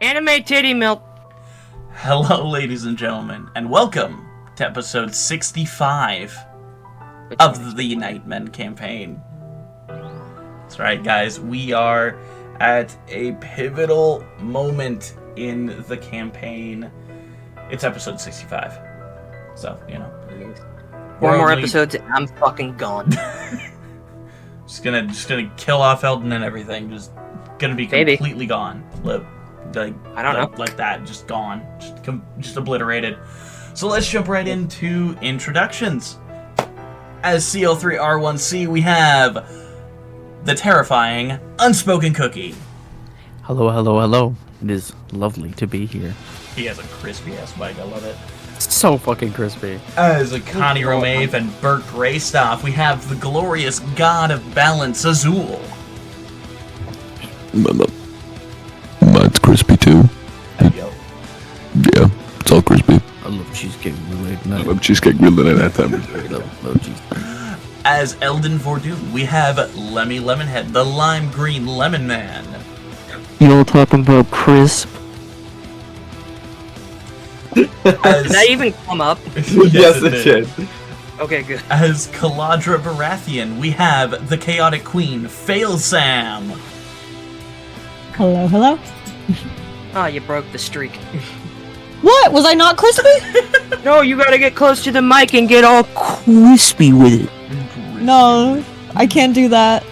Anime titty milk. Hello, ladies and gentlemen, and welcome to episode 65 of the Nightmen campaign. That's right, guys. We are at a pivotal moment in the campaign. It's episode 65. So, you know. Four more episodes and I'm fucking gone. just gonna kill off Eldon and everything. Just gonna be completely gone. I don't know. Like that, just gone. Just obliterated. So let's jump right into introductions. As CL3R1C, we have the terrifying Unspoken Cookie. Hello, hello, hello. It is lovely to be here. He has a crispy-ass mic, I love it. So fucking crispy. As a Connie Romave and Burt Greystoff, we have the glorious god of balance, Azul. Mine's crispy too. Yo. Yeah, it's all crispy. I love cheesecake really I love cheesecake really at that time. love cheesecake. As Eldon Vordoon, we have Lemmy Lemonhead, the lime green lemon man. You all talking about crisp? Did that even come up? Yes, it did. Okay, good. As Caladra Baratheon, we have the chaotic queen, Failsam. Hello, hello. Oh, you broke the streak. What? Was I not crispy? No, you gotta get close to the mic and get all crispy with it. No, I can't do that.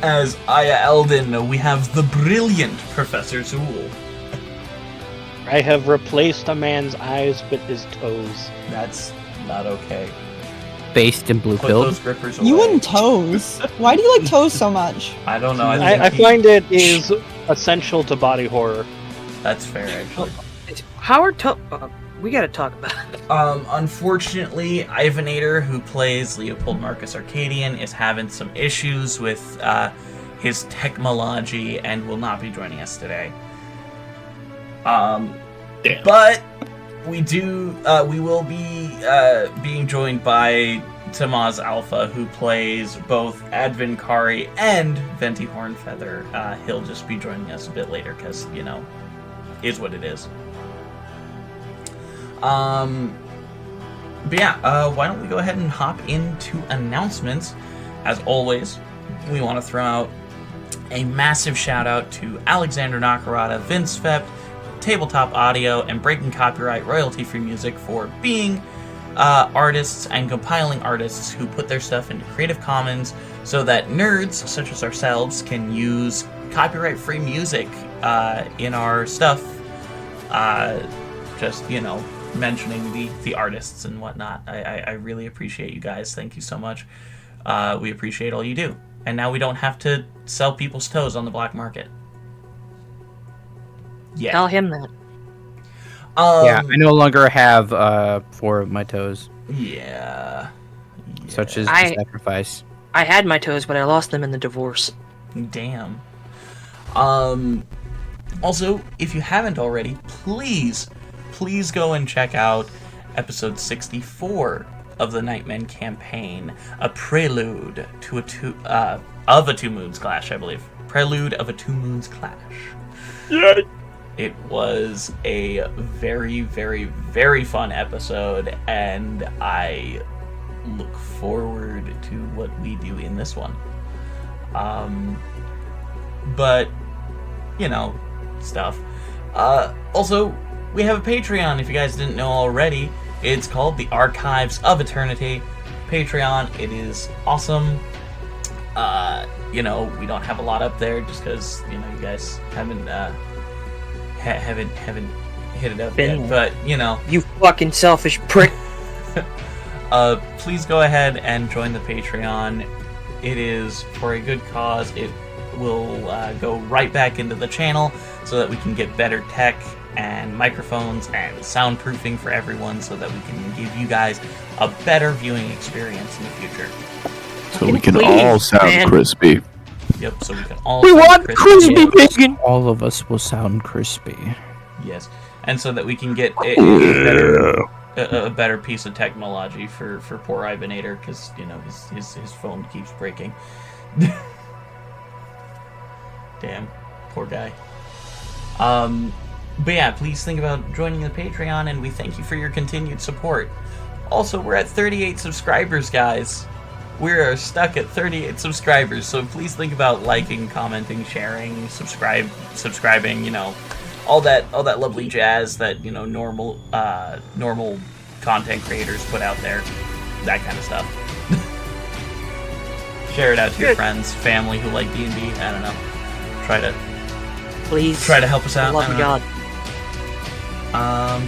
As Aya Eldon, we have the brilliant Professor Zool. I have replaced a man's eyes with his toes. That's not okay. Based in blue Put pill. those grippers away. You and toes. Why do you like toes so much? I don't know. I find it is essential to body horror. That's fair, actually. Howard we gotta talk about it. Unfortunately, Ivanator, who plays Leopold Marcus Arcadian, is having some issues with his technology and will not be joining us today. But we will be being joined by Tamaz Alpha, who plays both Advin Kari and Venti Hornfeather. He'll just be joining us a bit later because, you know, is what it is. But yeah, why don't we go ahead and hop into announcements. As always, we want to throw out a massive shout out to Alexander Nakarada, vindsvept, Tabletop Audio, and Breaking Copyright royalty-free music for being artists and compiling artists who put their stuff into Creative Commons so that nerds such as ourselves can use copyright-free music in our stuff. Just, you know, mentioning the artists and whatnot. I really appreciate you guys. Thank you so much. We appreciate all you do. And now we don't have to sell people's toes on the black market. Yeah. Tell him that. Yeah, I no longer have 4 of my toes. Yeah. Such as the sacrifice. I had my toes, but I lost them in the divorce. Damn. Also, if you haven't already, please go and check out episode 64 of the Nightmen campaign, a prelude to of a Two Moons Clash, I believe. Prelude of a Two Moons Clash. Yeah. It was a very, very, very fun episode, and I look forward to what we do in this one. But, you know, stuff. Also, we have a Patreon, if you guys didn't know already. It's called The Archives of Eternity. Patreon, it is awesome. You know, we don't have a lot up there just because, you know, you guys haven't hit it up yet, but you know, You fucking selfish prick. please go ahead and join the Patreon. It is for a good cause. It will go right back into the channel so that we can get better tech and microphones and soundproofing for everyone so that we can give you guys a better viewing experience in the future. So we can all sound crispy. Yep, so we can all We sound want crispy crispy. bacon! All of us will sound crispy. Yes, and so that we can get a better piece of technology for poor Ivanator, because, you know, his phone keeps breaking. Damn, poor guy. But yeah, please think about joining the Patreon, and we thank you for your continued support. Also, we're at 38 subscribers, guys. We're stuck at 38 subscribers, so please think about liking, commenting, sharing, subscribing, you know, all that lovely jazz that, you know, normal content creators put out there. That kind of stuff. Share it out to your friends, family who like D&D. I don't know. Try to help us out. Love of God.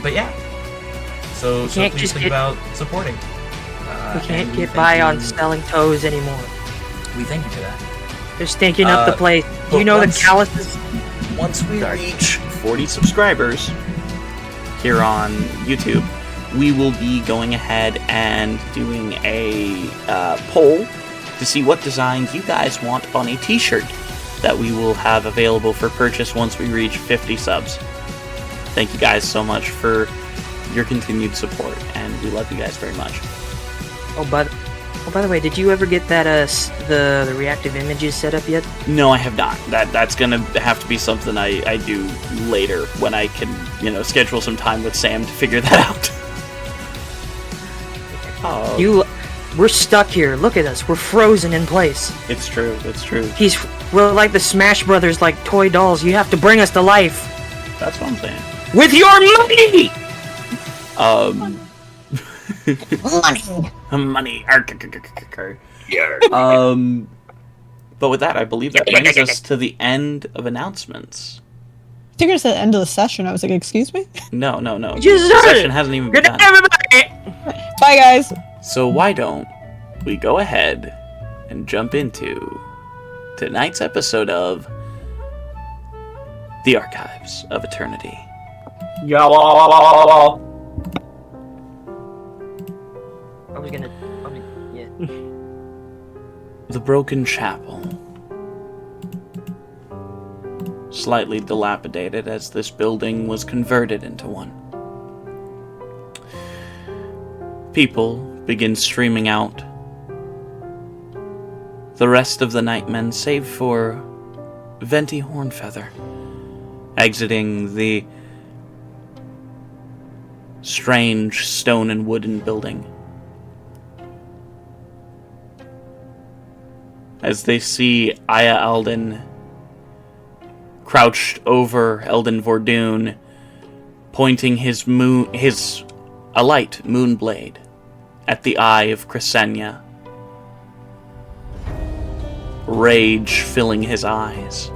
But yeah. So please think about supporting. We can't get by on selling toes anymore. We thank you for that. They're stinking up the place. Do you know the calluses? Once we reach 40 subscribers here on YouTube, we will be going ahead and doing a poll to see what designs you guys want on a t-shirt that we will have available for purchase once we reach 50 subs. Thank you guys so much for your continued support, and we love you guys very much. Oh, by the way, did you ever get that the reactive images set up yet? No, I have not. That's gonna have to be something I do later when I can, you know, schedule some time with Sam to figure that out. We're stuck here. Look at us. We're frozen in place. It's true. It's true. We're like the Smash Brothers, like toy dolls. You have to bring us to life. That's what I'm saying. With your money. Money. But with that, I believe that brings us to the end of announcements. I think it's the end of the session. I was like, excuse me? No. The session hasn't even Good begun. night, everybody. Bye, guys. So why don't we go ahead and jump into tonight's episode of The Archives of Eternity. Yeah. The Broken Chapel. Slightly dilapidated as this building was converted into one. People begin streaming out. The rest of the Nightmen, save for Venti Hornfeather, exiting the strange stone and wooden building. As they see Aya Alden crouched over Elden Vordoon, pointing his light moonblade at the eye of Crescenya, rage filling his eyes.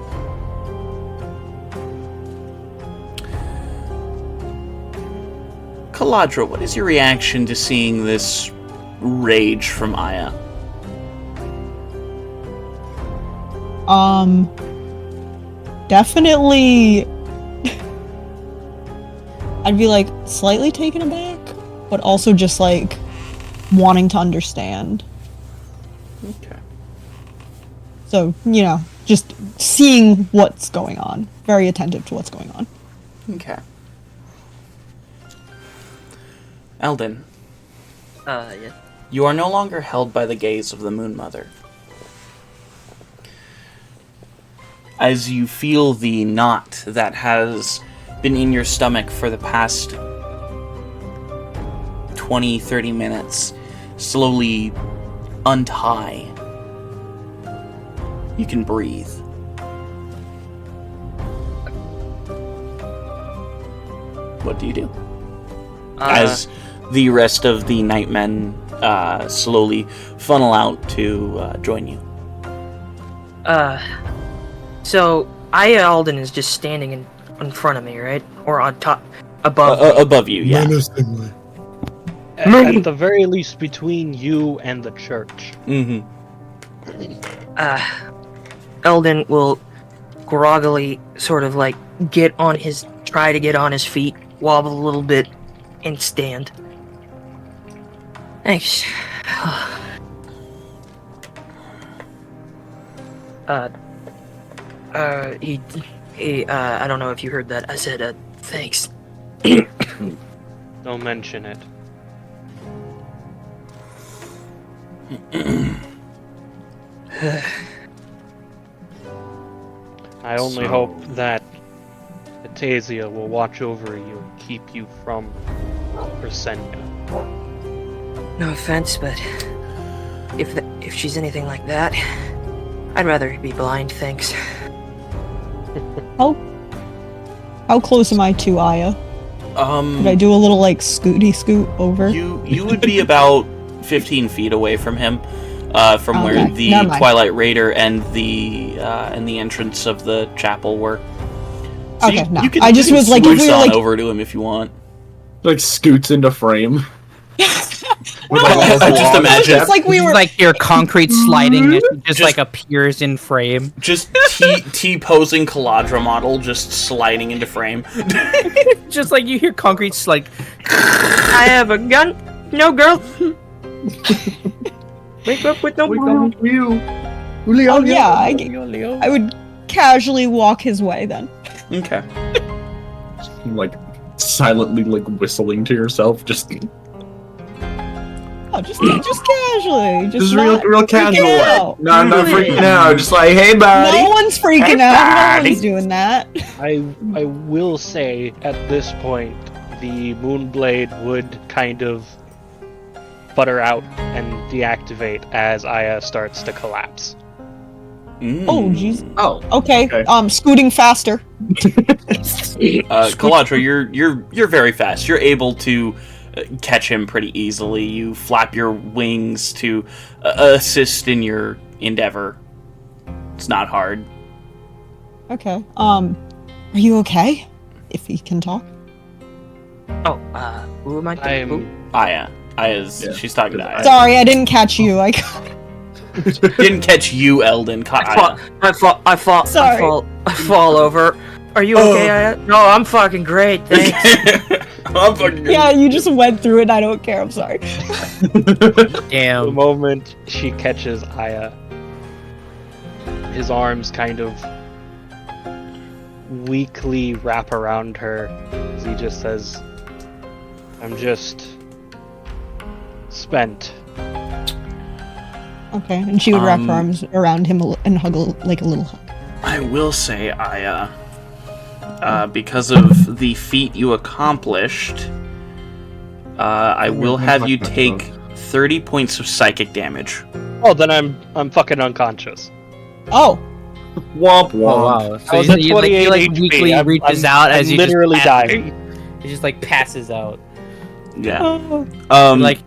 Caladra, what is your reaction to seeing this rage from Aya? Definitely I'd be like slightly taken aback, but also just like wanting to understand. Okay. So, you know, just seeing what's going on. Very attentive to what's going on. Okay. Eldon. Yeah. You are no longer held by the gaze of the Moon Mother. As you feel the knot that has been in your stomach for the past 20-30 minutes slowly untie, you can breathe. What do you do? As the rest of the Nightmen slowly funnel out to join you. So Aya Alden is just standing in front of me, right? Or on top, above me? Above you, yeah. At the very least, between you and the church. Mm-hmm. Eldon will groggily sort of like try to get on his feet, wobble a little bit, and stand. Thanks. I don't know if you heard that. I said, thanks. Don't mention it. I only hope that Atasia will watch over you and keep you from Brisenia. No offense, but if she's anything like that, I'd rather be blind, thanks. How close am I to Aya? Could I do a little like scooty scoot over? You would be about 15 feet away from him, from where Okay, the never mind. Twilight Raider and the entrance of the chapel were. So Okay, no. you can, I just you can was like, if swoosh we were on like, over to him if you want. Like scoots into frame. With I all those just logs. imagine- it's like we It's were. like your concrete sliding, it just Just- like appears in frame. Just T-posing Caladra model, just sliding into frame. Just like you hear concrete like. I have a gun. No, girl. Wake up with no gun. Oh yeah, I would casually walk his way then. Okay. Like silently like whistling to yourself, just Oh, just casually, just real not real freaking casual. out. Like, not freaking out. Just like, hey buddy. No one's freaking out. No one's doing that. I will say at this point the Moonblade would kind of butter out and deactivate as Aya starts to collapse. Oh jeez. Oh, Okay. Okay. Scooting faster. Caladra, you're very fast. You're able to catch him pretty easily. You flap your wings to assist in your endeavor. It's not hard. Okay. Are you okay? If he can talk. Oh, who am I? Who? Aya. Aya's. Yeah. She's talking to Aya. Sorry, I didn't catch you. Didn't catch you, Eldon. Caught Aya. Sorry. I fall over. Are you okay, Aya? No, I'm fucking great, thanks. I'm fucking good. Yeah, you just went through it. I don't care. I'm sorry. The Damn. moment she catches Aya, his arms kind of weakly wrap around her as he just says, I'm just spent. Okay, and she would wrap her arms around him and hug like a little hug. I will say, Aya, because of the feat you accomplished, I will have you take 30 points of psychic damage. Oh, then I'm fucking unconscious. Oh, womp womp. Oh, wow. So I was at he 28 like HP. weakly I'm- reaches I'm- out as I'm you literally just pass- dying. He just like passes out. Yeah. Like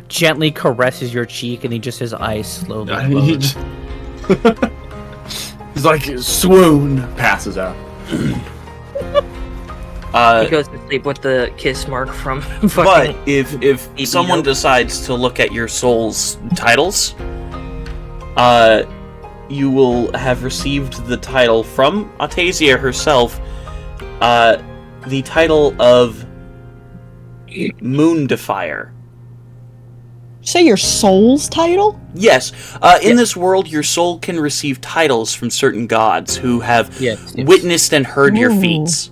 gently caresses your cheek, and he just his eyes slowly He close. just- He's like swoon, passes out. He goes to sleep with the kiss mark from But fucking. if Maybe someone no. decides to look at your soul's titles, you will have received the title from Atasia herself, the title of Moon Defier. say your soul's title? Yes, in this world, your soul can receive titles from certain gods who have Yes. witnessed and heard your Ooh. feats.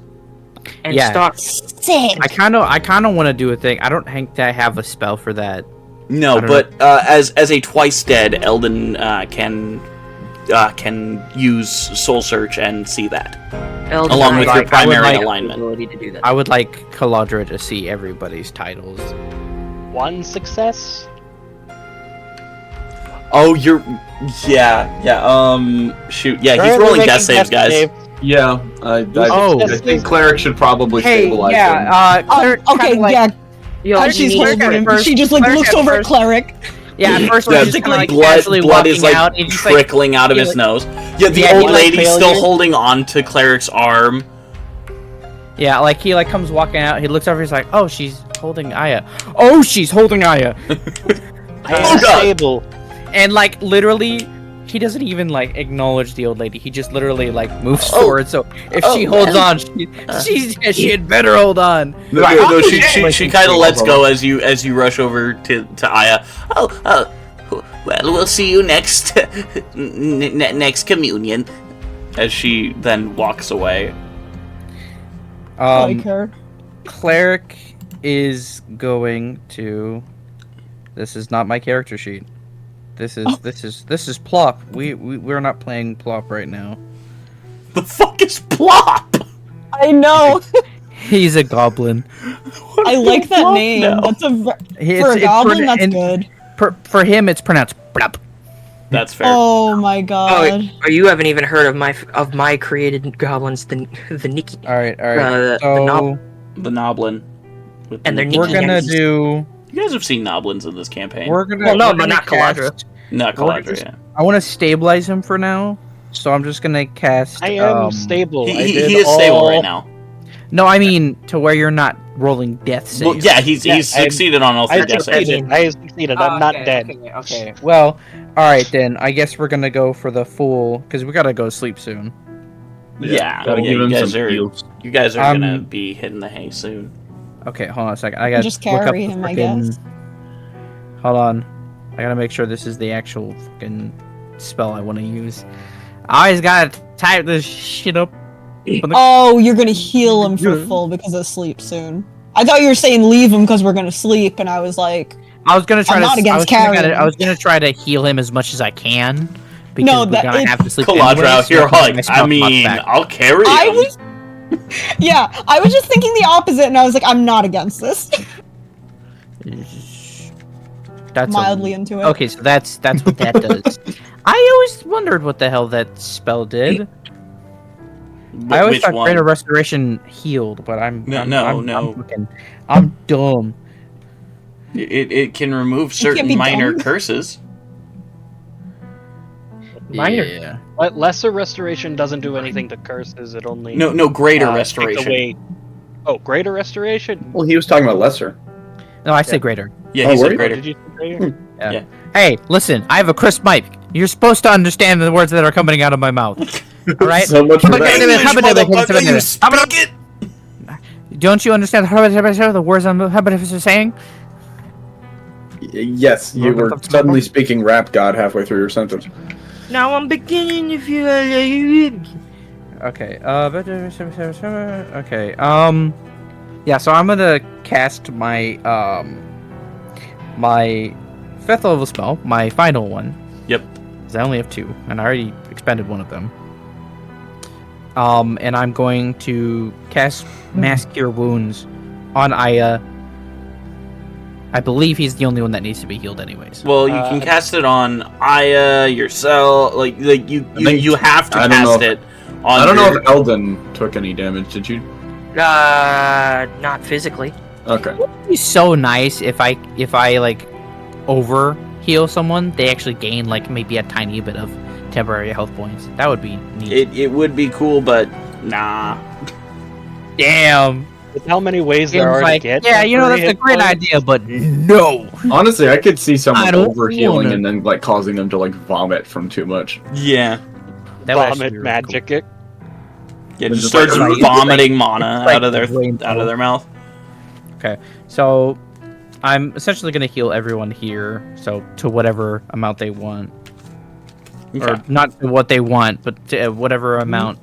And Yeah. stop. Sick. I kind of want to do a thing. I don't think that I have a spell for that. No, I don't but as a twice dead, Eldon can use Soul Search and see that. Eldon Along with I your would primary like the alignment. ability to do that. I would like Caladra to see everybody's titles. One success? Oh, shoot, yeah, he's Currently rolling making death saves, guys. save. Yeah, I think Cleric should probably stabilize him. Cleric Okay, kinda, like, yeah. Yo, As she's you need- holding him, first- she just like Cleric looks at over at first. Cleric. Yeah, at first Yeah, we're just kind of like blood casually is walking like out. And just like, trickling out of he, his like- nose. Yeah, the Yeah, old he, like, lady's still failure. holding on to Cleric's arm. yeah, like he like comes walking out. He looks over. He's like, "Oh, she's holding Aya. Oh, she's holding Aya." I Oh, am God. stable. And like literally, he doesn't even like acknowledge the old lady. He just literally like moves Oh. forward. So if she Oh, holds on, she had better hold on. No, she kind of lets go as you rush over to Aya. Oh, well, we'll see you next next communion. As she then walks away. Like her. Cleric is going to. This is not my character sheet. This is plop. We're not playing plop right now. The fuck is plop? I know. He's a goblin. I like that name. No. That's for It's a goblin. pro- That's and good. For him, it's pronounced blub. That's fair. Oh my god. Oh, you haven't even heard of my created goblins, the Nikki. All right. the So The Noblin. With And they're the- we're Nikki gonna Yankees. do. You guys have seen Noblins in this campaign. We're gonna. Well, no, we're but gonna not Caladra. cast- Not we're Caladra, just- yeah. I want to stabilize him for now, so I'm just gonna cast. I am stable. I did He is stable all- right now. No, I mean to where you're not rolling death saves. Well, yeah, he's Yeah, succeeded on all I three death saves. succeeded. I succeeded. I'm not dead. Okay. Well, all right then. I guess we're gonna go for the full because we gotta go to sleep soon. Yeah, Gotta yeah, give you him guys some are heals. you guys are gonna be hitting the hay soon. Okay, hold on a second. I gotta Just look up carry the him, I frickin- guess. Hold on. I gotta make sure this is the actual fucking spell I want to use. I always gotta type this shit up. Oh, you're gonna heal him for full because of sleep soon. I thought you were saying leave him because we're gonna sleep, and I was like, I was gonna try I'm to. not against carrying. I was gonna try to heal him as much as I can. Because No, we're that- gonna have to sleep. Caladra anyway, out so here, I can get my like, spell I slots mean, back. I'll carry I him. was, yeah, I was just thinking the opposite, and I was like, I'm not against this. That's Mildly into it. Okay, so that's what that does. I always wondered what the hell that spell did. I always Which thought one? Greater Restoration healed, but I'm dumb. It can remove can't certain be minor dumb. curses. Minor. Yeah. Lesser restoration doesn't do anything to curses. It only No, greater takes restoration. away- Oh, greater restoration. Well, he was talking about lesser. No, I say greater. Yeah, Oh, he were said you? greater. Did you say greater? Yeah. Yeah. Hey, listen, I have a crisp mic. You're supposed to understand the words that are coming out of my mouth. All right? So much for But that. anyway, Motherfucker, you speak it? Don't you understand the words I'm saying? Yes, you were suddenly speaking rap god halfway through your sentence. Now I'm beginning to feel. Okay. Okay. Yeah. So I'm gonna cast my my 5th level spell, my final one. Yep. Because I only have 2, and I already expended one of them. And I'm going to cast Mass Cure Wounds on Aya. I believe he's the only one that needs to be healed, anyways. Well, you can cast it on Aya, yourself. Like you have to I don't know cast if- it on. I don't know your- if Eldon took any damage. Did you? Not physically. Okay. It'd be so nice if I like over heal someone, they actually gain like maybe a tiny bit of temporary health points. That would be neat. It would be cool, but nah. Damn. With how many ways there Game's are like, to get? yeah, you know that's temporary a hit great points? idea, but no. Honestly, I could see I someone don't over healing wanna- and then like causing them to like vomit from too much. Yeah. That would actually Vomit be really magic. cool. Yeah, It's just just starts like- vomiting mana like out of their rainbow. mouth. So I'm essentially gonna heal everyone here, so to whatever amount they want. Okay. Or not to what they want, but to whatever amount.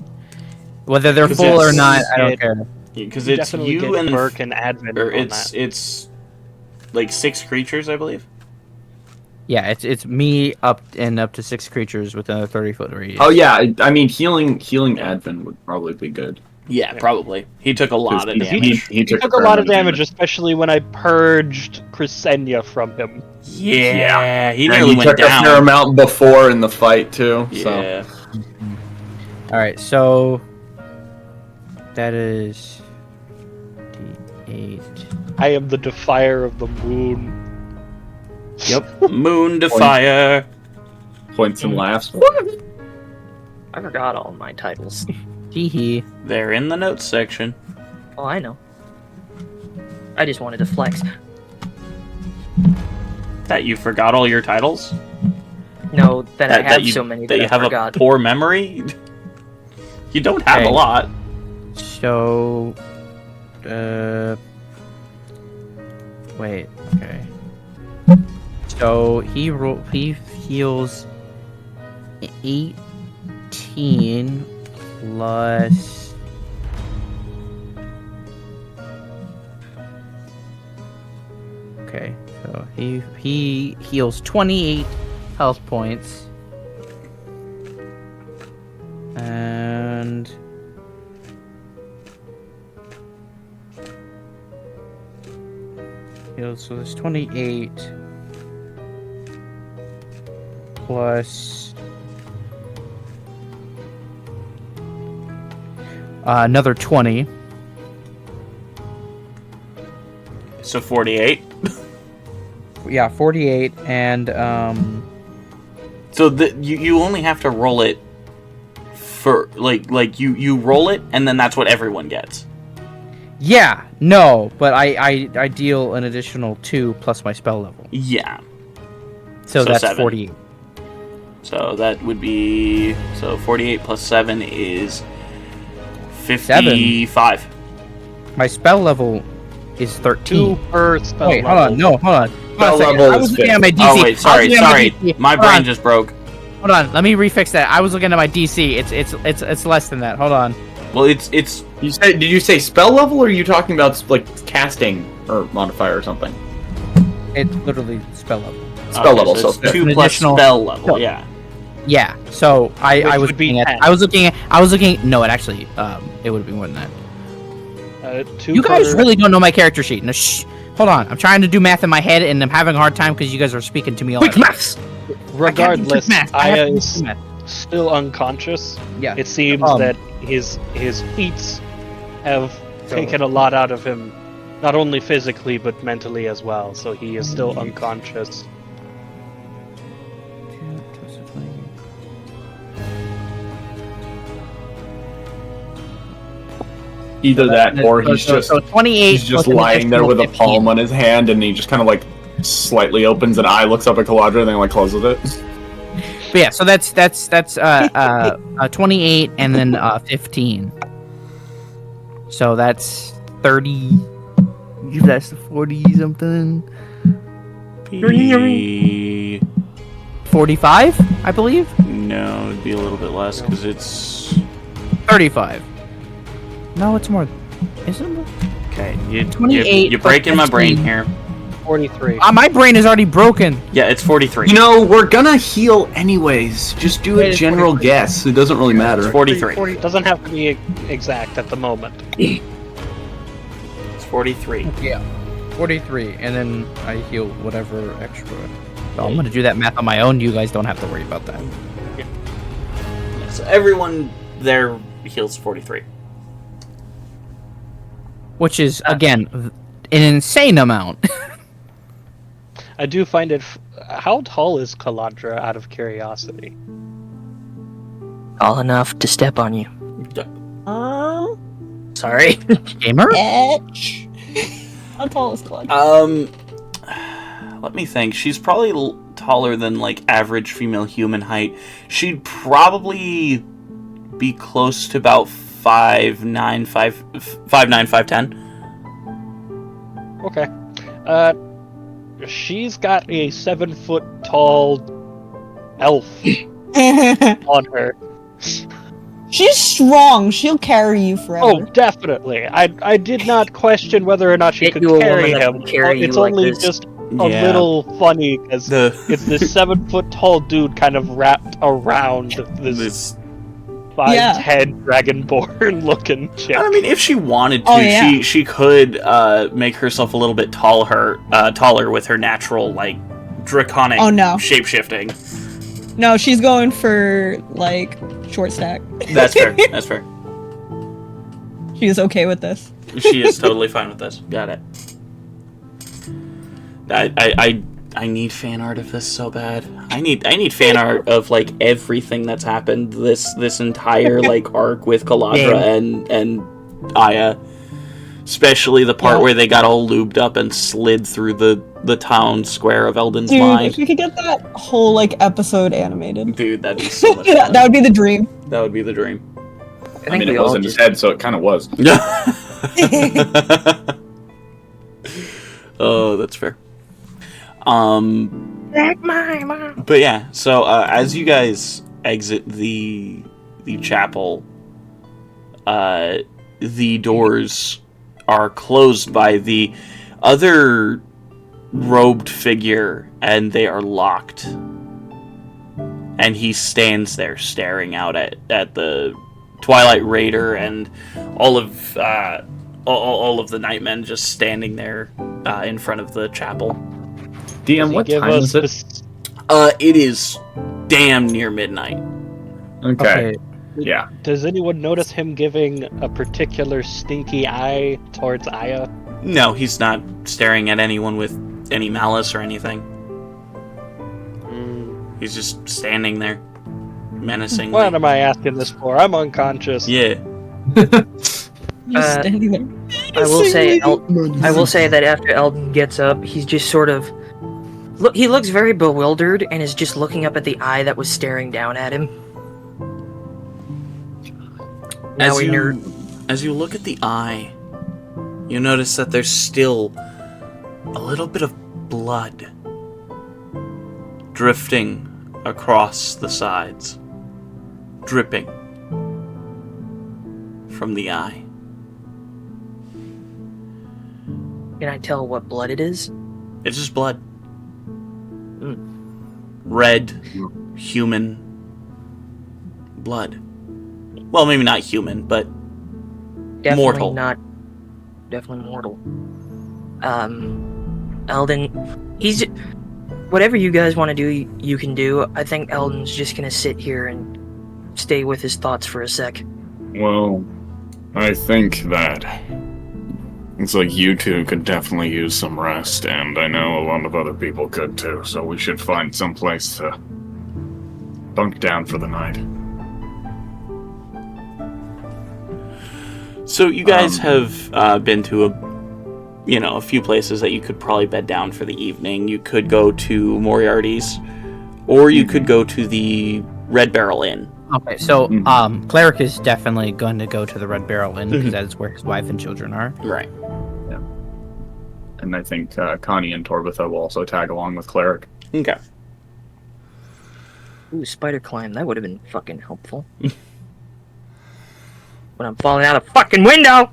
Whether they're 'Cause full or it's- not, I don't it- care. Because You it's definitely you get and Burke and Advent or on it's that. it's like 6 creatures, I believe. Yeah, it's me up to 6 creatures within a 30-foot radius. Oh yeah, I mean healing Advent would probably be good. Yeah, probably. He took a lot of He- damage. He He took a fair lot of amount damage, especially when I purged Crescent from him. Yeah, he And nearly he went took a fair down. amount before in the fight too. So Yeah. All right, so that is D8. I am the Defier of the Moon. Moon to fire. points and laughs. I forgot all my titles. Hee. They're in the notes section. Oh, I know. I just wanted to flex. That you forgot all your titles? No, that I have you, so many that that you I have forgot. a poor memory? You don't have Okay. a lot. So, wait, okay. So he heals 18 plus. Okay, so he heals 28 health points. And healed. So there's 28 plus another 20. So 48. Yeah, 48, and So you only have to roll it for like you roll it, and then that's what everyone gets. yeah, no, but I deal an additional 2 plus my spell level. Yeah. So that's 7. 48. So that would be 48 plus 7 is 55. My spell level is 13. 2 per spell Wait, level. hold on, no, hold on. Spell Hold on a second. level I is was looking 50. at my DC. Oh wait, sorry. My brain Hold just broke. Hold on, let me refix that. I was looking at my DC. It's less than that. Hold on. Well, it's Did you say spell level, or are you talking about like casting or modifier or something? It's literally spell level. Spell level, so so it's 2 an plus additional- spell level. so- Yeah. Yeah. So I was would be looking at. 10. I was looking. No, it actually it would be more than that. 2 You guys per- really don't know my character sheet. No, shh. Hold on. I'm trying to do math in my head, and I'm having a hard time because you guys are speaking to me all. Quick maths! Regardless, I Aya have to do is math. still unconscious. Yeah. It seems that his feats have taken a lot out of him, not only physically but mentally as well. So he is still unconscious. Either that, or he's So just 28. he's just plus an lying there with a additional palm on his hand, and he just kind of like slightly opens an eye, looks up at Caladra, and then like closes it. But yeah, so that's 28 and then 15. So that's 30. That's 40 something. 45, I believe. No, it'd be a little bit less because it's 35. No, it's more. Isn't it more? okay. 28 You're breaking my brain 15. here. 43. My brain is already broken. Yeah, it's 43. You know, we're gonna heal anyways. Just do a It's general 43. guess. It doesn't really It's matter. 43. Doesn't have to be exact at the moment. It's 43. Yeah. 43, and then I heal whatever extra. So I'm gonna do that math on my own. You guys don't have to worry about that. So everyone there heals 43. Which is again an insane amount. I do find it. How tall is Caladra, out of curiosity? Tall enough to step on you. Sorry. Gamer? Etch. How tall is Claude? Let me think. She's probably taller than like average female human height. She'd probably be close to about 5'9", 5'10". Okay. She's got a 7-foot tall elf on her. She's strong. She'll carry you forever. Oh, definitely. I did not question whether or not she Get could you a carry woman that him. can carry you It's like only this. just a little funny because it's this 7-foot tall dude kind of wrapped around this 5'10" dragonborn looking chick. I mean, if she wanted to, she could make herself a little bit taller with her natural like draconic shape-shifting. No, she's going for like short stack. That's fair. That's fair. She is okay with this. She is totally fine with this. Got it. I need fan art of this so bad. I need fan art of like everything that's happened this entire like arc with Caladra and Aya. Especially the part where they got all lubed up and slid through the town square of Eldon's mind. If we could get that whole like episode animated. Dude, that'd be so much fun. That would be the dream. That would be the dream. I mean, it was in his head, so it kind of was. Oh, that's fair. But yeah, so as you guys exit the chapel, the doors are closed by the other robed figure, and they are locked. And he stands there staring out at the Twilight Raider and all of all of the Nightmen just standing there in front of the chapel. DM, what time is it? It is damn near midnight. Okay. Yeah. Does anyone notice him giving a particular stinky eye towards Aya? No, he's not staring at anyone with any malice or anything. He's just standing there, menacingly. What am I asking this for? I'm unconscious. Yeah. Standing there. I will say that after Eldon gets up, he's just sort of he looks very bewildered and is just looking up at the eye that was staring down at him. As you look at the eye, you notice that there's still a little bit of blood drifting across the sides, dripping from the eye. Can I tell what blood it is? It's just blood. Red, human blood. Well, maybe not human, but Definitely mortal. Definitely mortal. Eldon, he's... Whatever you guys want to do, you can do. I think Eldon's just gonna sit here and stay with his thoughts for a sec. Well, I think that it's like you two could definitely use some rest, and I know a lot of other people could too, so we should find some place to bunk down for the night. So you guys have been to a few places that you could probably bed down for the evening. You could go to Moriarty's, or you could go to the Redbarrel Inn. Okay, so Cleric is definitely going to go to the Redbarrel Inn because that is where his wife and children are. Right. Yeah. And I think Connie and Torbitha will also tag along with Cleric. Okay. Ooh, spider climb. That would have been fucking helpful. When I'm falling out a fucking window!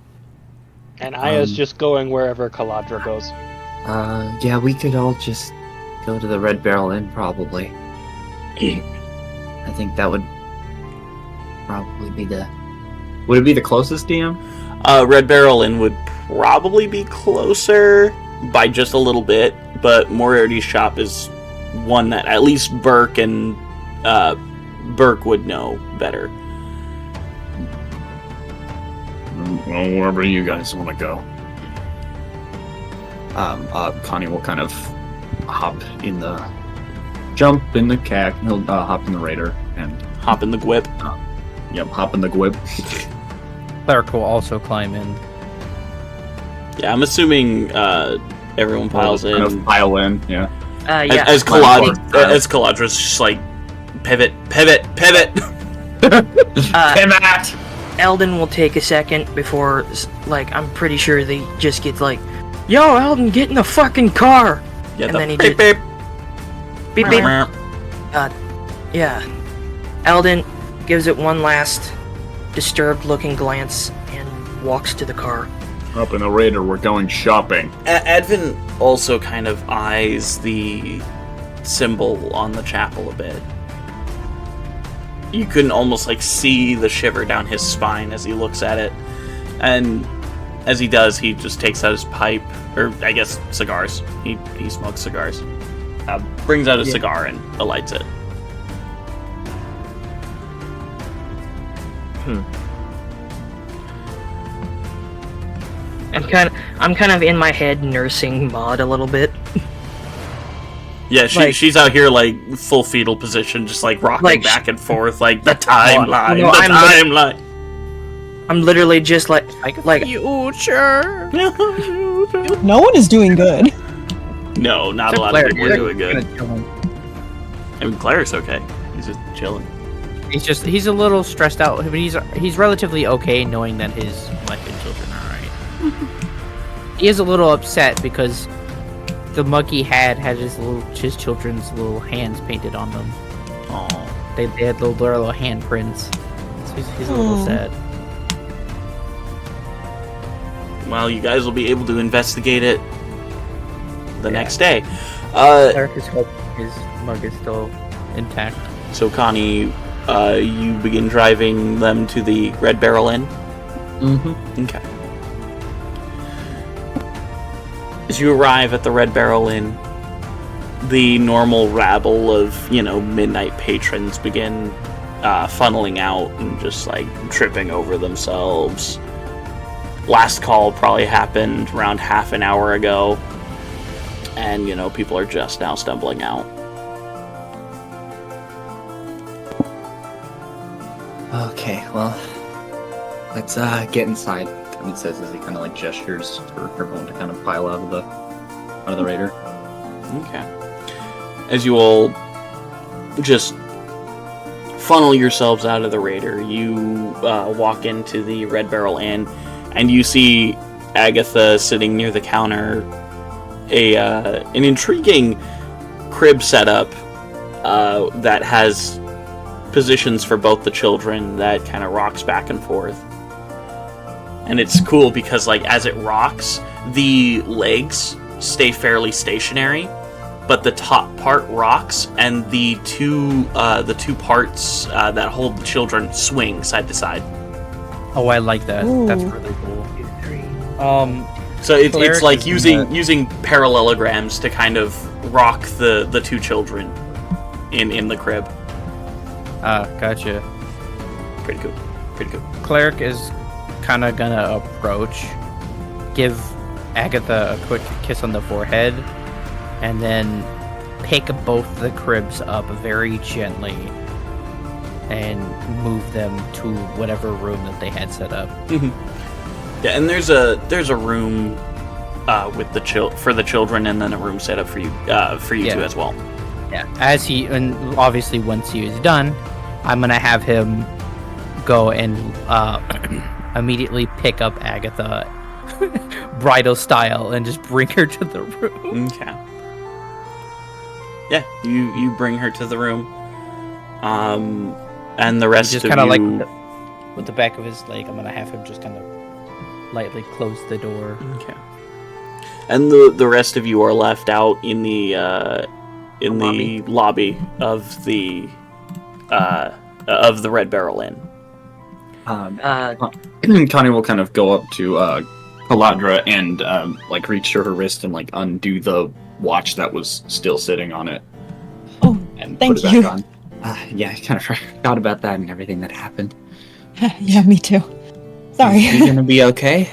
And Aya's just going wherever Caladra goes. Yeah, we could all just go to the Redbarrel Inn, probably. I think that would probably be the... Would it be the closest, DM? Redbarrel Inn would probably be closer by just a little bit, but Moriarty's shop is one that at least Burke and Burke would know better. Well, wherever you guys want to go. Connie will kind of jump in the cack, he'll hop in the raider, and... Hop in the gwip. Hop in the gwip. Cleric will also climb in. Yeah, I'm assuming everyone piles in. Kind of pile in, yeah. Yeah. As Caladra's just like, pivot. Pivot! Eldon will take a second before, like, I'm pretty sure they just get like, yo, Eldon, get in the fucking car! Yeah, and then he beep, just... beep. Beep, beep. Yeah. Eldon gives it one last disturbed-looking glance and walks to the car. Up in the raider, we're going shopping. Advin also kind of eyes the symbol on the chapel a bit. You can almost like see the shiver down his spine as he looks at it. And as he does, he just takes out his pipe, or I guess cigars. He smokes cigars. Brings out a cigar and alights it. I'm kind of in my head nursing Maud a little bit. Yeah, she's out here like full fetal position, just like rocking back and forth, like the timeline, timeline. I'm literally just like future. No one is doing good. No, not a lot of people are doing good. I mean, Cleric's okay. He's just chilling. He's a little stressed out, but he's relatively okay knowing that his wife and children are alright. He is a little upset because the mug he had his children's little hands painted on them. Oh, they had little handprints. So he's a little sad. Well, you guys will be able to investigate it the next day. Cleric is hoping his mug is still intact. So Connie, you begin driving them to the Redbarrel Inn? Mm-hmm. Okay. As you arrive at the Redbarrel Inn, the normal rabble of, midnight patrons begin funneling out and just, tripping over themselves. Last call probably happened around half an hour ago, and, people are just now stumbling out. Okay, well, let's get inside. He says as he kind of gestures for everyone to kind of pile out of the raider. Okay. As you all just funnel yourselves out of the raider, you walk into the Redbarrel Inn, and you see Agatha sitting near the counter. An intriguing crib setup that has positions for both the children that kind of rocks back and forth. And it's cool because, as it rocks, the legs stay fairly stationary, but the top part rocks, and the two parts that hold the children swing side to side. Oh, I like that. Ooh. That's really cool. So it's like Cleric using parallelograms to kind of rock the two children in the crib. Gotcha. Pretty cool. Cleric is kind of gonna approach, give Agatha a quick kiss on the forehead, and then pick both the cribs up very gently and move them to whatever room that they had set up. Yeah, and there's a room with for the children, and then a room set up for you two as well. Yeah. And obviously once he is done, I'm gonna have him go and immediately pick up Agatha, bridal style, and just bring her to the room. Okay. Yeah, you bring her to the room, and the rest Just of kind of you... with the back of his leg, I'm gonna have him just kind of lightly close the door. Okay. And the rest of you are left out in the lobby of the Redbarrel Inn. Connie will kind of go up to Caladra and reach to her wrist and undo the watch that was still sitting on it. Oh, and thank put it you. back on. Yeah, I kind of forgot about that and everything that happened. Yeah, me too. Sorry. You gonna be okay?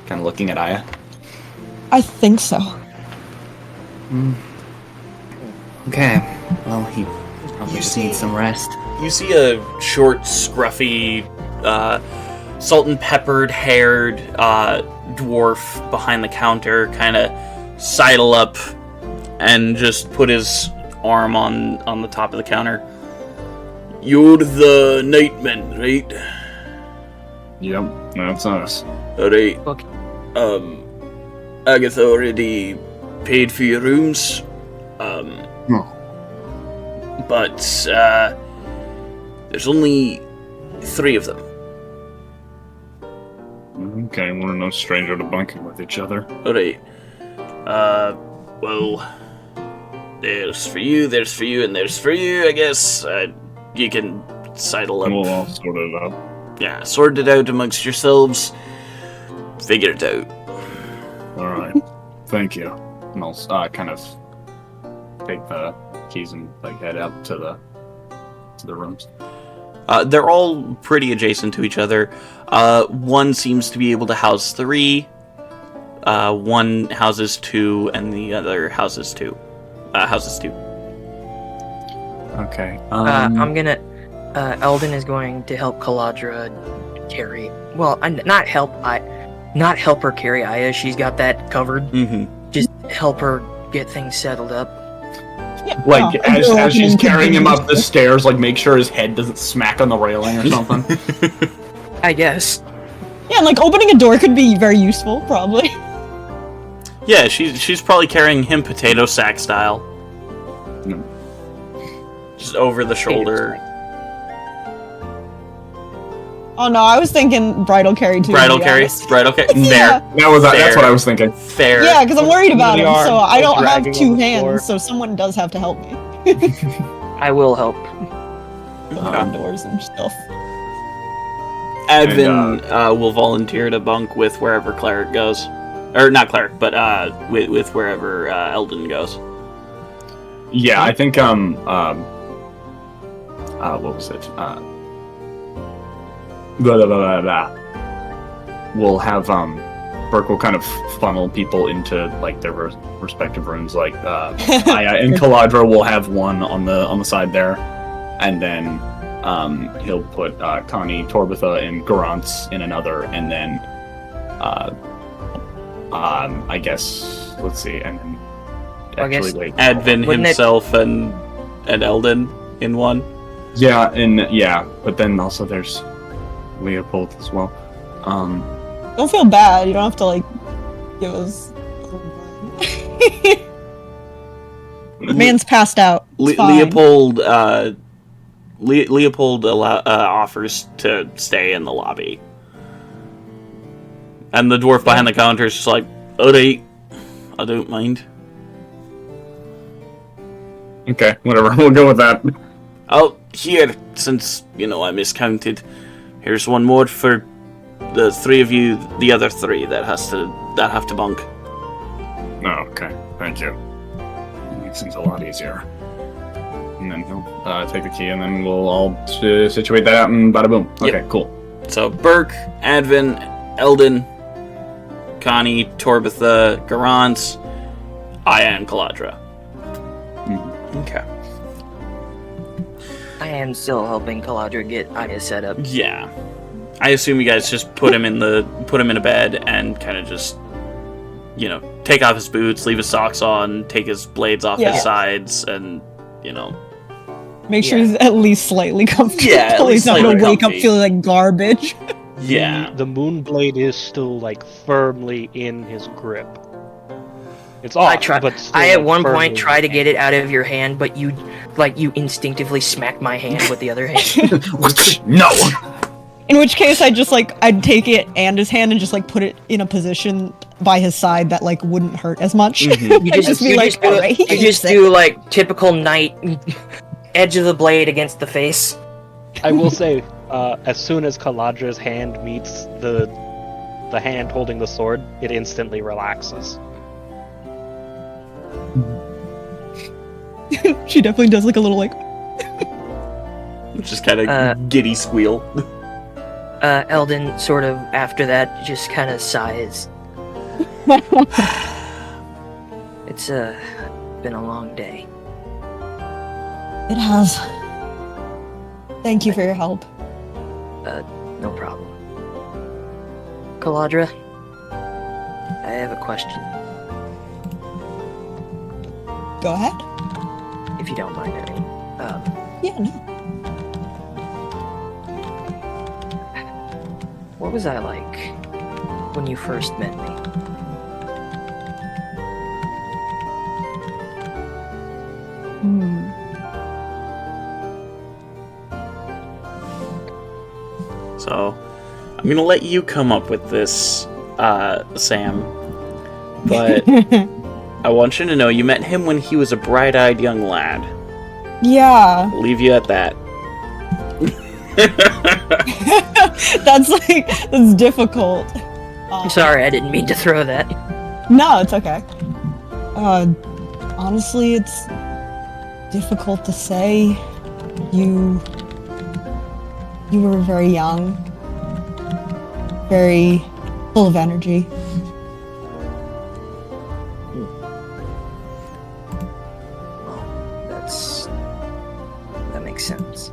Kind of looking at Aya. I think so. Okay. Well, he probably just needs some rest. You see a short, scruffy, salt and peppered haired dwarf behind the counter kind of sidle up and just put his arm on the top of the counter. You're the Nightmen, right? Yep, that's us. Alright. Okay. Agatha already paid for your rooms. But there's only 3 of them. Okay, we're no stranger to bunking with each other. Alright. Well, there's for you, and there's for you, I guess. You can sidle up. We'll all sort it out. Yeah, sort it out amongst yourselves. Figure it out. Alright. Thank you. And I'll kind of take the keys and head out to the rooms. They're all pretty adjacent to each other. One seems to be able to house 3. One houses 2, and the other houses 2. Okay. I'm gonna. Eldon is going to help Caladra carry. Well, not help her carry Aya. She's got that covered. Mm-hmm. Just help her get things settled up. Like, as she's carrying him up the stairs, make sure his head doesn't smack on the railing or something. I guess. Yeah, and opening a door could be very useful, probably. Yeah, she's probably carrying him potato sack style. No. Just over the shoulder. Oh no, I was thinking bridal carry too. Bridal carry. Bridal carry. Yeah. That's what I was thinking. Fair. Yeah, because I'm worried about him, so I don't have dragging 2 on the floor. hands, so someone does have to help me. I will help. Open doors and stuff. Advin will volunteer to bunk with wherever Cleric goes. or not cleric, but with wherever Eldon goes. Yeah, I think what was it? We'll have Burke will kind of funnel people into like their respective rooms. Like Aya and Caladra will have one on the side there, and then he'll put Connie, Torbitha, and Garance in another, and then I guess let's see, and then actually Advin himself and Eldon in one. Yeah, but then also there's Leopold as well. Don't feel bad. You don't have to like give us. Man's passed out. Leopold. Leopold offers to stay in the lobby, and the dwarf behind the counter is just like, "Alright, I don't mind." Okay, whatever. We'll go with that. Oh, here, since I miscounted. Here's one more for the three of you, the other three that have to bunk. Oh, okay. Thank you. Makes things a lot easier. And then he'll take the key, and then we'll all situate that out, and bada boom. Okay, Yep. cool. So Burke, Advin, Eldon, Connie, Torbitha, Garance, Aya, and Caladra. Okay. I am still helping Caladra get Aya set up. Yeah. I assume you guys just put him in a bed and kind of just, take off his boots, leave his socks on, take his blades off his sides, and, Make sure he's at least slightly comfortable. Yeah, at least he's not gonna slightly wake up comfy. feeling like garbage. Yeah. The Moonblade is still like firmly in his grip. It's off, but still, I at one firmly point in try to his get it out of your hand, but you instinctively smack my hand with the other hand. No. In which case, I'd take it and his hand and just like put it in a position by his side that like wouldn't hurt as much. Mm-hmm. You just do like typical knight edge of the blade against the face. I will say, as soon as Caladra's hand meets the hand holding the sword, it instantly relaxes. She definitely does like a little like. Just kind of giddy squeal. Eldon sort of after that just kind of sighs. It's been a long day. It has. Thank you for your help. No problem. Caladra, I have a question. Go ahead. If you don't mind, I mean. Yeah, no. What was I like when you first met me? So, I'm gonna let you come up with this, Sam. But I want you to know you met him when he was a bright-eyed young lad. Yeah. I'll leave you at that. That's difficult. I'm sorry, I didn't mean to throw that. No, it's okay. Honestly, it's difficult to say. You were very young, very full of energy. That makes sense.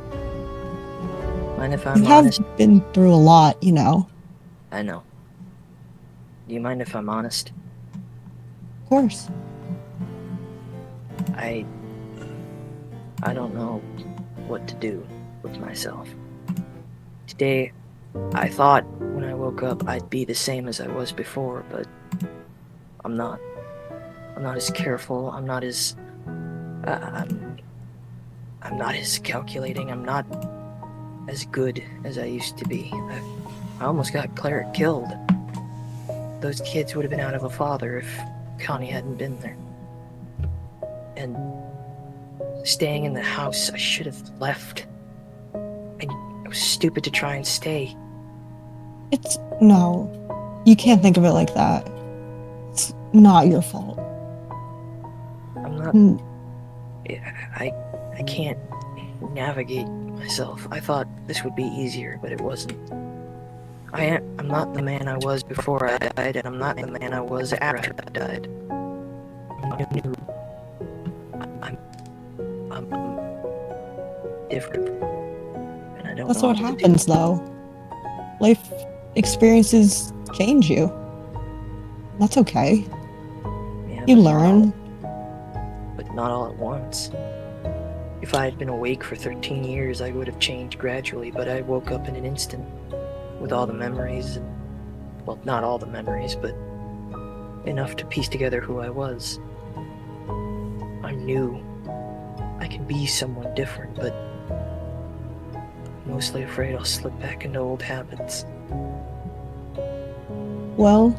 Mind if I'm You honest? have been through a lot, you know. I know. Do you mind if I'm honest? Of course. I don't know what to do with myself. Today, I thought when I woke up I'd be the same as I was before, but I'm not. I'm not as careful. I'm not as I'm not as calculating. I'm not as good as I used to be. I almost got Cleric killed. Those kids would have been out of a father if Connie hadn't been there. And staying in the house, I should have left. And it was stupid to try and stay. No. You can't think of it like that. not your fault. I'm not. I can't navigate myself. I thought this would be easier, but it wasn't. I'm not the man I was before I died, and I'm not the man I was after I died. I'm new. I'm different. And I don't That's know what how to do happens, though. Life experiences change you. That's okay. Yeah, You but learn. But not all at once. If I had been awake for 13 years, I would have changed gradually, but I woke up in an instant with all the memories, and, well, not all the memories, but enough to piece together who I was. I'm new. I can be someone different, but I'm mostly afraid I'll slip back into old habits. Well,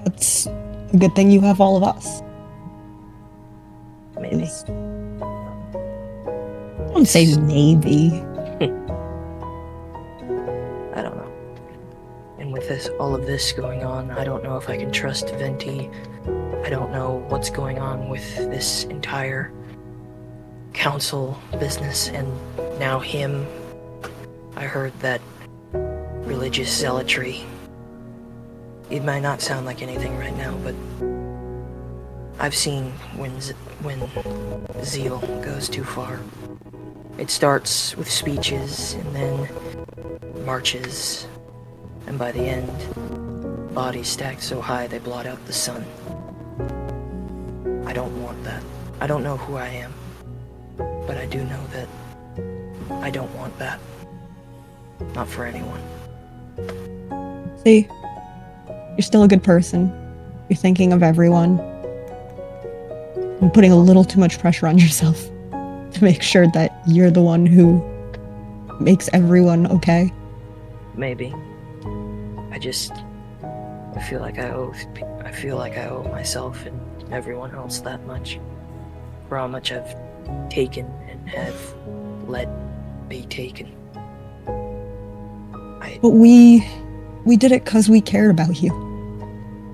that's a good thing you have all of us. Maybe. I don't say maybe. I don't know. And with all of this going on, I don't know if I can trust Venti. I don't know what's going on with this entire council business, and now him. I heard that religious zealotry. It might not sound like anything right now, but I've seen when zeal goes too far. It starts with speeches, and then marches, and by the end, bodies stacked so high they blot out the sun. I don't want that. I don't know who I am, but I do know that I don't want that. Not for anyone. See? You're still a good person. You're thinking of everyone. And putting a little too much pressure on yourself to make sure that you're the one who makes everyone okay. Maybe. I feel like I owe myself and everyone else that much. For how much I've taken and have let be taken. But we did it because we cared about you.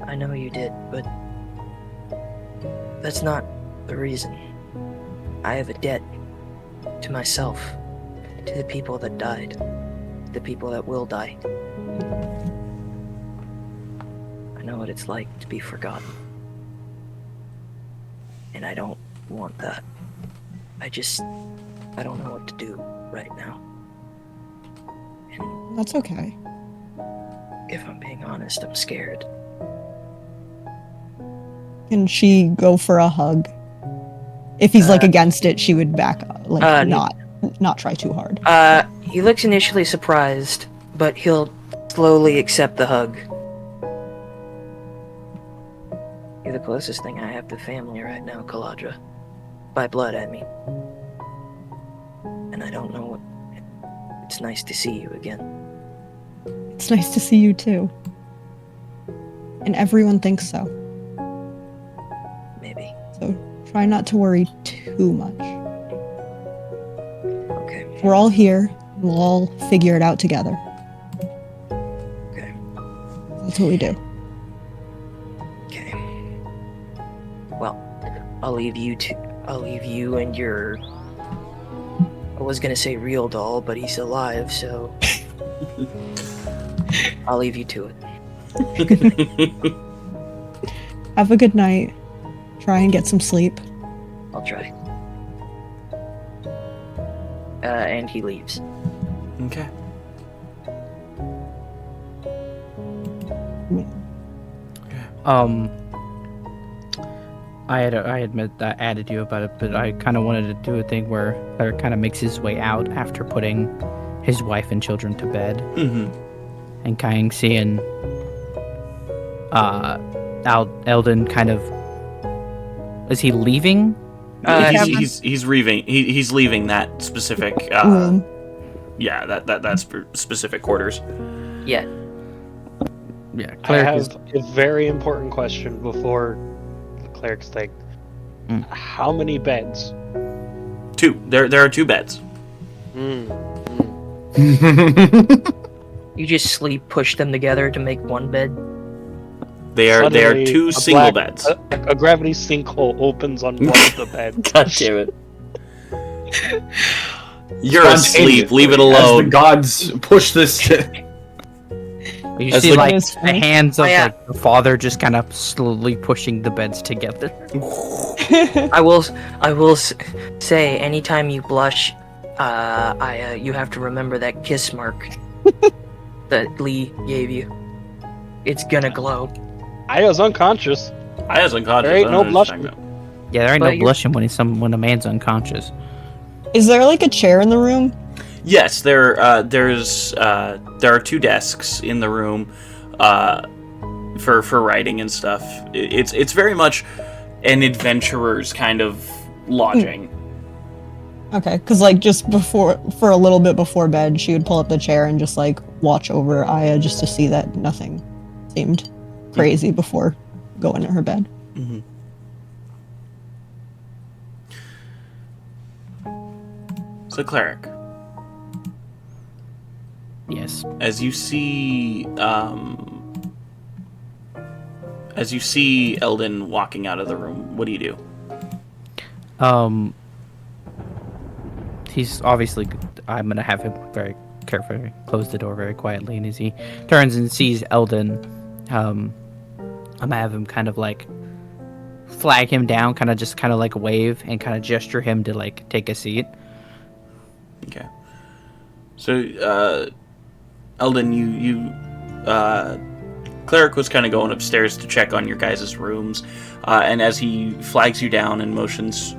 I know you did, but that's not the reason. I have a debt to myself, to the people that died, the people that will die. I know what it's like to be forgotten. And I don't want that. I don't know what to do right now. And that's okay. If I'm being honest, I'm scared. Can she go for a hug? If he's against it, she would back up, not try too hard. He looks initially surprised, but he'll slowly accept the hug. You're the closest thing I have to family right now, Caladra. By blood, I mean. And I don't know what... It's nice to see you again. It's nice to see you too. And everyone thinks so. Maybe. So try not to worry too much. Okay. We're all here. We'll all figure it out together. Okay. That's what we do. Okay. Well, I'll leave you and your... I was gonna say real doll, but he's alive, so... I'll leave you to it. Good night. Have a good night. Try and get some sleep. I'll try. And he leaves. Okay. I added you about it, but I kind of wanted to do a thing where Cleric kind of makes his way out after putting his wife and children to bed, and kind of seeing Eldon kind of, is he leaving? He's leaving. He's leaving that specific. Yeah, that specific quarters. Yeah. Yeah. I have a very important question before the cleric's thing. How many beds? 2. There are 2 beds. You just push them together to make one bed? They are Suddenly, two a single black- beds. A gravity sinkhole opens on one of the beds. God damn it! You're asleep. Leave it As the alone. gods push this. You That's see, the- like, That is the funny. hands of, Oh, yeah. like, the father just kind of slowly pushing the beds together. I will say, anytime you blush, you have to remember that kiss mark that Lee gave you. It's gonna glow. Aya's unconscious. I was unconscious. There ain't I no don't blushing. understand Yeah, there ain't But no you're- blushing when a man's unconscious. Is there like a chair in the room? that. Yes, there are 2 desks in the room, for writing and stuff. It's very much an adventurer's kind of lodging. Okay, because like just for a little bit before bed, she would pull up the chair and just like watch over Aya just to see that nothing seemed crazy before going to her bed. Mm-hmm. So, cleric, Yes. as you see Eldon walking out of the room, what do you do? He's obviously. I'm gonna have him very carefully close the door very quietly, and as he turns and sees Eldon, I'm gonna have him kind of like flag him down, kind of like wave and kind of gesture him to like take a seat. Okay. So, Eldon, cleric was kind of going upstairs to check on your guys' rooms, and as he flags you down and motions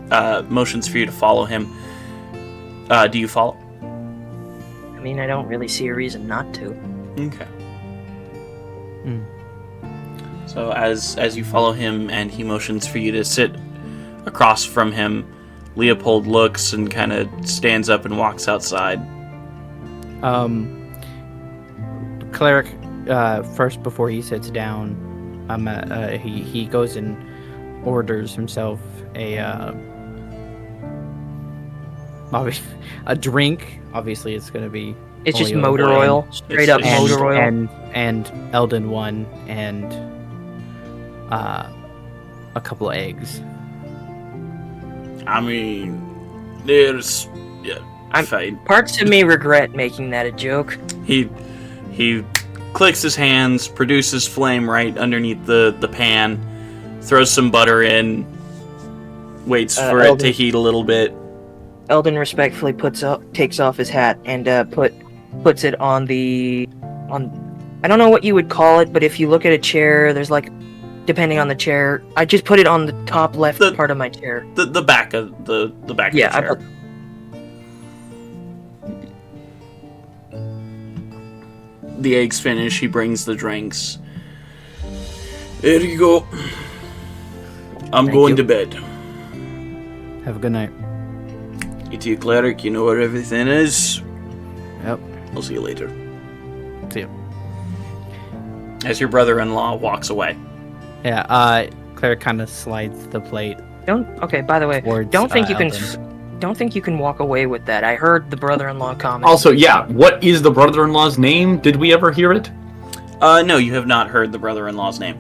for you to follow him, do you follow? I mean, I don't really see a reason not to. Okay. Hmm. So as you follow him and he motions for you to sit across from him, Leopold looks and kind of stands up and walks outside. Cleric, first before he sits down, he goes and orders himself a drink. Obviously, it's gonna be It's just Oil. motor oil, straight up It's- motor oil. and Eldon one and a couple of eggs. I mean, there's I'm- fine. Parts of me regret making that a joke. He clicks his hands, produces flame right underneath the pan, throws some butter in, waits for it to Eldon. heat a little bit. Eldon respectfully takes off his hat and puts it on I don't know what you would call it, but if you look at a chair, there's like, depending on the chair, I just put it on the top left part of my chair. The back of the back Yeah, of the chair. The eggs finish, he brings the drinks. There you go. I'm Thank going you. to bed. Have a good night. You two, cleric, you know where everything is. Yep. I'll see you later. See ya. As your brother-in-law walks away. Yeah. Cleric kind of slides the plate. Okay, by the way, towards, don't think you can. Eldon. Don't think you can walk away with that. I heard the brother-in-law comment. Also, yeah, what is the brother-in-law's name? Did we ever hear it? No, you have not heard the brother-in-law's name.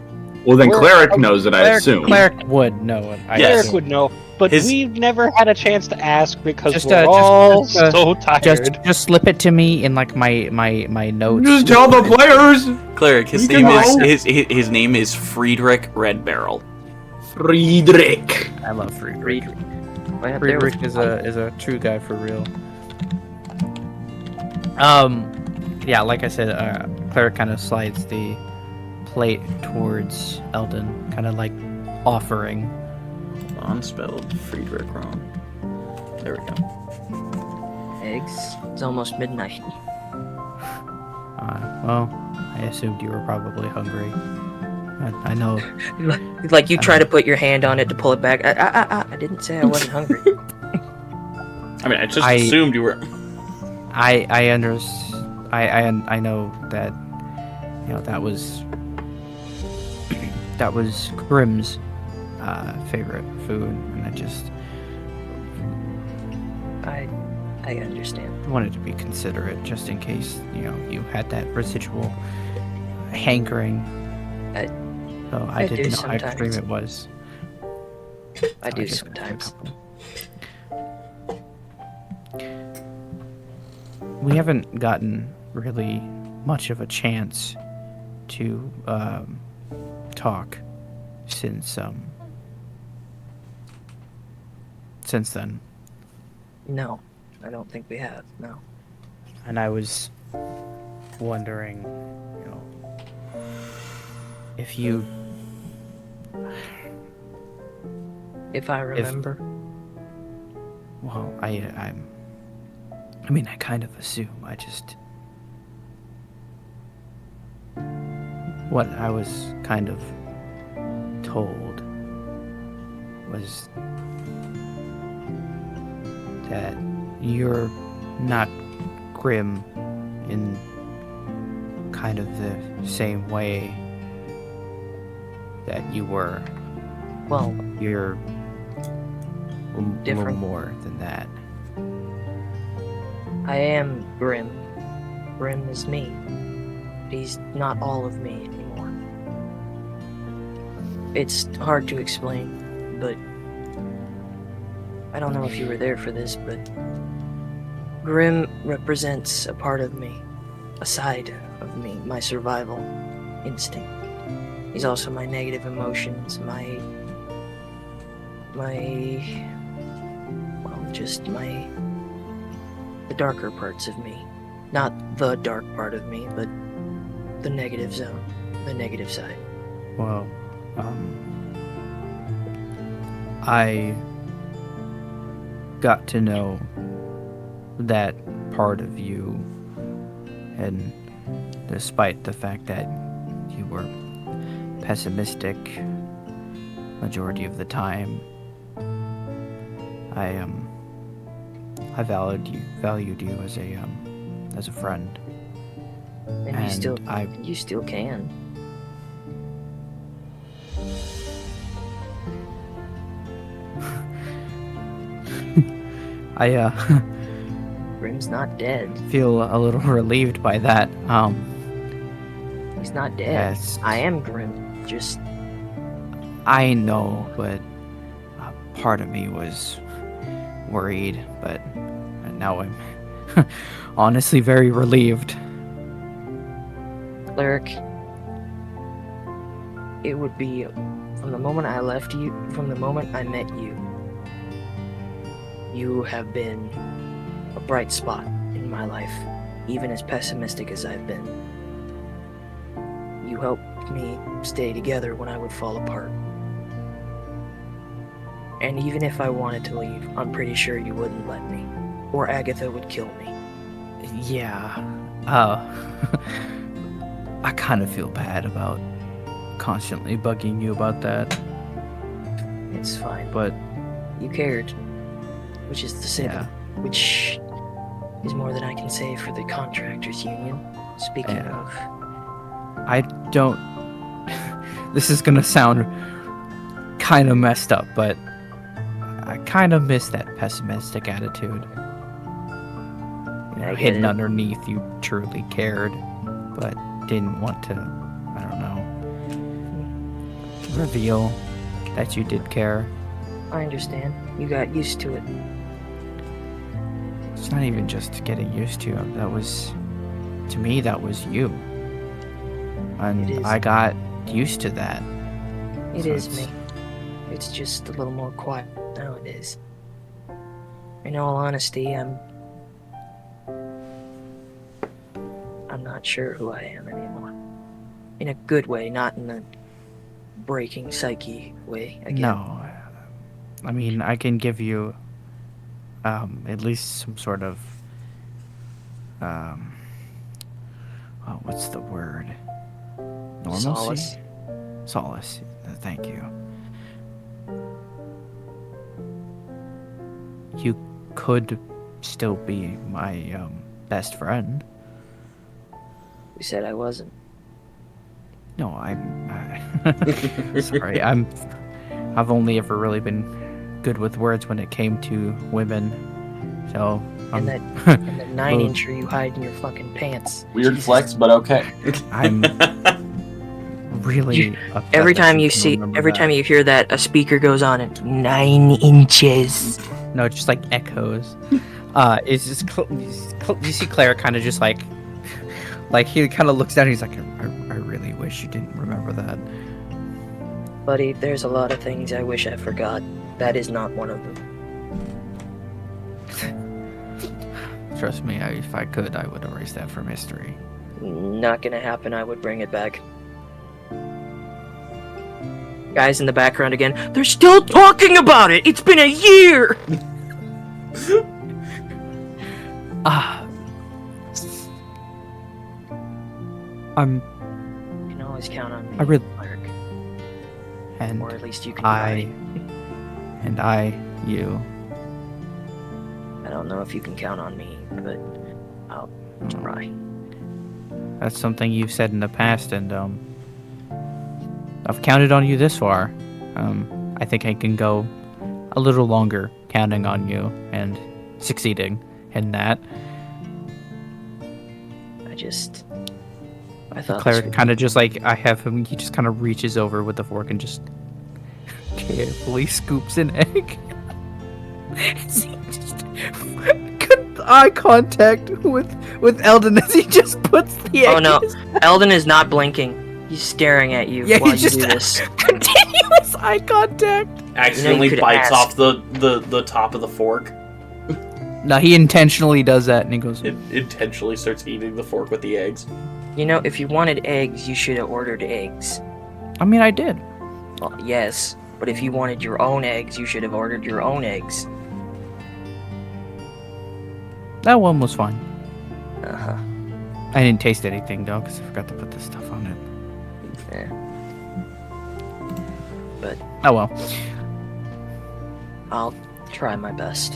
Well, then Well, cleric knows it, I assume. Cleric would know it. I Yes. Eric assume. would know, but His- we've never had a chance to ask because Just, we're just- all just, so tired. Just slip it to me in like my notes. Just tell the players! Cleric, his We name can is know. his name is Friedrich Redbarrel. Friedrich. I love Friedrich. Right up there with- Friedrich is a true guy for real. Yeah, like I said, Cleric kind of slides the plate towards Eldon, kind of like offering. Unspelled Friedrich wrong. There we go. Eggs. It's almost midnight. Well, I assumed you were probably hungry. I know. Like you try to put your hand on it to pull it back. I didn't say I wasn't hungry. I mean, I just I- assumed you were. I know that, you know, that was Grim's favorite food, and I understand. wanted to be considerate just in case, you know, you had that residual hankering. So I do didn't know how sometimes. extreme it was. I So do just got a sometimes. couple. We haven't gotten really much of a chance to talk since then. No, I don't think we have. No. And I was wondering, if you... If I remember. Well, I mean, I kind of assume. I just... What I was kind of told was that you're not grim in kind of the same way that you were. Well, You're a little different. more than that. I am Grim. Grim is me. But he's not all of me anymore. It's hard to explain, but I don't know if you were there for this, but Grim represents a part of me, a side of me, my survival instinct. He's also my negative emotions, the darker parts of me. Not the dark part of me, but the negative zone, the negative side. Well, I got to know that part of you, and despite the fact that you were pessimistic majority of the time, I valued you as a friend. And you still can. Grim's not dead. Feel a little relieved by that. He's not dead. Yes. I am Grim. Just I know, but part of me was worried, but now I'm honestly very relieved. Cleric, it would be from the moment I left you, from the moment I met you. You have been a bright spot in my life, even as pessimistic as I've been. You helped me stay together when I would fall apart. And even if I wanted to leave, I'm pretty sure you wouldn't let me. Or Agatha would kill me. Yeah. I kind of feel bad about constantly bugging you about that. It's fine. But you cared. Which is to say yeah. Which is more than I can say for the contractors union. Speaking of... I don't... This is gonna sound kind of messed up, but I kind of miss that pessimistic attitude. Hidden underneath, you truly cared, but didn't want to, I don't know, reveal that you did care. I understand. You got used to it. It's not even just getting used to it. That was, to me, that was you. And I got used to that. It is me. It's just a little more quiet nowadays. In all honesty, I'm not sure who I am anymore. In a good way, not in a breaking psyche way again. No. I mean, I can give you at least some sort of what's the word? Normalcy? Solace. Thank you. You could still be my best friend. You said I wasn't. No, I'm sorry. I've only ever really been good with words when it came to women. So and that 9-incher you hide in your fucking pants. Weird flex, but okay. I'm really upset Every that time you can see, remember every that. time you hear that, a speaker goes on at 9 inches. No, just like echoes. It's just you see Claire kind of just like he kind of looks down. And he's like, I really wish you didn't remember that. Buddy, there's a lot of things I wish I forgot. That is not one of them. Trust me, if I could, I would erase that from history. Not gonna happen. I would bring it back. Guys in the background again. They're still talking about it. It's been a year. I'm. You can always count on me. I really. Cleric. And Or at least you can try. You. I don't know if you can count on me, but I'll try. That's something you've said in the past, and I've counted on you this far. I think I can go a little longer counting on you and succeeding in that. I thought Claire kind of just like, I have him, he just kind of reaches over with the fork and just carefully scoops an egg. He just eye contact with Eldon as he just puts the egg. Oh no, Eldon is not blinking. He's staring at you while you do this. Continuous eye contact. Accidentally bites off the top of the fork. No, he intentionally does that, and he goes. It intentionally starts eating the fork with the eggs. You know, if you wanted eggs, you should have ordered eggs. I mean, I did. Well, yes, but if you wanted your own eggs, you should have ordered your own eggs. That one was fine. Uh-huh. I didn't taste anything, though, because I forgot to put this stuff on it. Yeah. But... Oh, well. I'll try my best,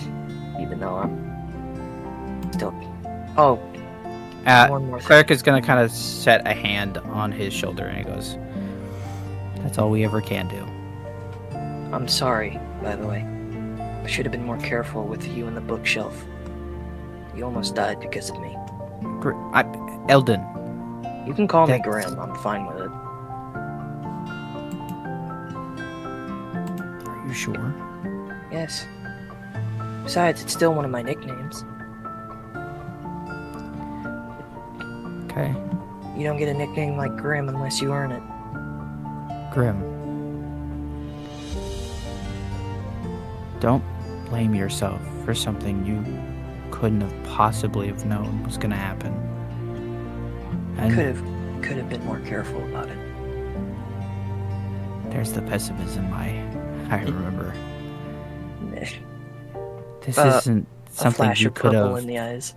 even though I'm still... Oh, one more thing. Cleric is going to kind of set a hand on his shoulder, and he goes, that's all we ever can do. I'm sorry, by the way. I should have been more careful with you in the bookshelf. You almost died because of me. Eldon. You can call me Graham, I'm fine with it. Are you sure? Yes. Besides, it's still one of my nicknames. Okay. You don't get a nickname like Grim unless you earn it. Grim. Don't blame yourself for something you couldn't have possibly have known was gonna happen. And could have been more careful about it. There's the pessimism I remember. This isn't something a flash you of could purple have. in the eyes.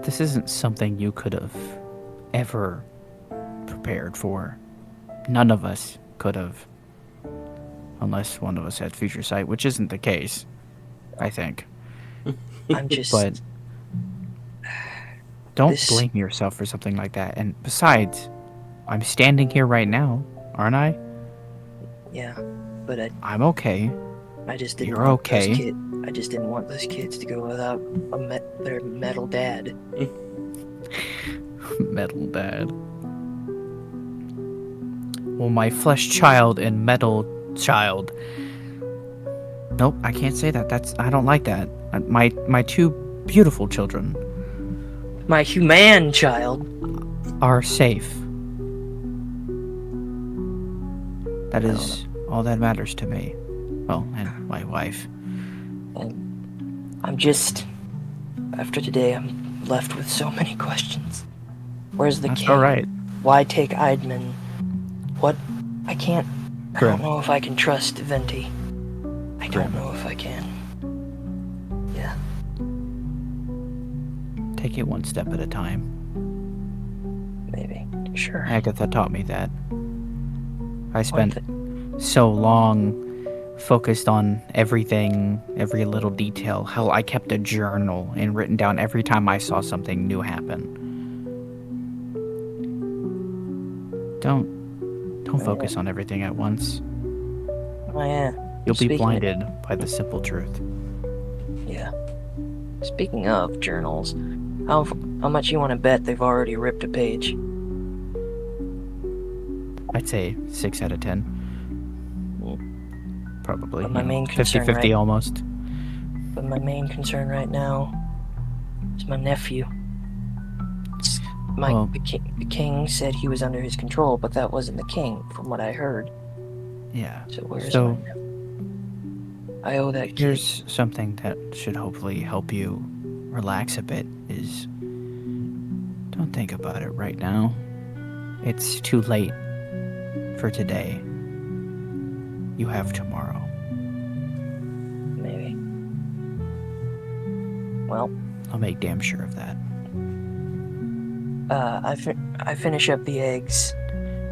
This isn't something you could have ever prepared for. None of us could have. Unless one of us had future sight, which isn't the case, I think. I'm just... But don't blame yourself for something like that. And besides, I'm standing here right now, aren't I? Yeah, but I'm okay. I just didn't. You're okay. I just didn't want those kids to go without their metal dad. Metal dad. Well, my flesh child and metal child. Nope, I can't say that. I don't like that. My two beautiful children. My human child are safe. That is all that matters to me. Well, and my wife. And I'm just... After today, I'm left with so many questions. Where's the king? Alright. Why take Eidman? What? I can't... I don't know if I can trust Venti. I don't know if I can. Yeah. Take it one step at a time. Maybe. Sure. Agatha taught me that. I spent so long focused on everything, every little detail. Hell, I kept a journal and written down every time I saw something new happen. Don't focus on everything at once. Oh yeah. You'll be blinded by the simple truth. Yeah. Speaking of journals, how much you want to bet they've already ripped a page? I'd say 6 out of 10. Probably. But my main 50-50 concern, almost. But my main concern right now is my nephew. The king said he was under his control, but that wasn't the king, from what I heard. Yeah. So where's So, my nephew? I owe that kid. here's something that should hopefully help you relax a bit, is don't think about it right now. It's too late for today. You have tomorrow. Maybe. Well, I'll make damn sure of that. I finish up the eggs.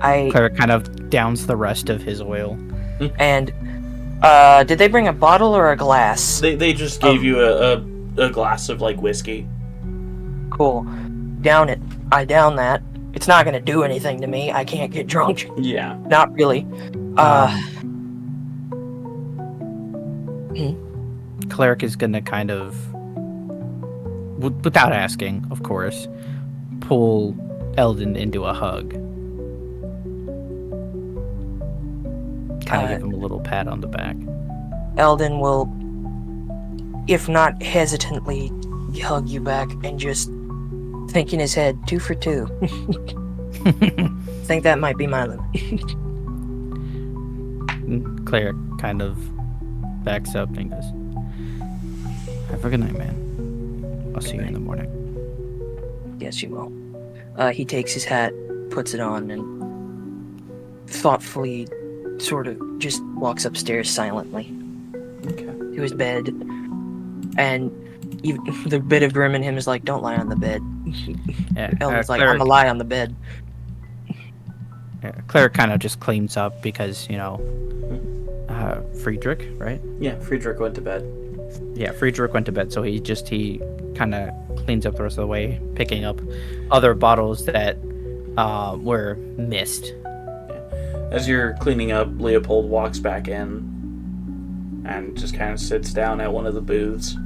Cleric kind of downs the rest of his oil. And did they bring a bottle or a glass? They just gave you a glass of like whiskey. Cool. Down it. I down that. It's not gonna do anything to me. I can't get drunk. Yeah. Not really. Cleric is gonna kind of, without asking, of course, pull Eldon into a hug. Kind of give him a little pat on the back. Eldon will, if not hesitantly, hug you back and just think in his head, 2 for 2. Think that might be my limit. Cleric kind of backs up and goes, "Have a good night, man. I'll see you in the morning." Yes, you will. He takes his hat, puts it on, and thoughtfully sort of just walks upstairs silently to his bed. And the bit of Grim in him is like, don't lie on the bed. Yeah, Eldon's like, I'm gonna lie on the bed. Cleric kind of just cleans up because, Friedrich, right? Yeah, Friedrich went to bed. Yeah, Friedrich went to bed, so he kind of cleans up the rest of the way, picking up other bottles that were missed. As you're cleaning up, Leopold walks back in and just kind of sits down at one of the booths,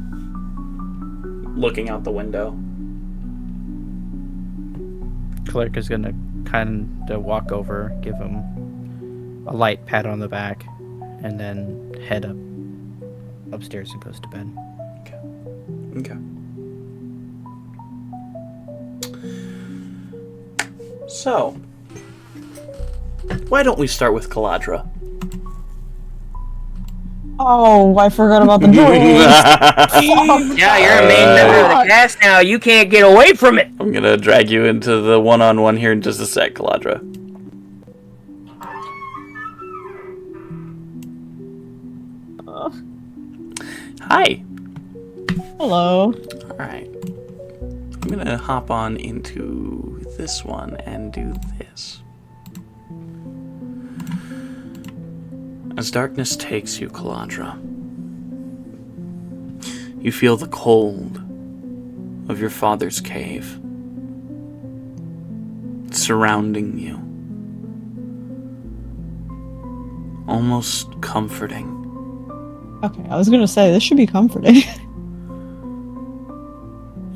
looking out the window. Cleric is gonna kind of walk over, give him a light pat on the back, and then head upstairs and goes to bed. Okay. So, why don't we start with Caladra? Oh, I forgot about the noise. Yeah, you're a main member of the cast now. You can't get away from it. I'm gonna drag you into the one-on-one here in just a sec, Caladra. Hi. Hello. Alright. I'm gonna hop on into this one and do this. As darkness takes you, Calandra, you feel the cold of your father's cave surrounding you, almost comforting. Okay, I was gonna say, this should be comforting.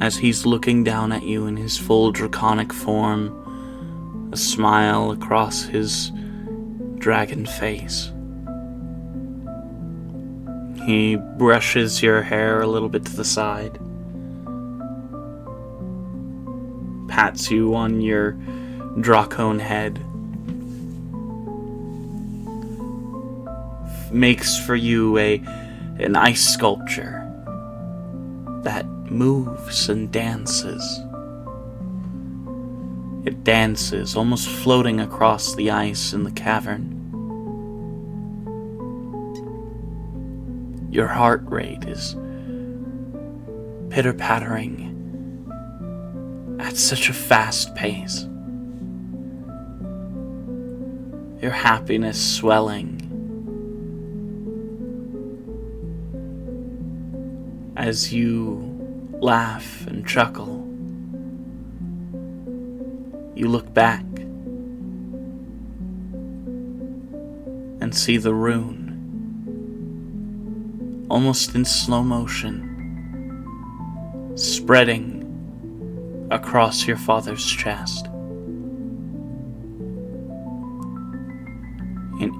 As he's looking down at you in his full draconic form, a smile across his dragon face. He brushes your hair a little bit to the side, pats you on your dracone head, makes for you an ice sculpture that moves and dances. It dances, almost floating across the ice in the cavern. Your heart rate is pitter-pattering at such a fast pace. Your happiness swelling as you laugh and chuckle. You look back and see the rune, almost in slow motion, spreading across your father's chest.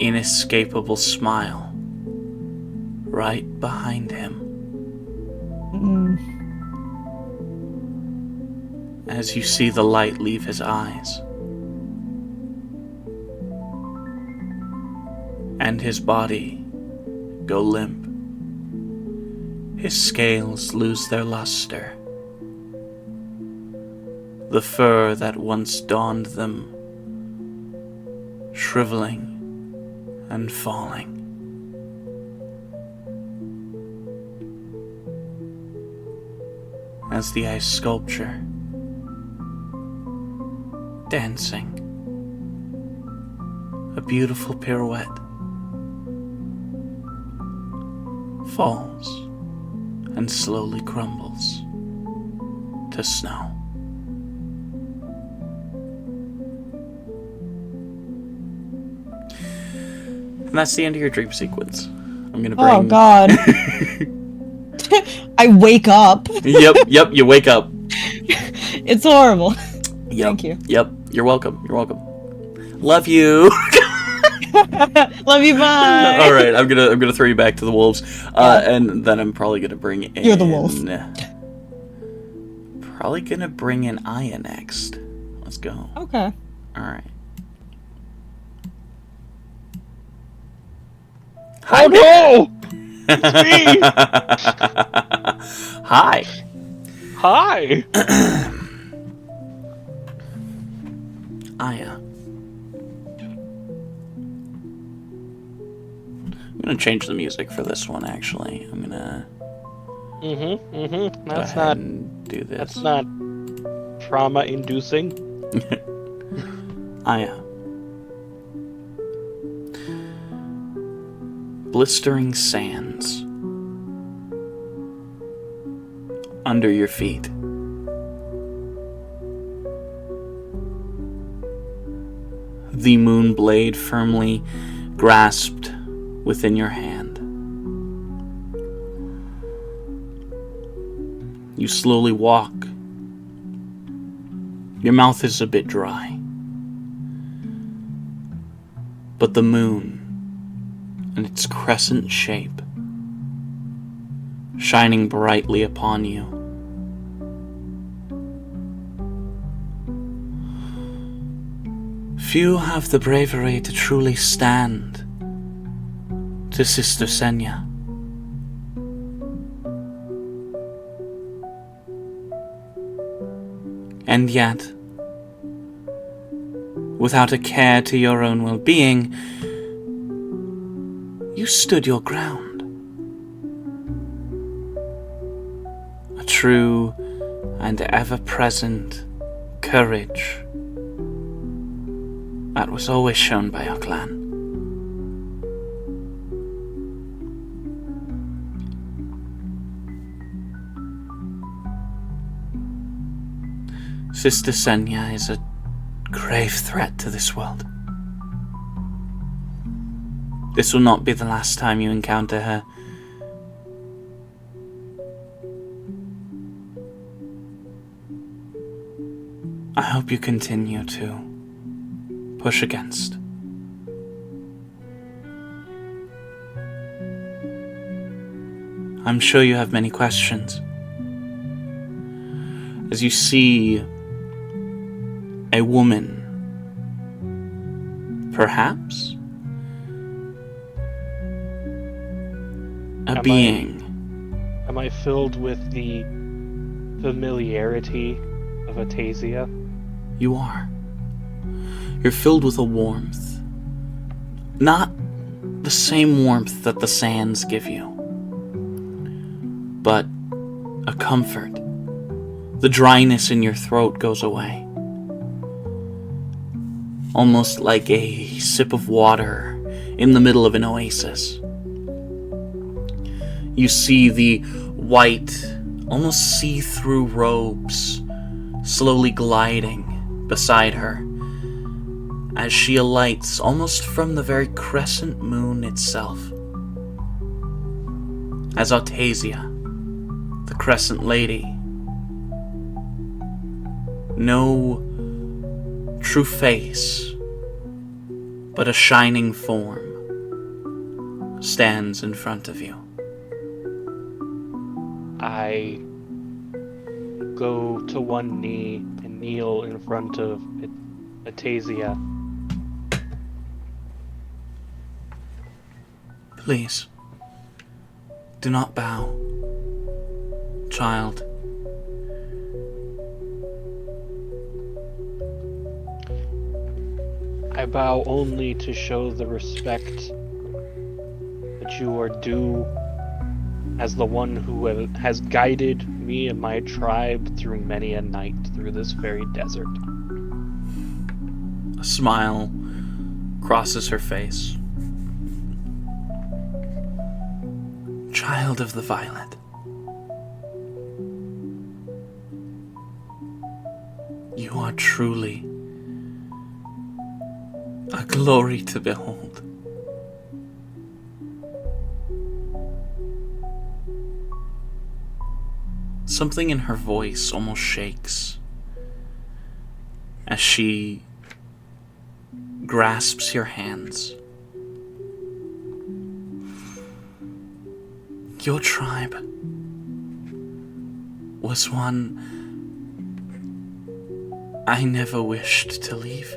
inescapable smile right behind him. As you see the light leave his eyes, and his body go limp. His scales lose their luster. The fur that once dawned them, shriveling and falling. As the ice sculpture, dancing, a beautiful pirouette, falls and slowly crumbles to snow. And that's the end of your dream sequence. I'm gonna bring... Oh, God. I wake up. Yep, you wake up. It's horrible. Yep, Thank you. Yep, you're welcome. Love you. Love you, bye. All right, I'm gonna throw you back to the wolves, and then I'm probably gonna bring in... You're the wolf. Probably gonna bring in Aya next. Let's go. Okay. All right. Hi. Oh no! Hi. Hi. Aya. I'm gonna change the music for this one. Actually, I'm gonna. That's go ahead and do this. That's not trauma-inducing. Aya. Blistering sands under your feet. The moon blade firmly grasped within your hand. You slowly walk. Your mouth is a bit dry. But the moon and its crescent shape shining brightly upon you. Few have the bravery to truly stand to Sister Senya. And yet, without a care to your own well-being, you stood your ground. A true and ever-present courage that was always shown by your clan. Sister Senya is a grave threat to this world. This will not be the last time you encounter her. I hope you continue to push against. I'm sure you have many questions. As you see a woman, perhaps a being. Am I filled with the familiarity of Atasia? You are. You're filled with a warmth. Not the same warmth that the sands give you, but a comfort. The dryness in your throat goes away. Almost like a sip of water in the middle of an oasis. You see the white, almost see-through robes slowly gliding beside her as she alights almost from the very crescent moon itself. As Atasia, the Crescent Lady, no true face, but a shining form, stands in front of you. I go to one knee and kneel in front of Atasia. Please, do not bow, child. I bow only to show the respect that you are due as the one who has guided me and my tribe through many a night through this very desert. A smile crosses her face. Child of the Violet. You are truly a glory to behold. Something in her voice almost shakes as she grasps your hands. Your tribe was one I never wished to leave.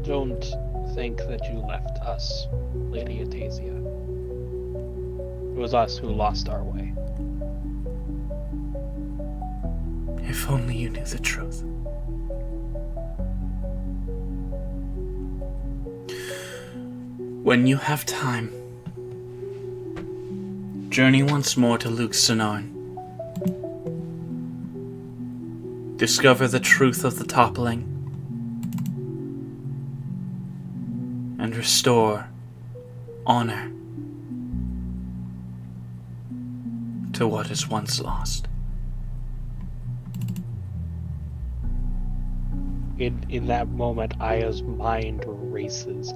Don't think that you left us, Lady Atasia. It was us who lost our way. If only you knew the truth. When you have time, journey once more to Luke Sonorn. Discover the truth of the toppling, and restore honor to what is once lost. In that moment, Aya's mind races,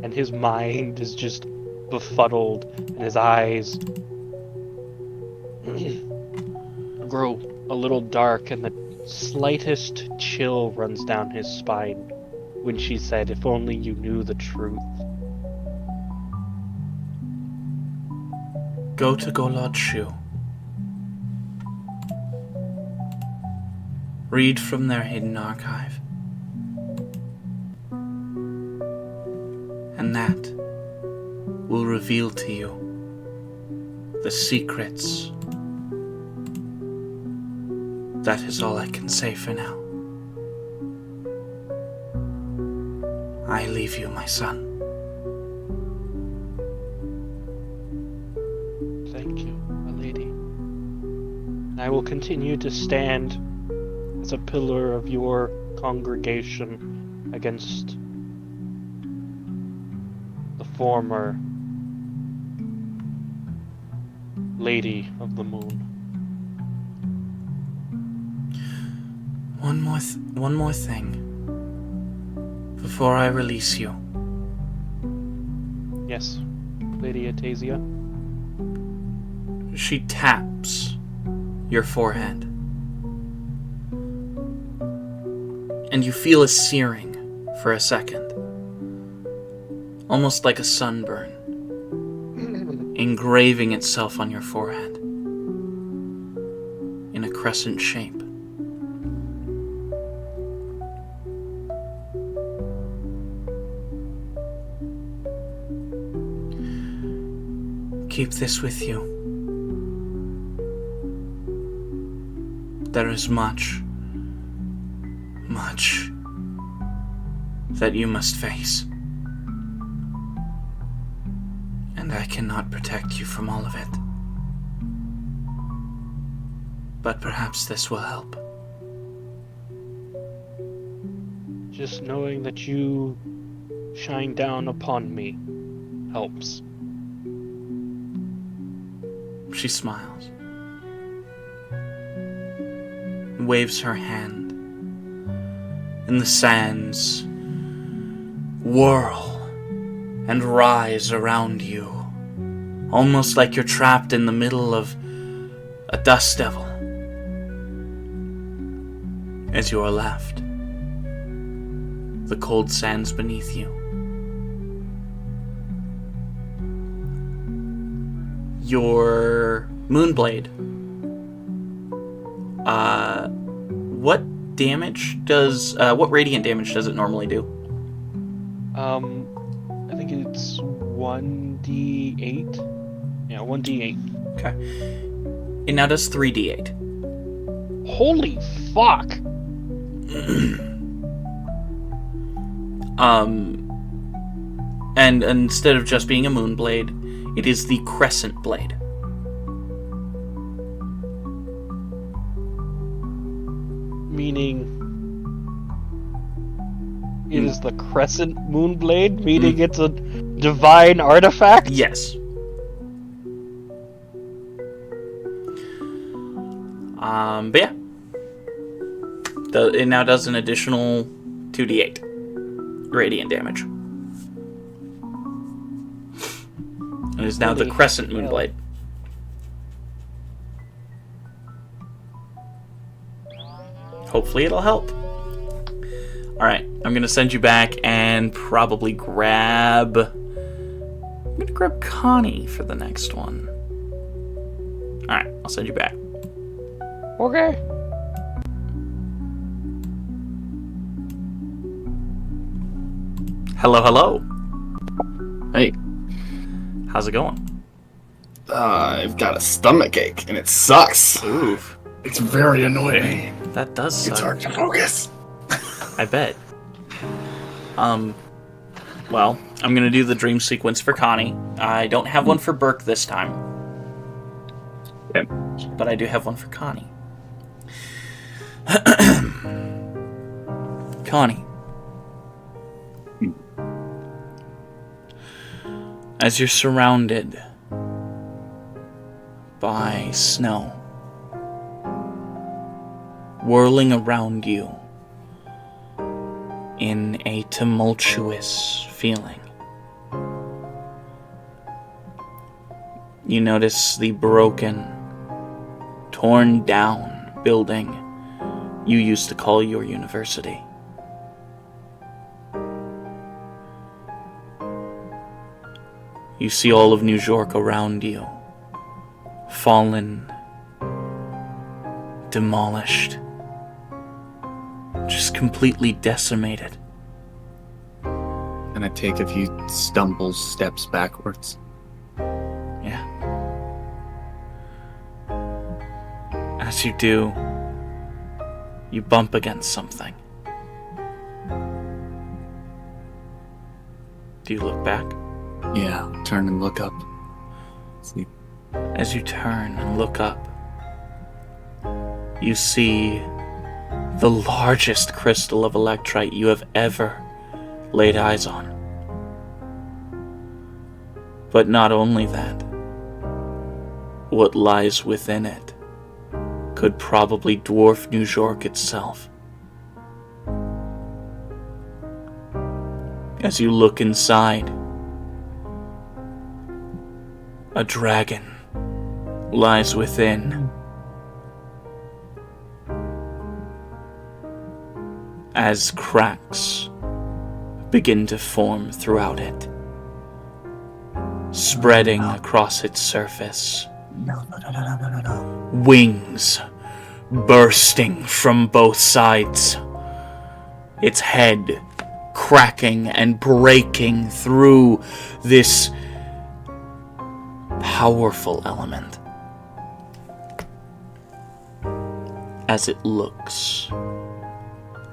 and his mind is just befuddled, and his eyes grow a little dark, and the slightest chill runs down his spine when she said, "If only you knew the truth." Go to Golod Shu. Read from their hidden archive. And that will reveal to you the secrets. That is all I can say for now. I leave you, my son. Thank you, my lady. I will continue to stand as a pillar of your congregation against the former Lady of the Moon. One more thing before I release you. Yes, Lady Atasia. She taps your forehead, and you feel a searing for a second, almost like a sunburn, engraving itself on your forehead in a crescent shape. Keep this with you. There is much that you must face. And I cannot protect you from all of it. But perhaps this will help. Just knowing that you shine down upon me helps. She smiles, waves her hand, and the sands whirl and rise around you, almost like you're trapped in the middle of a dust devil. As you are left, the cold sands beneath you. Your Moonblade. What damage does what radiant damage does it normally do? I think it's 1d8. Yeah, 1d8. Okay. It now does 3d8. Holy fuck! And instead of just being a Moonblade, it is the Crescent Blade. Meaning it is the Crescent Moonblade, meaning it's a divine artifact? Yes. But yeah. It now does an additional 2d8 radiant damage. It is now the Crescent Moonblade. Hopefully it'll help. Alright, I'm gonna send you back and probably grab... I'm gonna grab Connie for the next one. Alright, I'll send you back. Okay. Hello, hello. Hey. How's it going? I've got a stomach ache, and it sucks. Oof. It's very annoying. That does suck. It's hard to focus. I bet. Well, I'm gonna do the dream sequence for Connie. I don't have one for Burke this time. Yep. But I do have one for Connie. Connie. As you're surrounded by snow, whirling around you in a tumultuous feeling, you notice the broken, torn down building you used to call your university. You see all of New York around you, fallen, demolished, just completely decimated. And I take a few steps backwards. Yeah. As you do, you bump against something. Do you look back? Yeah, turn and look up. See. As you turn and look up, you see the largest crystal of electrite you have ever laid eyes on. But not only that, what lies within it could probably dwarf New York itself. As you look inside, a dragon lies within. As cracks begin to form throughout it, spreading across its surface. Wings bursting from both sides. Its head cracking and breaking through this powerful element. As it looks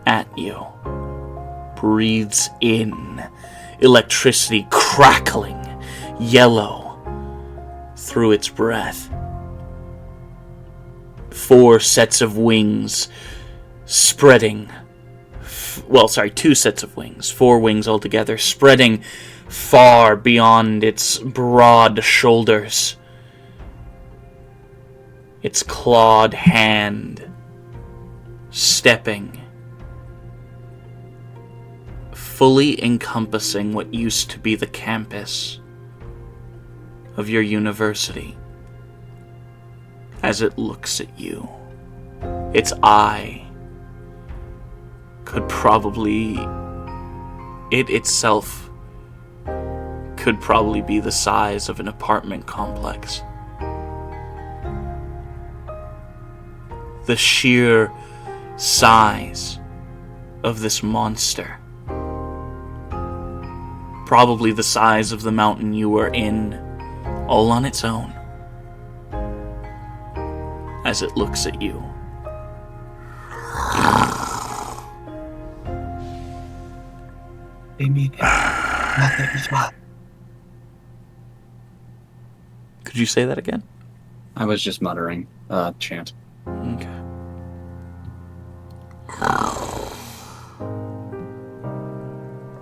at you, breathes in electricity crackling yellow through its breath. 4 sets of wings spreading. 2 sets of wings. 4 wings altogether, spreading far beyond its broad shoulders. Its clawed hand stepping, fully encompassing what used to be the campus of your university. as it looks at you. Its eye could probably... It itself could probably be the size of an apartment complex. The sheer size of this monster. Probably the size of the mountain you were in, all on its own. As it looks at you. Could you say that again? I was just muttering, chant. Okay.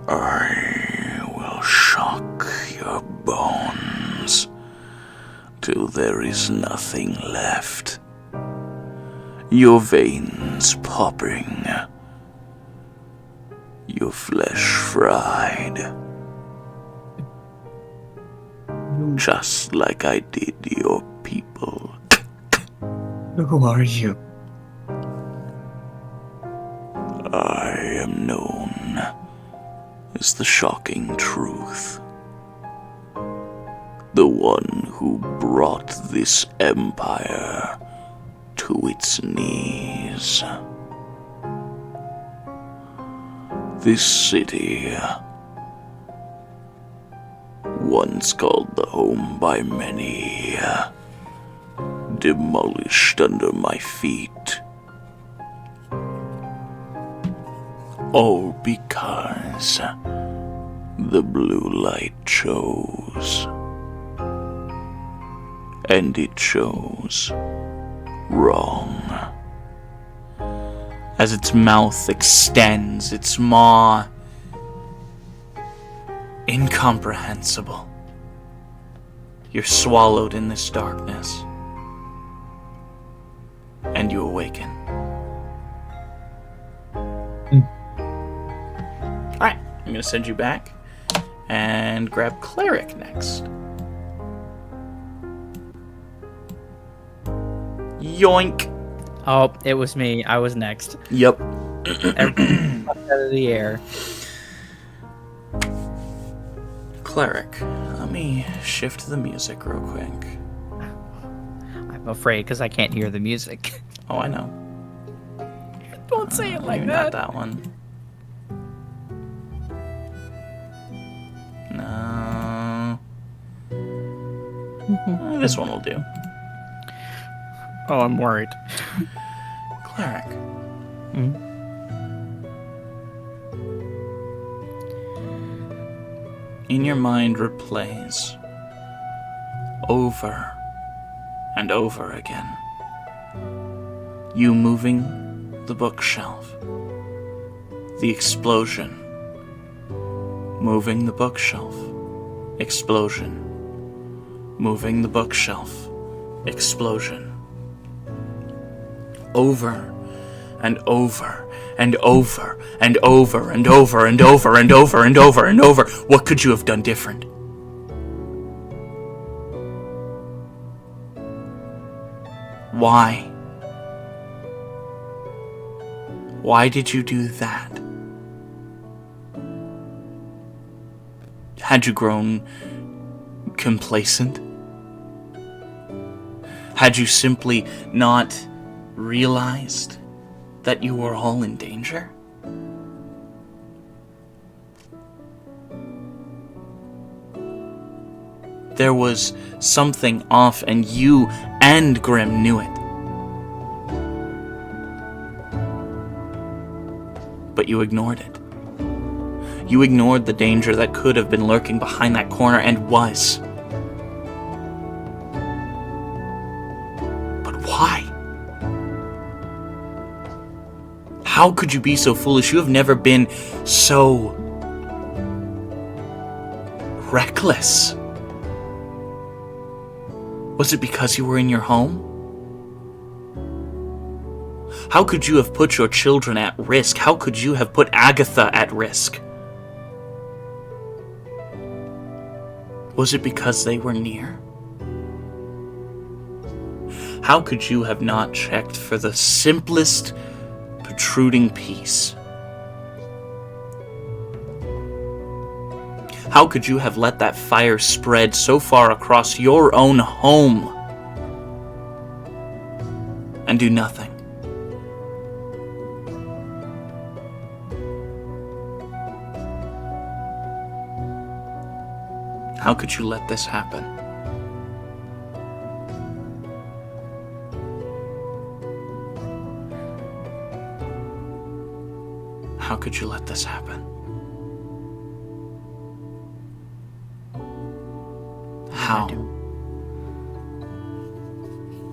I will shock your bones till there is nothing left. Your veins popping, your flesh fried, just like I did your people. Who are you? I am known as the shocking truth. The one who brought this empire to its knees. This city, once called the home by many, demolished under my feet. All because the blue light chose. And it chose wrong. As its mouth extends, its maw incomprehensible. You're swallowed in this darkness. And you awaken. Alright, I'm going to send you back and grab Cleric next. Yoink! Oh, it was me. I was next. Yep. Everything out of the air. Cleric, let me shift the music real quick. I'm afraid because I can't hear the music. Oh, I know. Don't say it like maybe that. Not that one. No. This one will do. Oh, I'm worried. Cleric. In your mind replays over and over again. You moving the bookshelf. The explosion. Moving the bookshelf. Explosion. Moving the bookshelf. Explosion. Over and over and over and over and over and over and over and over and over. What could you have done different? Why? Why did you do that? Had you grown complacent? Had you simply not realized that you were all in danger? There was something off, and you and Grim knew it. But you ignored it. You ignored the danger that could have been lurking behind that corner and was. But why? How could you be so foolish? You have never been so reckless. Was it because you were in your home? How could you have put your children at risk? How could you have put Agatha at risk? Was it because they were near? How could you have not checked for the simplest protruding piece? How could you have let that fire spread so far across your own home and do nothing? How could you let this happen? How could you let this happen? How?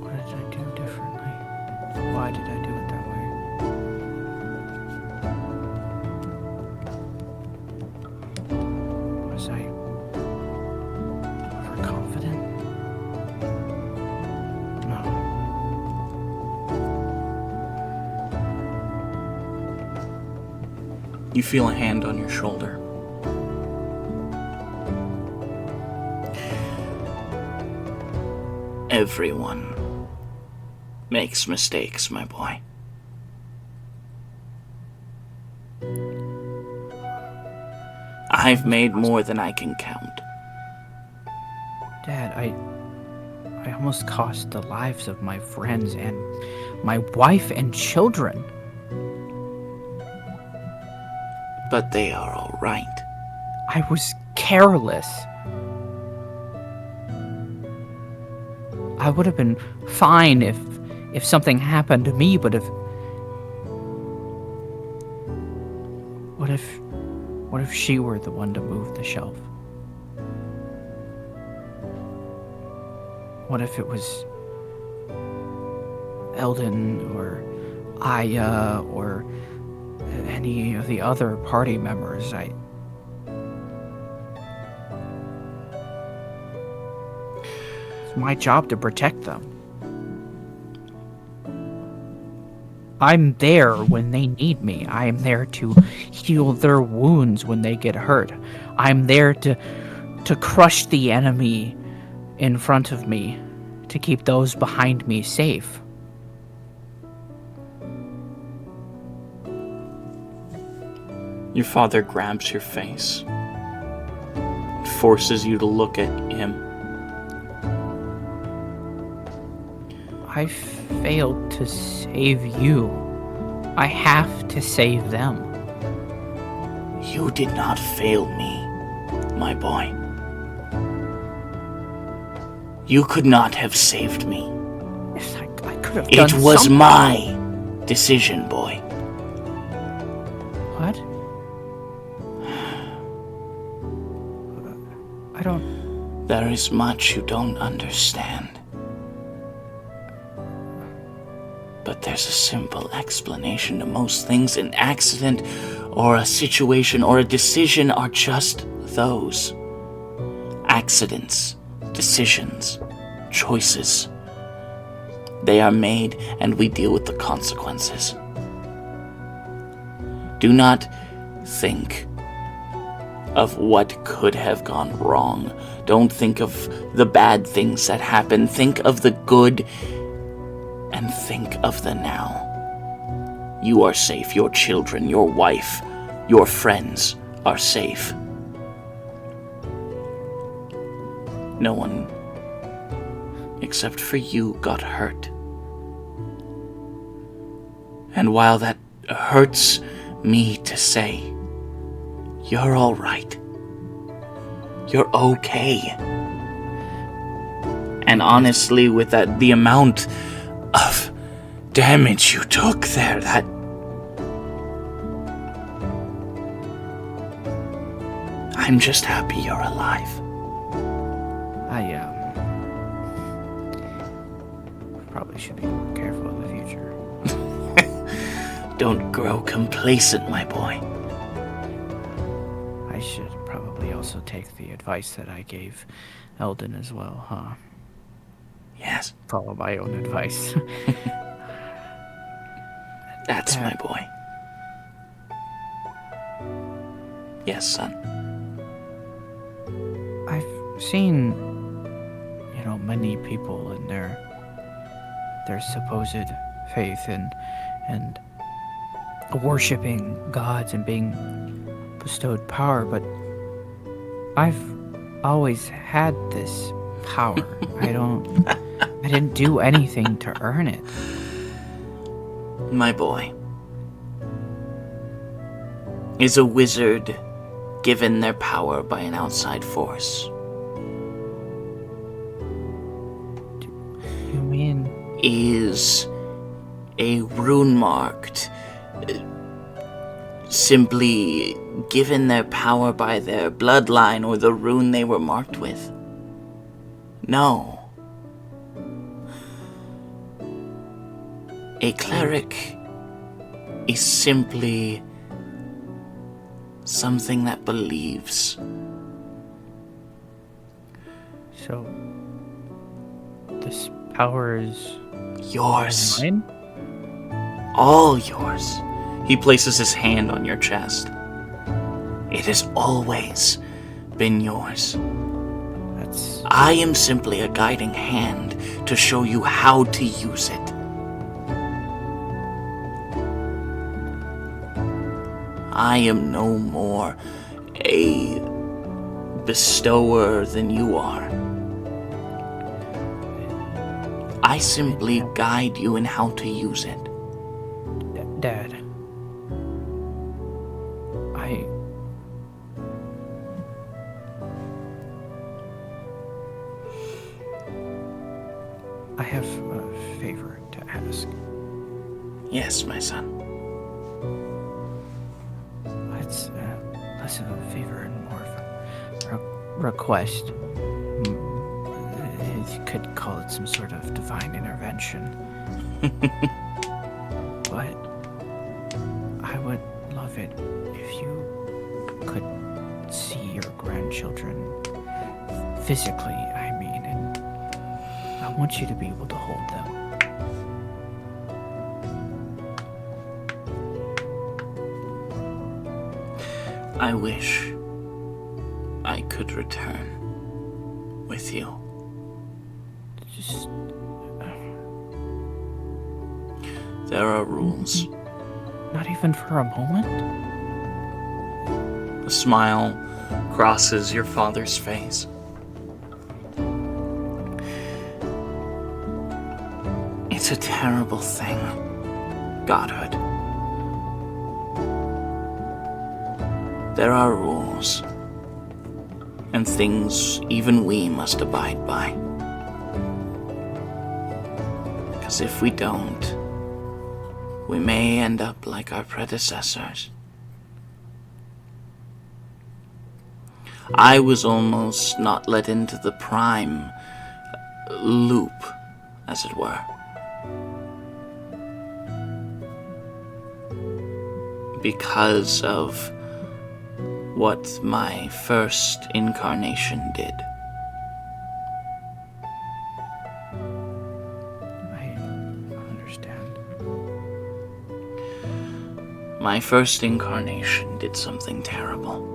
What did I do differently? Why did I do it that way? Was I overconfident? No. You feel a hand on your shoulder. Everyone makes mistakes, my boy. I've made more than I can count. Dad, I almost cost the lives of my friends and my wife and children. But they are all right. I was careless. I would have been fine if something happened to me, but what if she were the one to move the shelf? What if it was Eldon or Aya or any of the other party members? It's my job to protect them. I'm there when they need me. I am there to heal their wounds when they get hurt. I'm there to crush the enemy in front of me, to keep those behind me safe. Your father grabs your face, forces you to look at him. I failed to save you. I have to save them. You did not fail me, my boy. You could not have saved me. Yes, I could have done It was something. my decision, boy. What? I don't... There is much you don't understand. But there's a simple explanation to most things. An accident or a situation or a decision are just those. Accidents, decisions, choices. They are made and we deal with the consequences. Do not think of what could have gone wrong. Don't think of the bad things that happen. Think of the good and think of the now. You are safe. Your children, your wife, your friends are safe. No one, except for you, got hurt. And while that hurts me to say, you're all right. You're okay. And honestly, with the amount of damage you took there, that I'm just happy you're alive. I probably should be more careful in the future. Don't grow complacent, my boy. I should probably also take the advice that I gave Eldon as well, huh? Yes. Follow my own advice. That's my boy. Yes, son. I've seen, many people in their their supposed faith and worshipping gods and being bestowed power, but I've always had this power. I didn't do anything to earn it. My boy. Is a wizard given their power by an outside force? You mean? Is a rune marked simply given their power by their bloodline or the rune they were marked with? No. A cleric is simply something that believes. So, this power is yours. mine? All yours. He places his hand on your chest. It has always been yours. I am simply a guiding hand to show you how to use it. I am no more a bestower than you are. I simply guide you in how to use it. Dad. I have a favor to ask. Yes, my son. It's less of a favor and more of a request. You could call it some sort of divine intervention. But I would love it if you could see your grandchildren physically, I mean, and I want you to be able to hold them. I wish I could return with you. Just... There are rules. Not even for a moment? A smile crosses your father's face. It's a terrible thing, godhood. There are rules, and things even we must abide by. Because if we don't, we may end up like our predecessors. I was almost not let into the prime loop, as it were. Because of what my first incarnation did. I understand. My first incarnation did something terrible.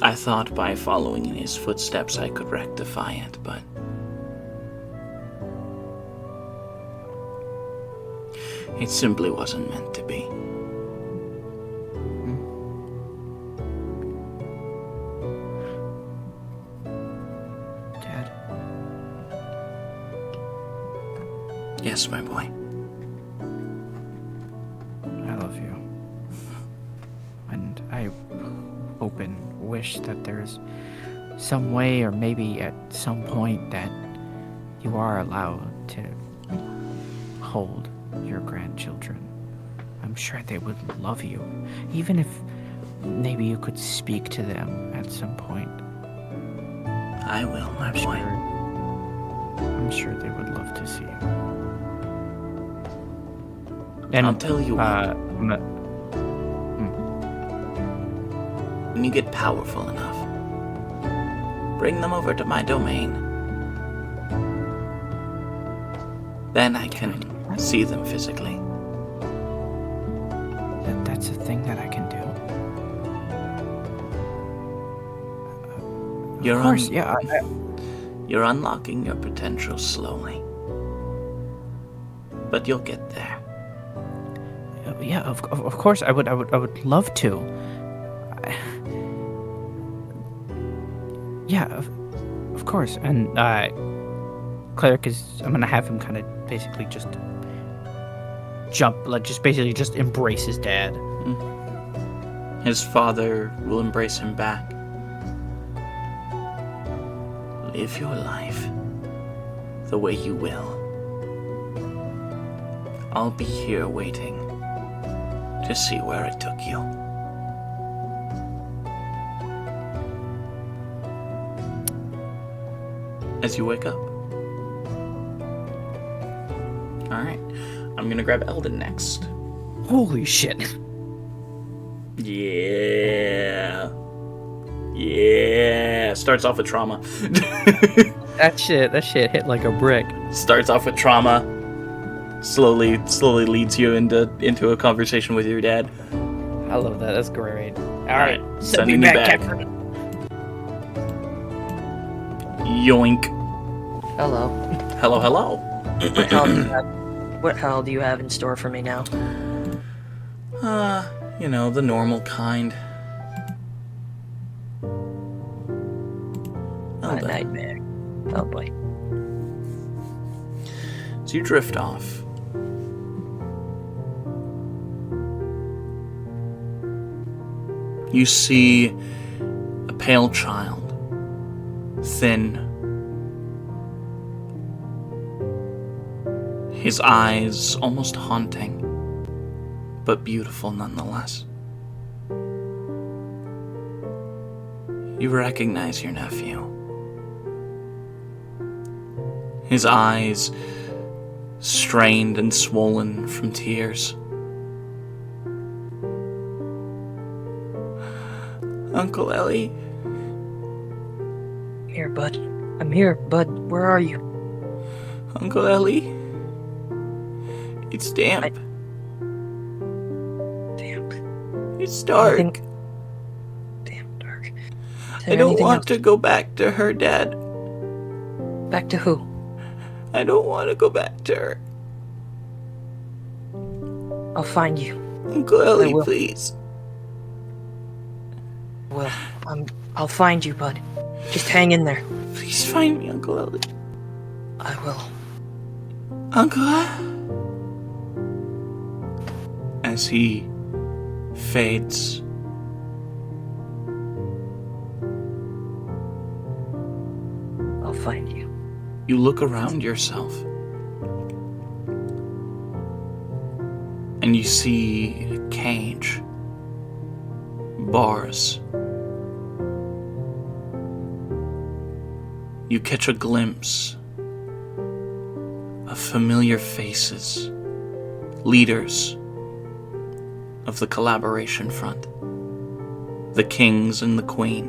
I thought by following in his footsteps I could rectify it, but it simply wasn't meant to be. Dad? Yes, my boy. I love you. And I hope and wish that there's some way, or maybe at some point, that you are allowed to hold your grandchildren. I'm sure they would love you, even if maybe you could speak to them at some point. I will, my boy. I'm sure they would love to see you. And I'll tell you what. When you get powerful enough, bring them over to my domain. Then I can see them physically. That's a thing that I can do. You're of course, yeah. You're unlocking your potential slowly. but you'll get there. Yeah, of course I would love to. Yeah, of course. And Cleric I'm gonna have him kind of basically just jump, like just embrace his dad. His father will embrace him back. Live your life the way you will. I'll be here waiting to see where it took you. As you wake up. Alright. I'm gonna grab Eldon next. Holy shit. Yeah. Yeah. Starts off with trauma. That shit hit like a brick. Starts off with trauma. Slowly leads you into a conversation with your dad. I love that. That's great. Alright. Sending you back. Yoink. Hello. Hello. What hell do you have in store for me now? The normal kind. A nightmare. Oh boy. So you drift off. You see a pale child, thin. His eyes almost haunting, but beautiful nonetheless. You recognize your nephew. His eyes strained and swollen from tears. Uncle Ellie. I'm here, bud. Where are you? Uncle Ellie. It's damp. Damp. It's dark. Damn dark. I don't want to go back to her, Dad. Back to who? I don't want to go back to her. I'll find you. Uncle Ellie, please. Well, I'll find you, bud. Just hang in there. Please find me, Uncle Ellie. I will. Uncle. As he fades. I'll find you. You look around yourself. And you see a cage. Bars. You catch a glimpse of familiar faces, leaders of the collaboration front, the kings and the queen,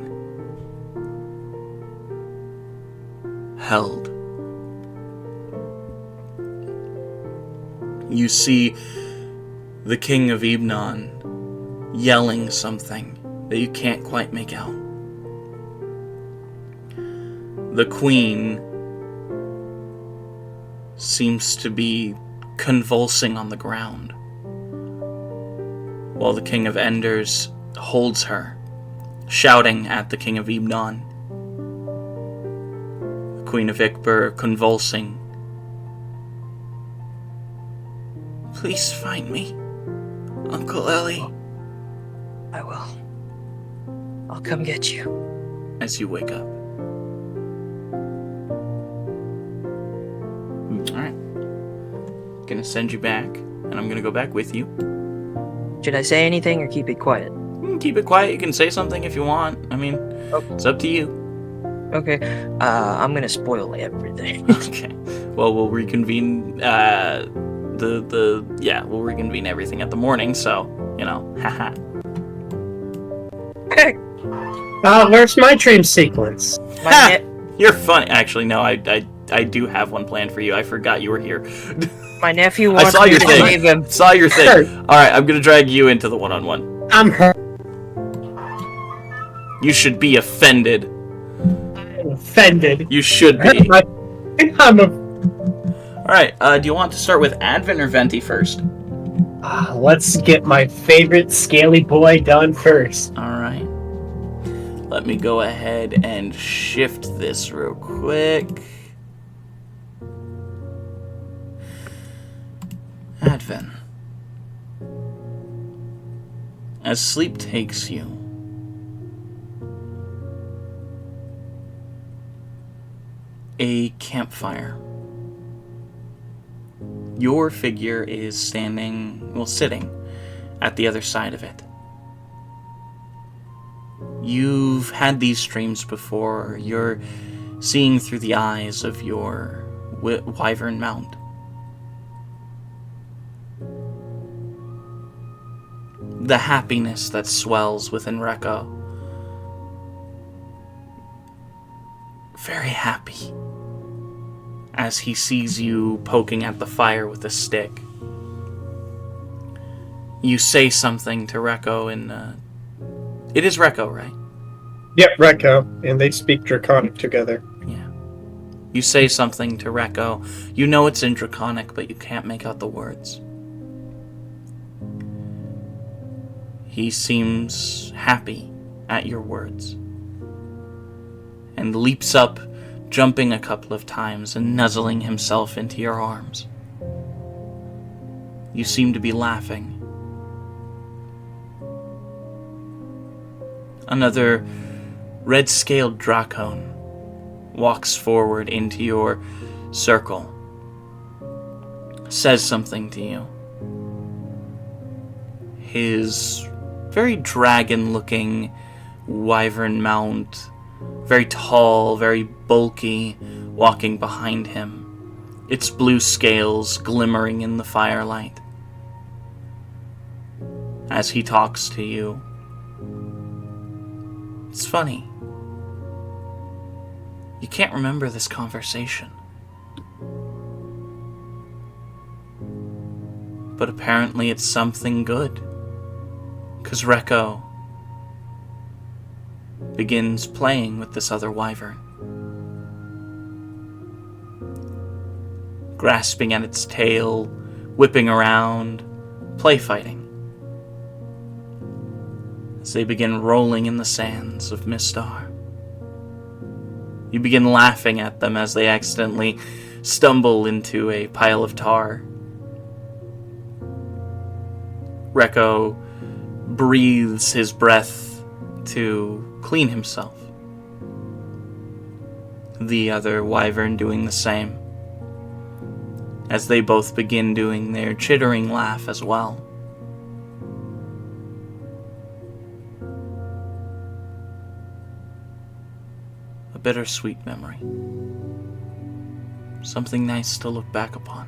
held. You see the king of Ibnon yelling something that you can't quite make out. The queen seems to be convulsing on the ground, while the king of Enders holds her, shouting at the king of Ibnon. The queen of Ikber convulsing. Please find me, Uncle Ellie. I will. I'll come get you. As you wake up. Alright. Gonna send you back, and I'm gonna go back with you. Should I say anything or keep it quiet? Keep it quiet. You can say something if you want. I mean, It's up to you. Okay. I'm gonna spoil everything. Okay. Well, we'll reconvene. We'll reconvene everything at the morning. So, haha. Hey. Where's my dream sequence? You're funny. Actually, no. I do have one planned for you. I forgot you were here. My nephew wants I saw me your to thing. save him. Saw your thing. All right, I'm gonna drag you into the one-on-one. I'm hurt. You should be offended. I'm offended. You should be. I'm a. All Alright, do you want to start with Advent or Venti first? Let's get my favorite scaly boy done first. Alright. Let me go ahead and shift this real quick. Advent. As sleep takes you, a campfire. Your figure is sitting at the other side of it. You've had these dreams before. You're seeing through the eyes of your wyvern mount. The happiness that swells within Rekko. Very happy as he sees you poking at the fire with a stick. You say something to Rekko in... It is Rekko, right? Yep, Rekko, and they speak Draconic together. Yeah. You say something to Rekko. You know it's in Draconic, but you can't make out the words. He seems happy at your words and leaps up, jumping a couple of times and nuzzling himself into your arms. You seem to be laughing. Another red-scaled dracon walks forward into your circle, says something to you. His very dragon-looking wyvern mount, very tall, very bulky, walking behind him, its blue scales glimmering in the firelight. As he talks to you, it's funny. You can't remember this conversation. But apparently it's something good. 'Cause Rekko begins playing with this other wyvern. Grasping at its tail, whipping around, play fighting. As they begin rolling in the sands of Mistar. You begin laughing at them as they accidentally stumble into a pile of tar. Rekko breathes his breath to clean himself. The other wyvern doing the same, as they both begin doing their chittering laugh as well. A bittersweet memory. Something nice to look back upon.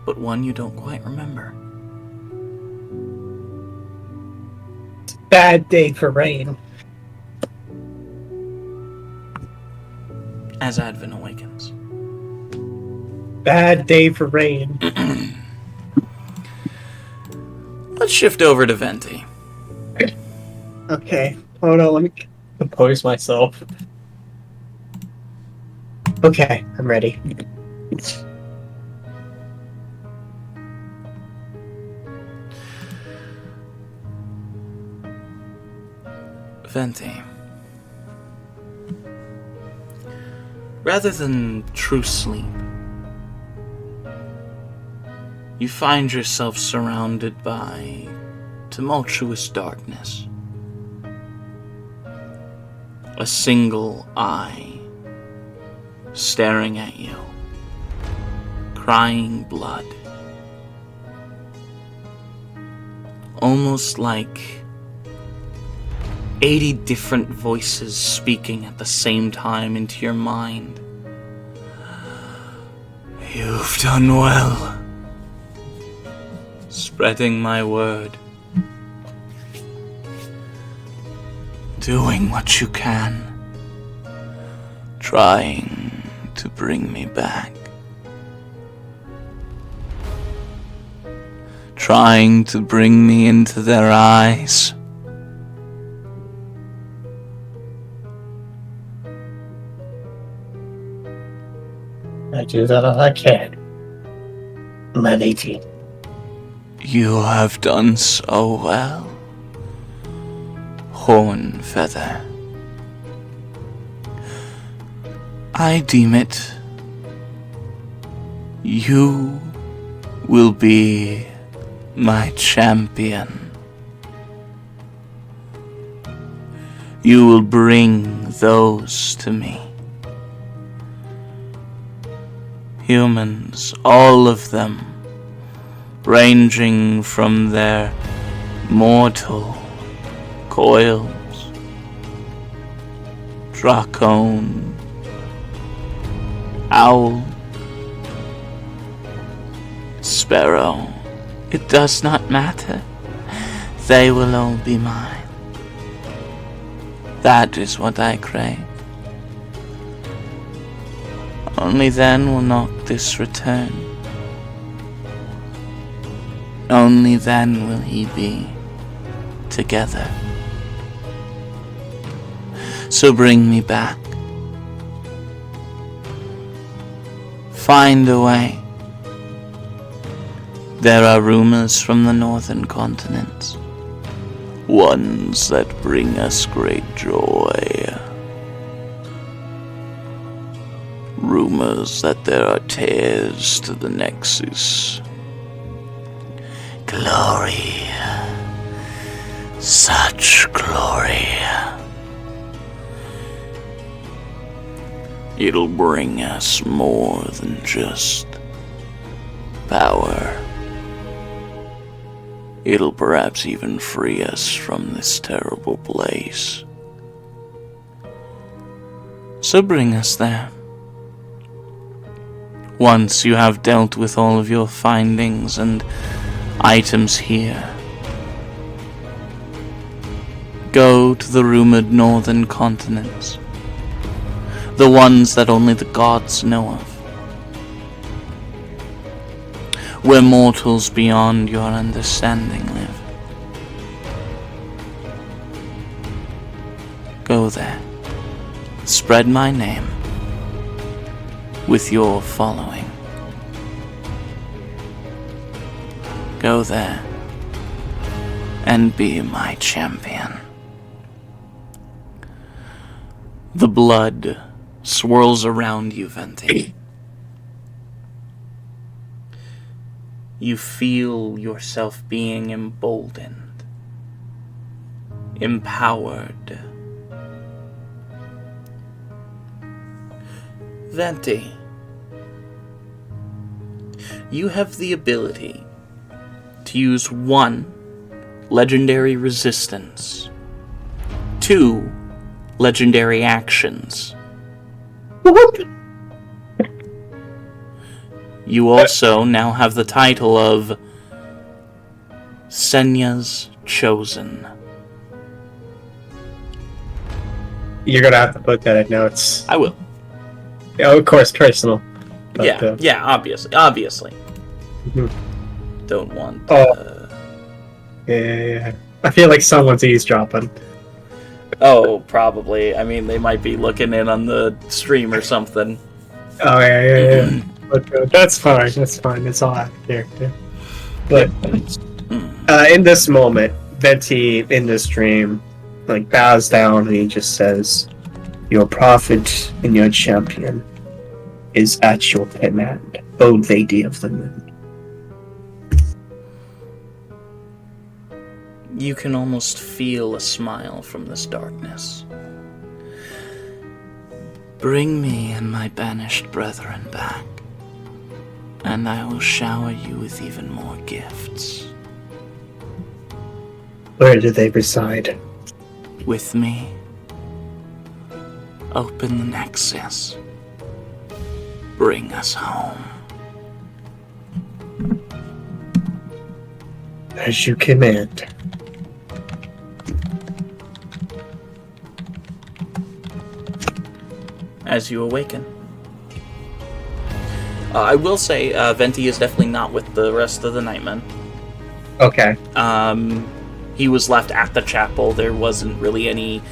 But one you don't quite remember. Bad day for rain. As Advent awakens. Bad day for rain. Let's shift over to Venti. Okay, hold on, let me compose myself. Okay, I'm ready. Venti. Rather than true sleep, you find yourself surrounded by tumultuous darkness. A single eye staring at you, crying blood. Almost like 80 different voices speaking at the same time into your mind. You've done well. Spreading my word. Doing what you can. Trying to bring me back. Trying to bring me into their eyes. do that all I can. Levity. You have done so well, Hornfeather. I deem it you will be my champion. You will bring those to me. Humans, all of them, ranging from their mortal coils, Dracone, Owl, Sparrow. It does not matter. They will all be mine. That is what I crave. Only then will Noctis return. Only then will he be together. So bring me back. Find a way. There are rumors from the northern continents, ones that bring us great joy. Rumors that there are tears to the Nexus. Glory. Such glory. It'll bring us more than just power. It'll perhaps even free us from this terrible place. So bring us there. Once you have dealt with all of your findings and items here, go to the rumored northern continents, the ones that only the gods know of, where mortals beyond your understanding live. Go there. Spread my name with your following. Go there and be my champion. The blood swirls around you, Venti. You feel yourself being emboldened, empowered. Venti, you have the ability to use 1 legendary resistance, 2 legendary actions. You also now have the title of Senya's Chosen. You're gonna have to put that in notes. I will. Oh, of course, personal. But, yeah, obviously. Mhm. Don't want. Yeah. I feel like someone's eavesdropping. Oh, probably. I mean, they might be looking in on the stream or something. Oh yeah. But that's fine. That's fine. It's all out of character. But in this moment, Venti in this dream, like bows down and he just says, "Your prophet and your champion is at your command, O Lady of the Moon." You can almost feel a smile from this darkness. Bring me and my banished brethren back, and I will shower you with even more gifts. Where do they reside? With me. Open the Nexus. Bring us home. As you command. As you awaken. I will say, Venti is definitely not with the rest of the Nightmen. Okay. He was left at the chapel. There wasn't really any,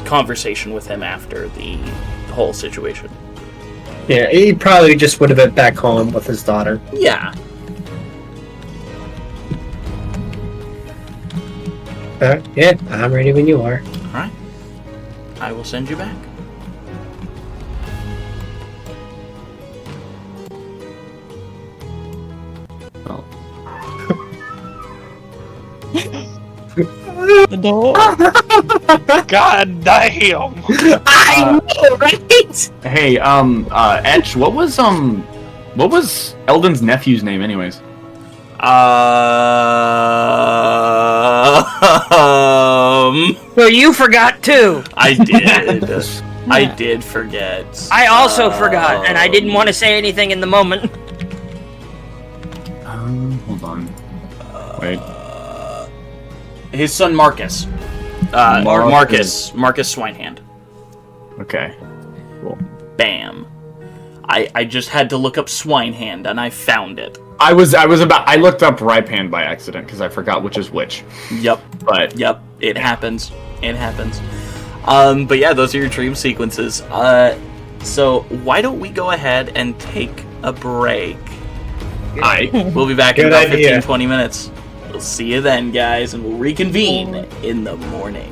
conversation with him after the whole situation. Yeah, he probably just would have been back home with his daughter. Yeah. Yeah, I'm ready when you are. Alright. I will send you back. The door. God damn! I know, right? Hey, Etch, what was Eldon's nephew's name, anyways? So you forgot too. I did. I did forget. I also forgot, and I didn't want to say anything in the moment. Hold on. Wait. His son Marcus. Marcus Swinehand. Okay. Cool. Bam. I just had to look up Swinehand and I found it. I looked up Ripand by accident because I forgot which is which. Yep. But It happens. It happens. But yeah, those are your dream sequences. So why don't we go ahead and take a break? Alright, we'll be back in about 15-20 minutes. We'll see you then, guys, and we'll reconvene in the morning.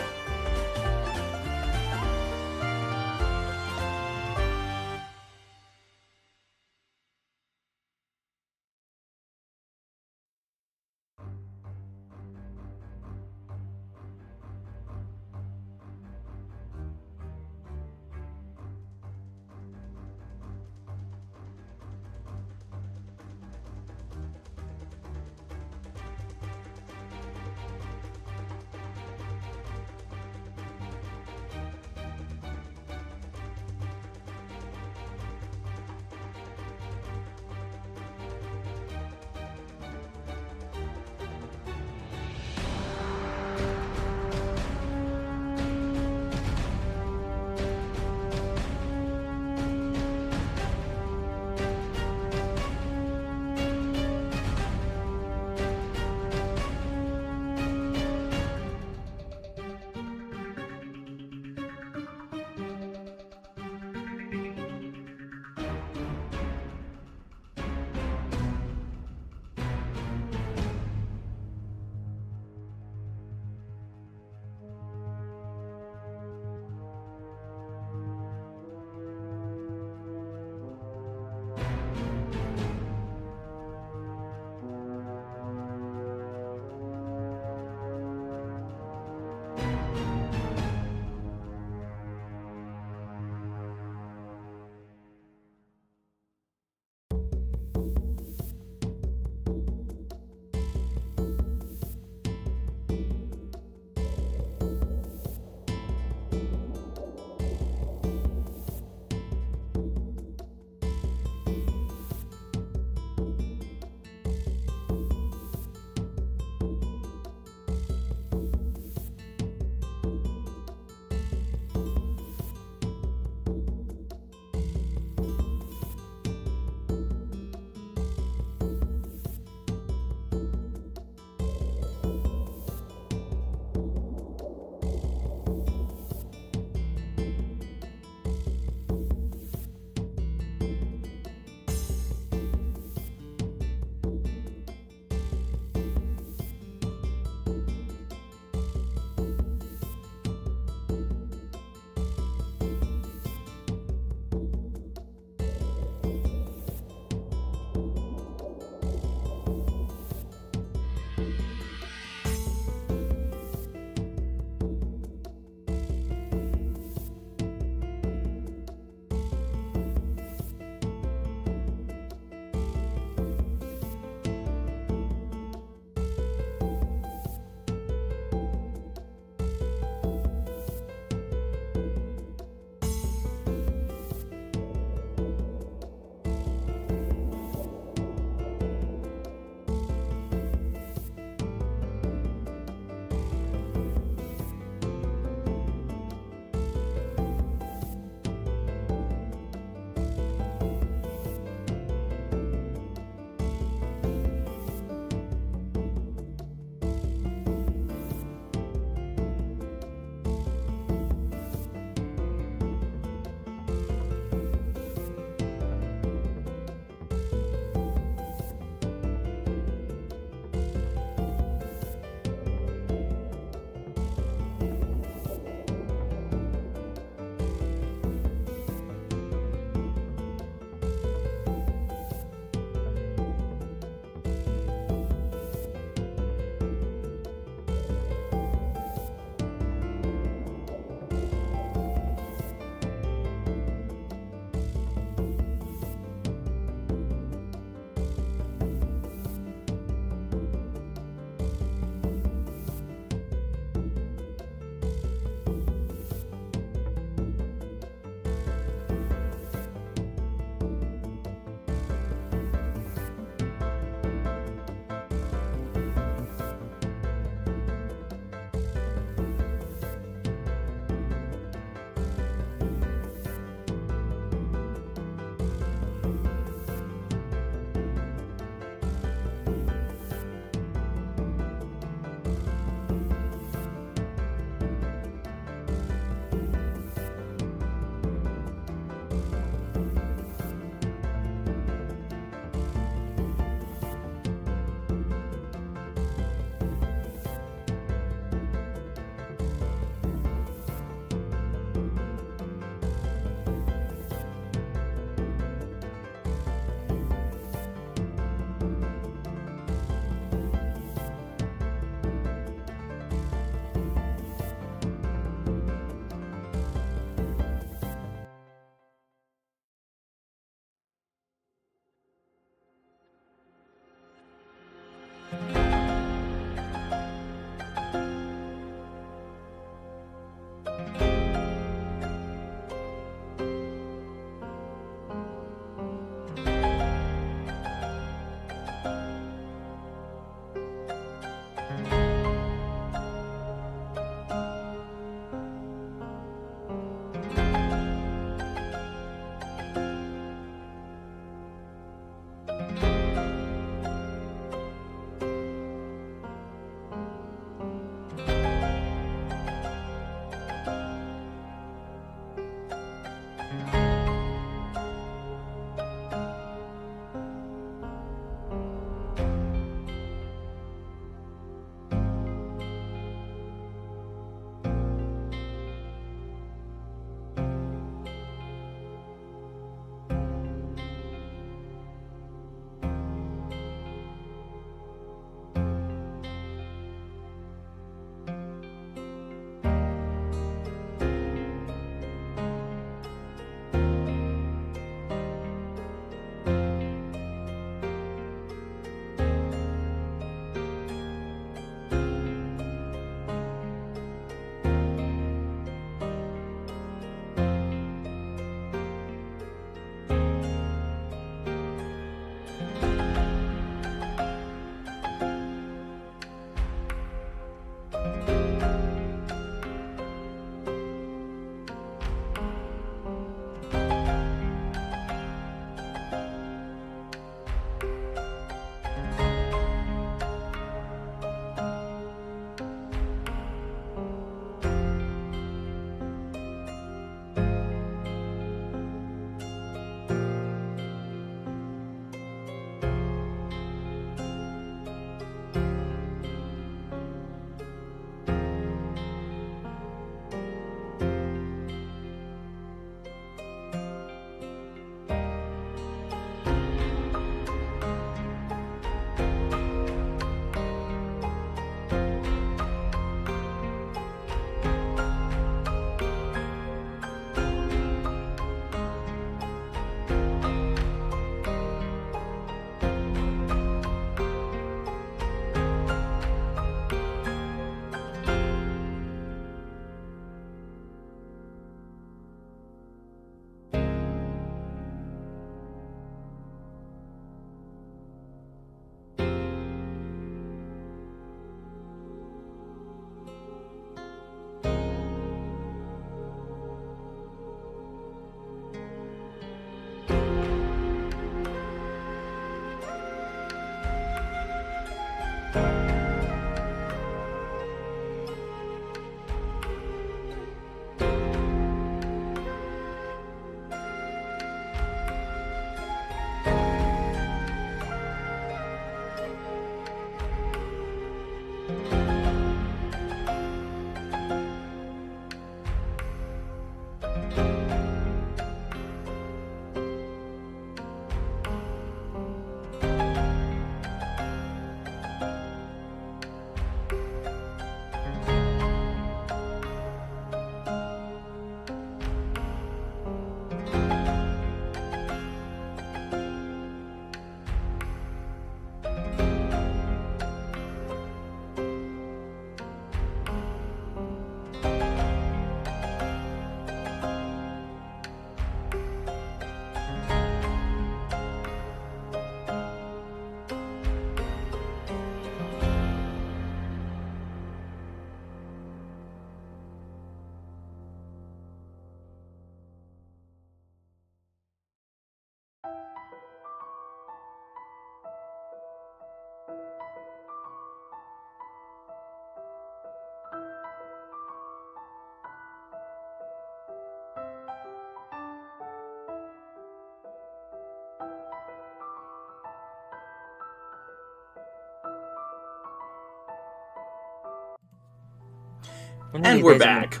And we're back.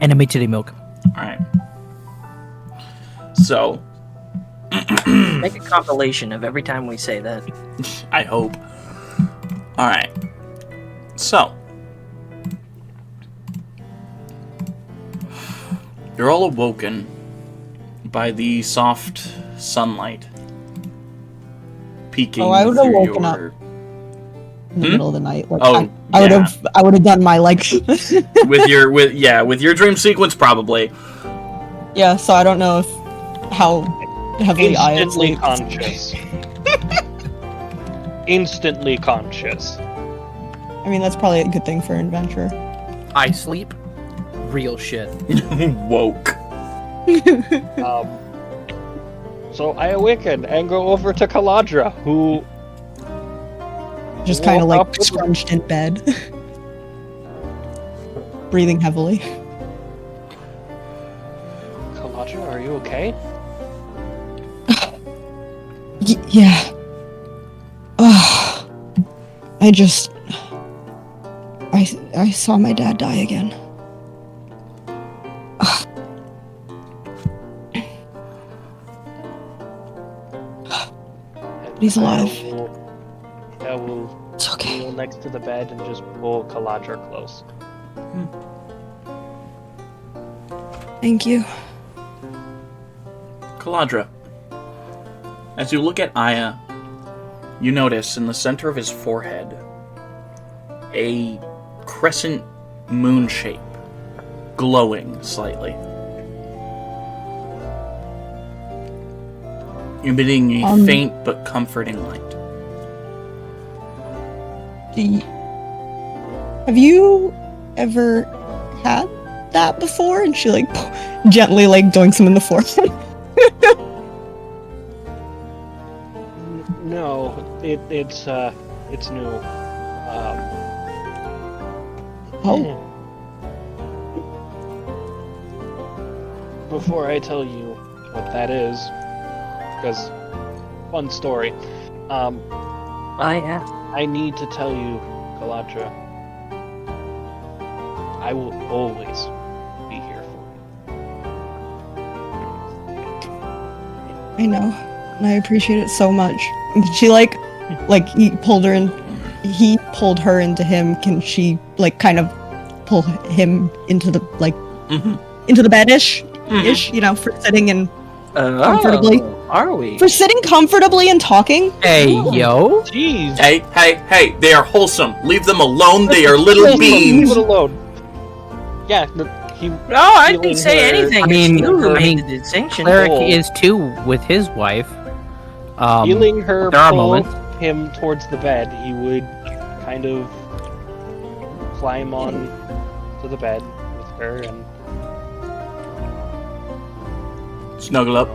Enemy titty milk. Alright. So. Make a compilation of every time we say that. I hope. Alright. So. You're all awoken by the soft sunlight peeking I would have through woken your... up in the middle of the night. Like, Oh, I would have done my like. with your dream sequence probably. Yeah, so I don't know if how heavily I am Instantly asleep. conscious. Instantly conscious. I mean, that's probably a good thing for an adventurer. I sleep. Real shit. Woke. So I awaken and go over to Caladra, who Just kind of woke like up with- scrunched in bed, breathing heavily. Caladra, are you okay? Yeah. I saw my dad die again. He's alive. I will It's okay. kneel next to the bed and just pull Caladra close. Thank you. Caladra. As you look at Aya, you notice in the center of his forehead a crescent moon shape, glowing slightly, emitting a faint but comforting light. Have you ever had that before? And she like gently like doinks him in the forehead. No, it's new. Before I tell you what that is, because fun story. I need to tell you, Caladra. I will always be here for I know, and I appreciate it so much. She like he pulled her into him. Can she like kind of pull him into the into the bed-ish, you know, for sitting and comfortably? Are we? For sitting comfortably and talking? Hey, yo. Jeez. Hey, they are wholesome. Leave them alone. They are little beings. Leave it alone. Yeah, No, I didn't say her- anything. I mean, It's you who I made mean, the distinction. Cleric Cool. is too with his wife. Feeling her there are pull moments. him towards the bed, he would kind of climb on to the bed with her and Snuggle up.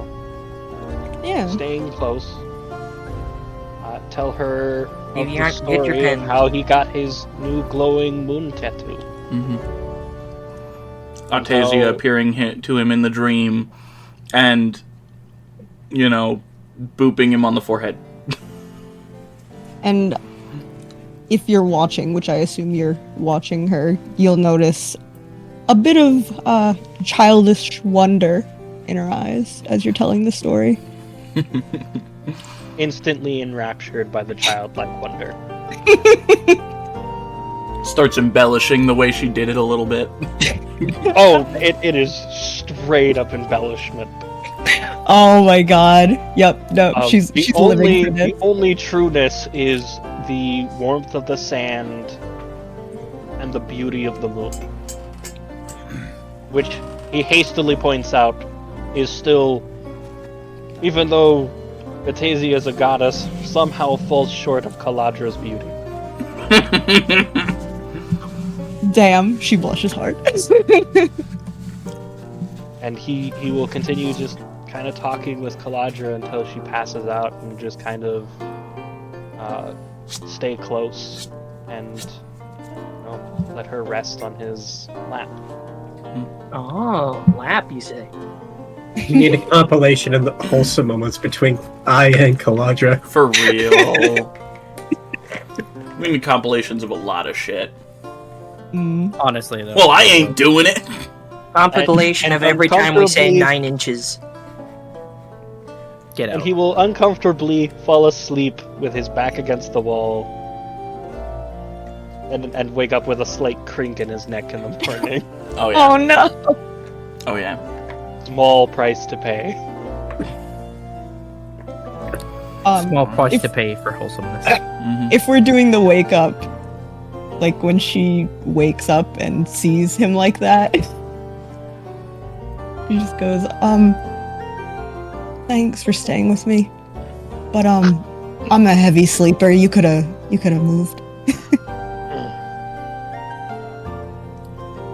Yeah. staying close. Tell her of Maybe you the have to get your story of pen. how he got his new glowing moon tattoo. Artesia appearing to him in the dream and, you know, booping him on the forehead. And if you're watching, which I assume you're watching her, you'll notice a bit of childish wonder in her eyes as you're telling the story. Instantly enraptured by the childlike wonder. Starts embellishing the way she did it a little bit. Oh, it is straight up embellishment. Oh my god. Yep, no, she's living for this. The only trueness is the warmth of the sand and the beauty of the moon. Which he hastily points out is still, even though Aeidros is a goddess, somehow falls short of Caladra's beauty. Damn, she blushes hard. And he will continue just kind of talking with Caladra until she passes out and just kind of stay close and let her rest on his lap. Oh, lap, you say? You need a compilation of the wholesome moments between Aya and Caladra. For real. We need compilations of a lot of shit. Honestly, though. Well, I ain't doing it. Compilation And of every time we say uncomfortably- 9 inches. Get out. And he will uncomfortably fall asleep with his back against the wall, and wake up with a slight crink in his neck in the morning. Oh yeah. Oh no! Oh yeah. Small price to pay. Small price if- to pay for wholesomeness. If we're doing the wake up, like when she wakes up and sees him like that, she just goes, thanks for staying with me. But I'm a heavy sleeper. You coulda moved.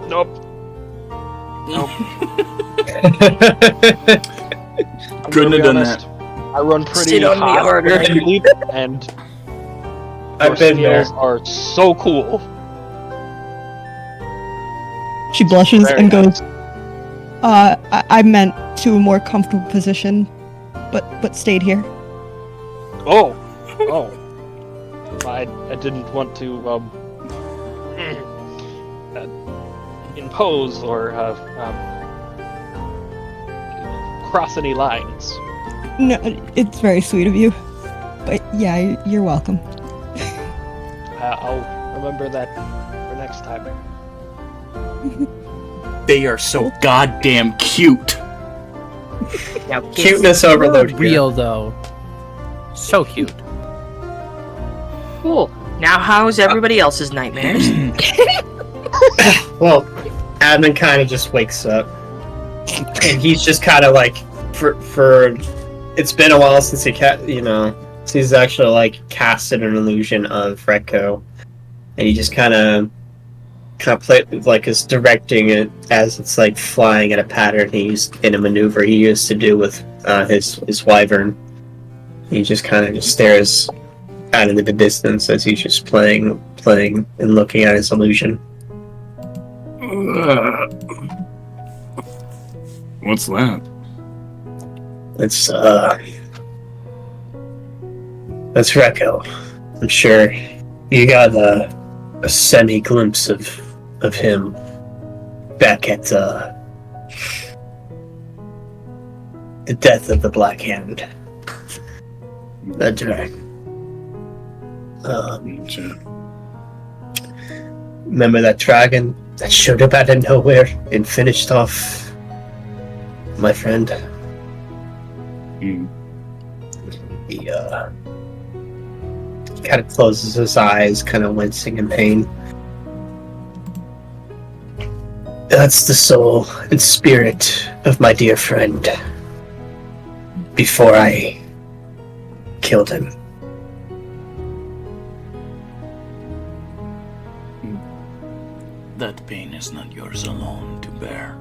Nope. Couldn't have done that. I run pretty Sit on me hot harder. when I sleep, and I've your been there. skills are so cool. She blushes Very and nice. goes, I meant to a more comfortable position, but stayed here. Oh. I didn't want to impose or cross any lines. No, it's very sweet of you. But yeah, you're welcome. I'll remember that for next time. They are so goddamn cute. Now, kids, Cuteness overload here. Real though. So cute. cool. Now, how's everybody else's nightmares? Well, Admin kind of just wakes up, and he's just kind of like, for it's been a while since since he's actually like casted an illusion of Recco, and he just kind of play like is directing it as it's like flying at a pattern he used in a maneuver he used to do with his wyvern. He just kind of just stares out into the distance as he's just playing and looking at his illusion. What's that? That's Recco. I'm sure you got a semi glimpse of him back at the death of the Black Hand. That's right. Remember that dragon that showed up out of nowhere and finished off my friend? He kind of closes his eyes, kind of wincing in pain. That's the soul and spirit of my dear friend before I killed him. That pain is not yours alone to bear,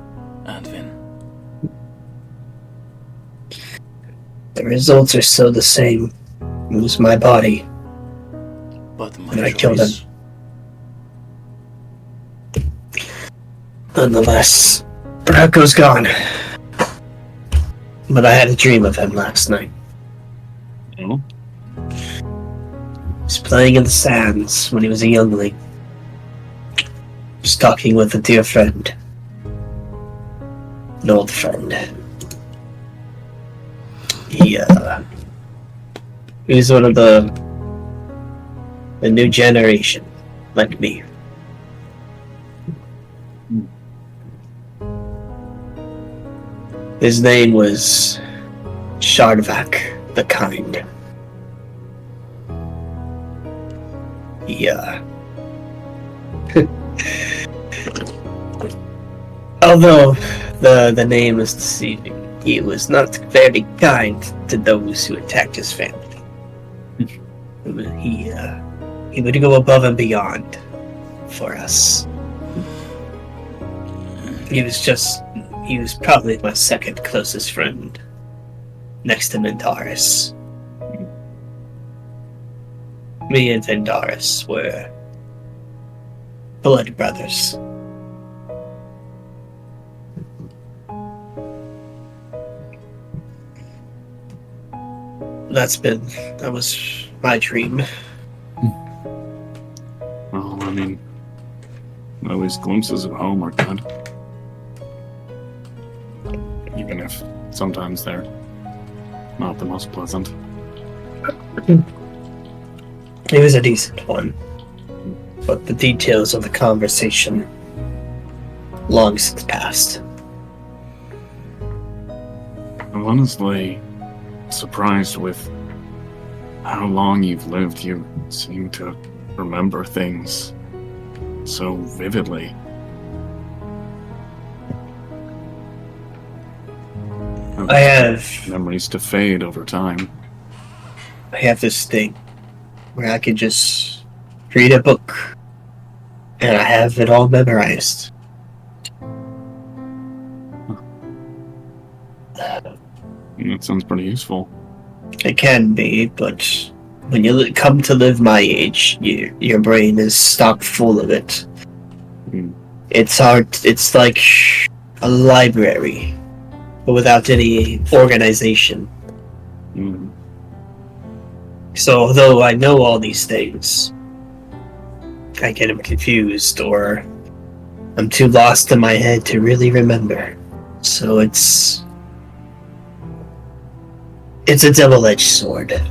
Advin. The results are still the same. It was my body. But my And I killed him. choice. Nonetheless, Bracco's gone. But I had a dream of him last night. Oh? He was playing in the sands when he was a youngling. Just talking with a dear friend. An old friend. He's one of the new generation, like me. His name was Shardvak the Kind. Although the name is deceiving, he was not very kind to those who attacked his family. He would go above and beyond for us. He was probably my second closest friend, next to Mindaris. Me and Vindaris were blood brothers. That was my dream. Well, I mean, At least glimpses of home are good. Even if sometimes they're not the most pleasant. It was a decent one. But the details of the conversation long since passed. I'm honestly surprised with how long you've lived. You seem to remember things so vividly. I have memories to fade over time. I have this thing where I can just read a book and I have it all memorized. That sounds pretty useful. It can be, but when you come to live my age, your brain is stocked full of it. It's hard. It's like a library, but without any organization. So, although I know all these things, I get them confused, or I'm too lost in my head to really remember. So it's a double-edged sword.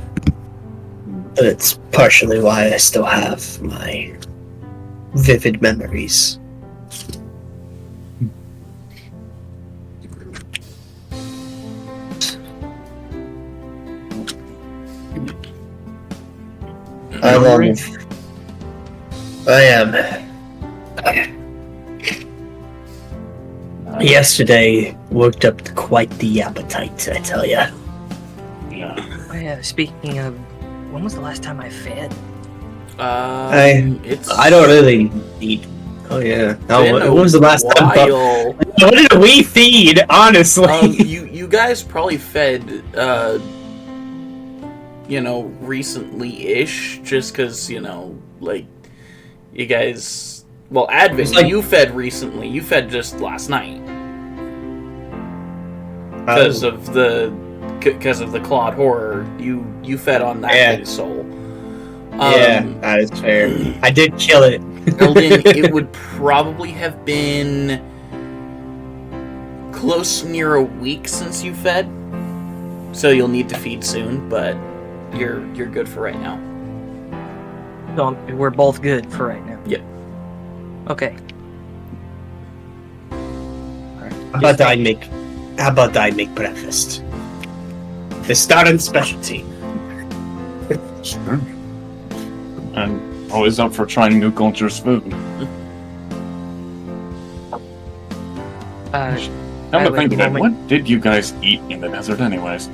But it's partially why I still have my vivid memories. I am. Yesterday worked up quite the appetite, I tell ya. Oh, yeah, speaking of, when was the last time I fed? I don't really eat. Oh yeah. Oh, when was the last time? What did we feed? Honestly, you guys probably fed, recently-ish, just because like you guys. Well, Advent, you fed recently. You fed just last night because of the Clawed Horror. You fed on that soul. Yeah, that is fair. I did kill it. Eldon, it would probably have been close near a week since you fed, so you'll need to feed soon. But you're good for right now. So we're both good for right now. Yep. Okay. How about I make breakfast? The starting specialty. Sure. I'm always up for trying new cultures' food. Now to think of it, what did you guys eat in the desert anyways?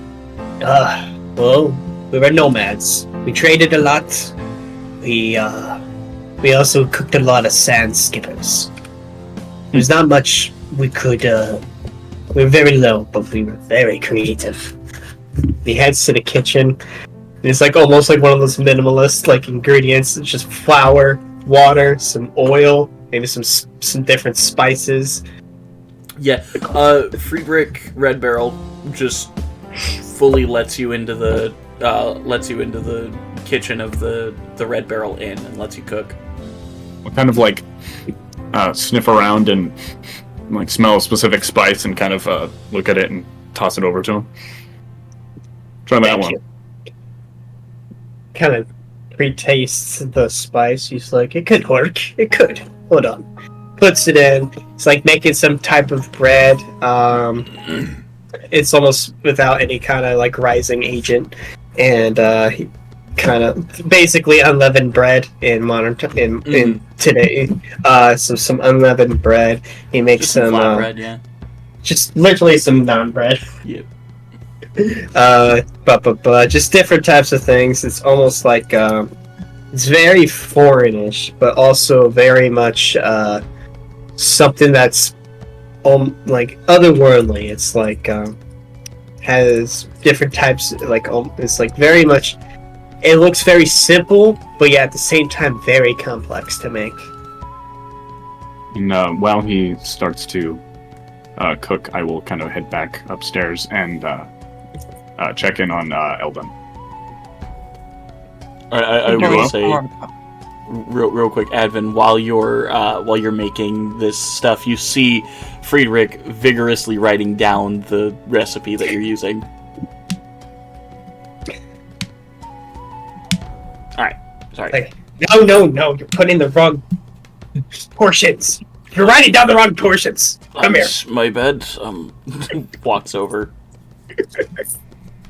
Well, we were nomads. We traded a lot. We also cooked a lot of sand skippers. There's not much we could, we were very low, but we were very creative. We heads to the kitchen. It's like almost like one of those minimalist like ingredients. It's just flour, water, some oil, maybe some different spices. Yeah, Free Brick Redbarrel just fully lets you into the kitchen of the Redbarrel Inn and lets you cook. What kind of like sniff around and like smell a specific spice and kind of look at it and toss it over to him. Try that one. Kind of pre-tastes the spice. He's like, it could work. It could. Hold on. Puts it in. It's like making some type of bread. It's almost without any kind of like rising agent, and he kind of basically unleavened bread in modern in today. So some unleavened bread. He makes just some flat bread, yeah. Just literally some non bread. Yep. But just different types of things. It's almost like it's very foreignish, but also very much something that's like otherworldly. It's like has different types. Like it's like very much. It looks very simple, but yet at the same time very complex to make. And while he starts to cook, I will kind of head back upstairs and check in on Eldon. I will say, real quick, Advin, while you're making this stuff, you see Friedrich vigorously writing down the recipe that you're using. All right, sorry. Like, no, you're putting the wrong portions. You're writing down the wrong portions. Come here. My bad. Walks over.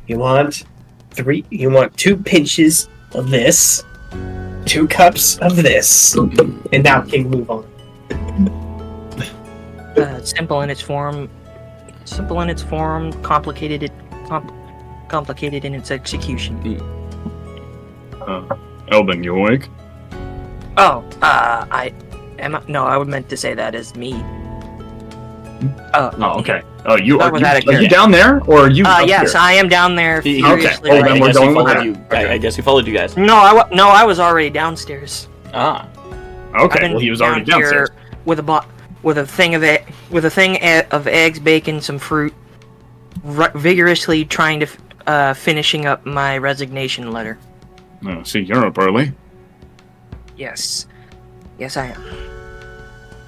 You want 2 pinches of this, 2 cups of this, and now can you move on? Simple in its form, complicated in its execution. Elvin, you awake? Oh, I meant to say that as me. Oh, okay. Oh, you That are was out of you character. down there, or are you? up Yes, here? I am down there. Okay. furiously Well, writing. then we're going with that. Okay. I guess he followed you guys. No, I was already downstairs. Ah. I've Okay. been Well, he was already down downstairs. here with a thing of eggs, bacon, some fruit, vigorously trying to finishing up my resignation letter. No, see, you're up early. Yes, I am.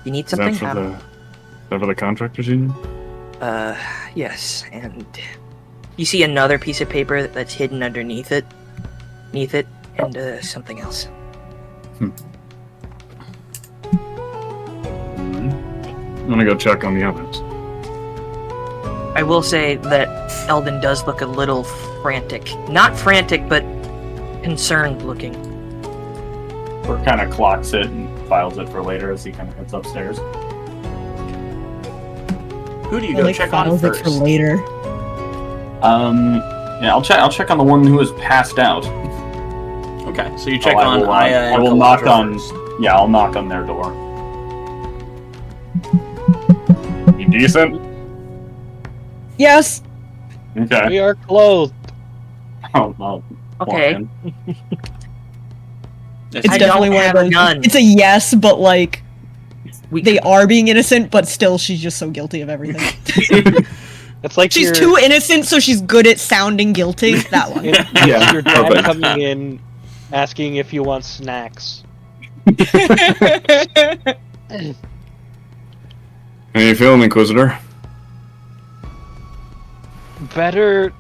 You need Is that something? for the contractors union? Yes, and you see another piece of paper that's hidden underneath it, and something else. I'm gonna go check on the others. I will say that Eldon does look a little frantic. Not frantic, but concerned looking. Or kind of clocks it and files it for later as he kind of heads upstairs. Who do you I go like check on files it first? for later. Yeah, I'll check on the one who is passed out. Okay, so you check I on will, Aya and I will knock Kalandra on. first. Yeah, I'll knock on their door. You decent? Yes. Okay. We are clothed. I'll Okay. walk in. It's I definitely don't one of have a those. gun. It's a yes, but like We they are being innocent, but still she's just so guilty of everything. It's like She's your, too innocent, so she's good at sounding guilty. That one. Yeah, your dad perfect. coming in, asking if you want snacks. How you feeling, Inquisitor? Better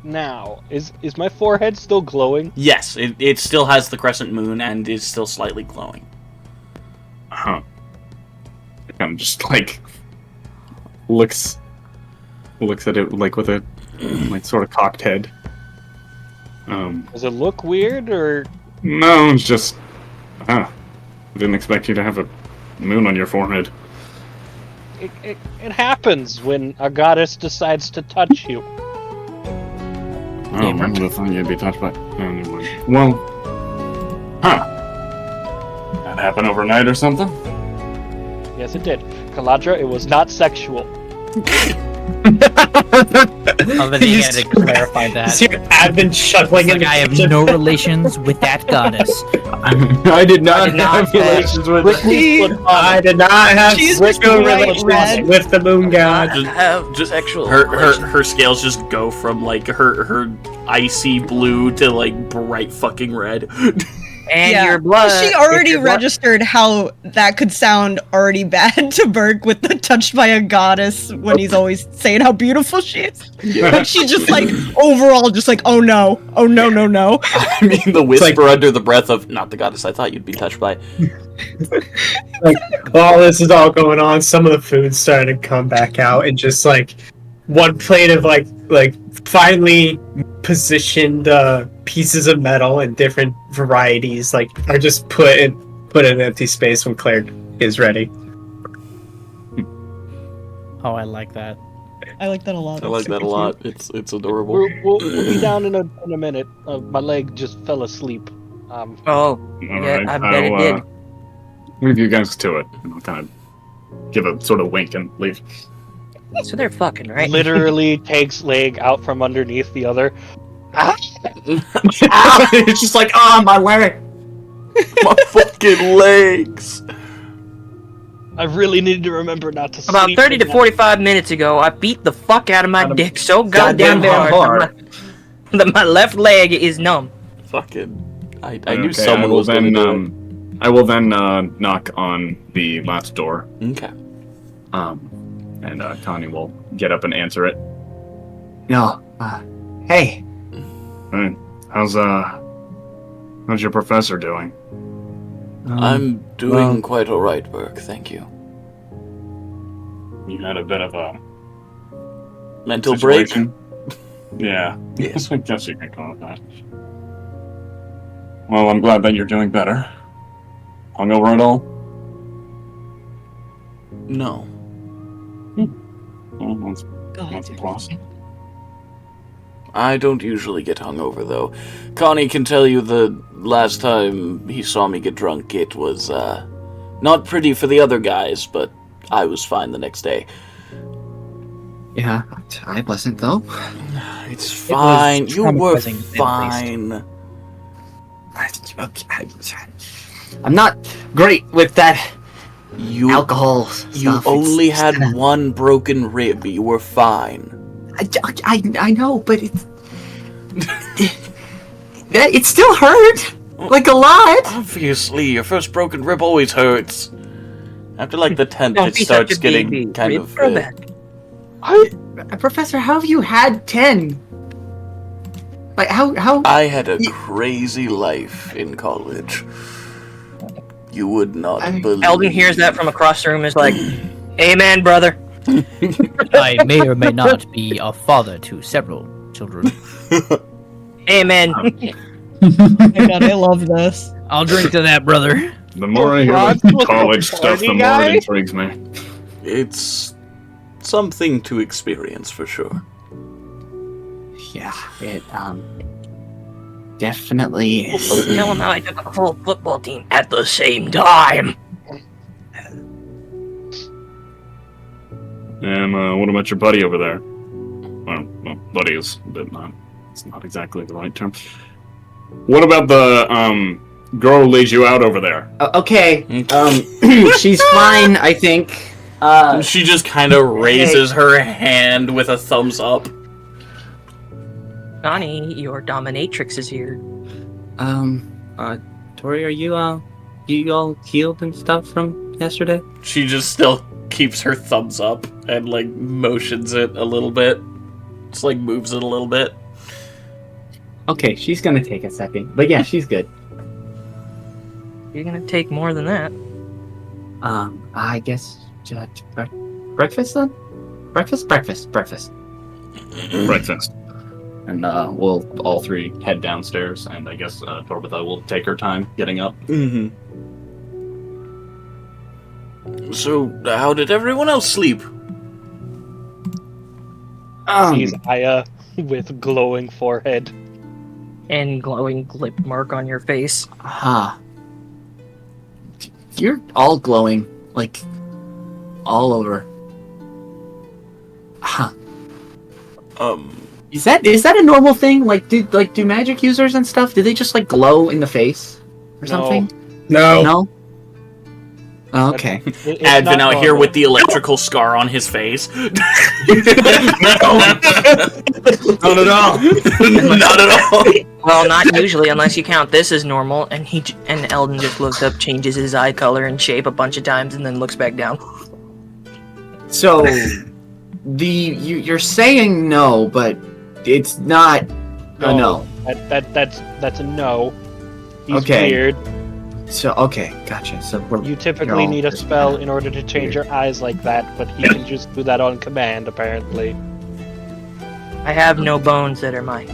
now. Is my forehead still glowing? Yes, it still has the crescent moon and is still slightly glowing. Huh. Kind of just like looks at it like with a like sort of cocked head. Does it look weird or? No, it's just I didn't expect you to have a moon on your forehead. It happens when a goddess decides to touch you. Oh, I would have thought you'd be touched by. Oh, never mind. Well, that happened overnight or something? Yes, it did. Kaladra, it was not sexual. Other than he had to clarify that. See your admin shuffling Like, in the I have kitchen. no relations with that goddess. I did not have relations with I did not have She's sexual bright relations red. with the moon god. Just sexual her scales just go from like her icy blue to like bright fucking red. And Yeah. your blood. She already your blood- registered how that could sound already bad to Burke with the touched by a goddess when he's always saying how beautiful she is. But she just like overall just like, oh no, no. I mean, the whisper under the breath of "not the goddess I thought you'd be touched by." Like, while this is all going on, some of the food's starting to come back out, and just like one plate of like finely positioned pieces of metal in different varieties like are just put in an empty space when Claire is ready. Oh, I like that. I like that a lot. I like that a lot. It's adorable. We'll be down in a minute. My leg just fell asleep. Oh, All yeah, right, I bet it did. Leave you guys to it, and I'll kind of give a sort of wink and leave. So they're fucking, right? Literally takes leg out from underneath the other. It's just like, my leg. My fucking legs. I really need to remember not to About sleep 30 to tonight. 45 minutes ago, I beat the fuck out of my dick so goddamn goddamn hard that my left leg is numb. Fucking. I Okay, knew someone will was going to then do I will then knock on the last door. Okay. And Connie will get up and answer it. No. Hey. Hey, how's your professor doing? I'm doing quite alright, Burke, thank you. You had a bit of a Mental situation? Yeah. Yes. I guess you can call it that. Well, I'm glad that you're doing better. Hungover at all? break? No. Well, that's a plus. I don't usually get hungover, though. Connie can tell you the last time he saw me get drunk, it was, not pretty for the other guys, but I was fine the next day. Yeah, I wasn't though. It's fine. You were traumatizing, fine. I'm not great with that You alcohol You stuff. only It's had kinda- one broken rib. You were fine. I know, but it still hurt, like a lot. Obviously, your first broken rib always hurts. After like the 10th, Don't it be starts such a getting baby. kind Rib of. grow back. Professor, how have you had 10? Like how? I had a crazy life in college. You would not believe. Eldon hears that from across the room. Is like, "Amen, brother." I may or may not be a father to several children. Amen. Oh my god, I love this. I'll drink to that, brother. The more I hear Rod's about with the college stuff, the party more guy? it intrigues me. It's something to experience for sure. Yeah, it definitely is. Tell him how I took a whole football team at the same time. And what about your buddy over there? Well, buddy is a bit not. It's not exactly the right term. What about the girl who lays you out over there? Okay, she's fine, I think. She just kind of raises her hand with a thumbs up. Connie, your dominatrix is here. Tori, are you all healed and stuff from yesterday? She just still keeps her thumbs up and like motions it a little bit. Just like moves it a little bit. Okay, she's gonna take a second, but yeah, she's good. You're gonna take more than that. I guess breakfast then? Breakfast. Breakfast. And we'll all three head downstairs, and I guess Torbitha will take her time getting up. Mm-hmm. So, how did everyone else sleep? Sees Aya with glowing forehead. And glowing lip mark on your face. You're all glowing, like all over. Is that a normal thing? Like do magic users and stuff? Do they just like glow in the face or something? No. Oh, okay. It's Advin not out here normal. with the electrical scar on his face. Not at all. Not at all. Well, not usually, unless you count this as normal. And Eldon just looks up, changes his eye color and shape a bunch of times, and then looks back down. So you're saying no, but it's not a no. That's a no. He's Okay. weird. So okay, gotcha. So You you're typically all need a just spell kinda in order to change your eyes like that, but he can just do that on command, apparently. I have no bones that are mine.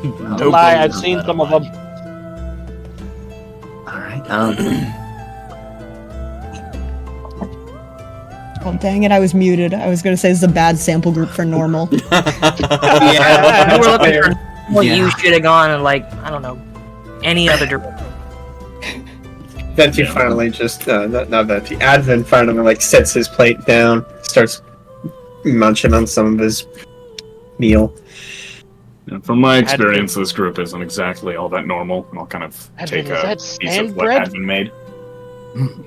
No Lie, bones I've seen some of them. All right. Oh dang it, I was muted. I was gonna say this is a bad sample group for normal. Yeah, we're looking for. Well, Yeah. you should have gone and like I don't know, any other direction. Venti finally just not Venti. Advent finally like sets his plate down, starts munching on some of his meal. And from my experience, this group isn't exactly all that normal. And I'll kind of Advin, take is a that piece sand of what bread? Advin made.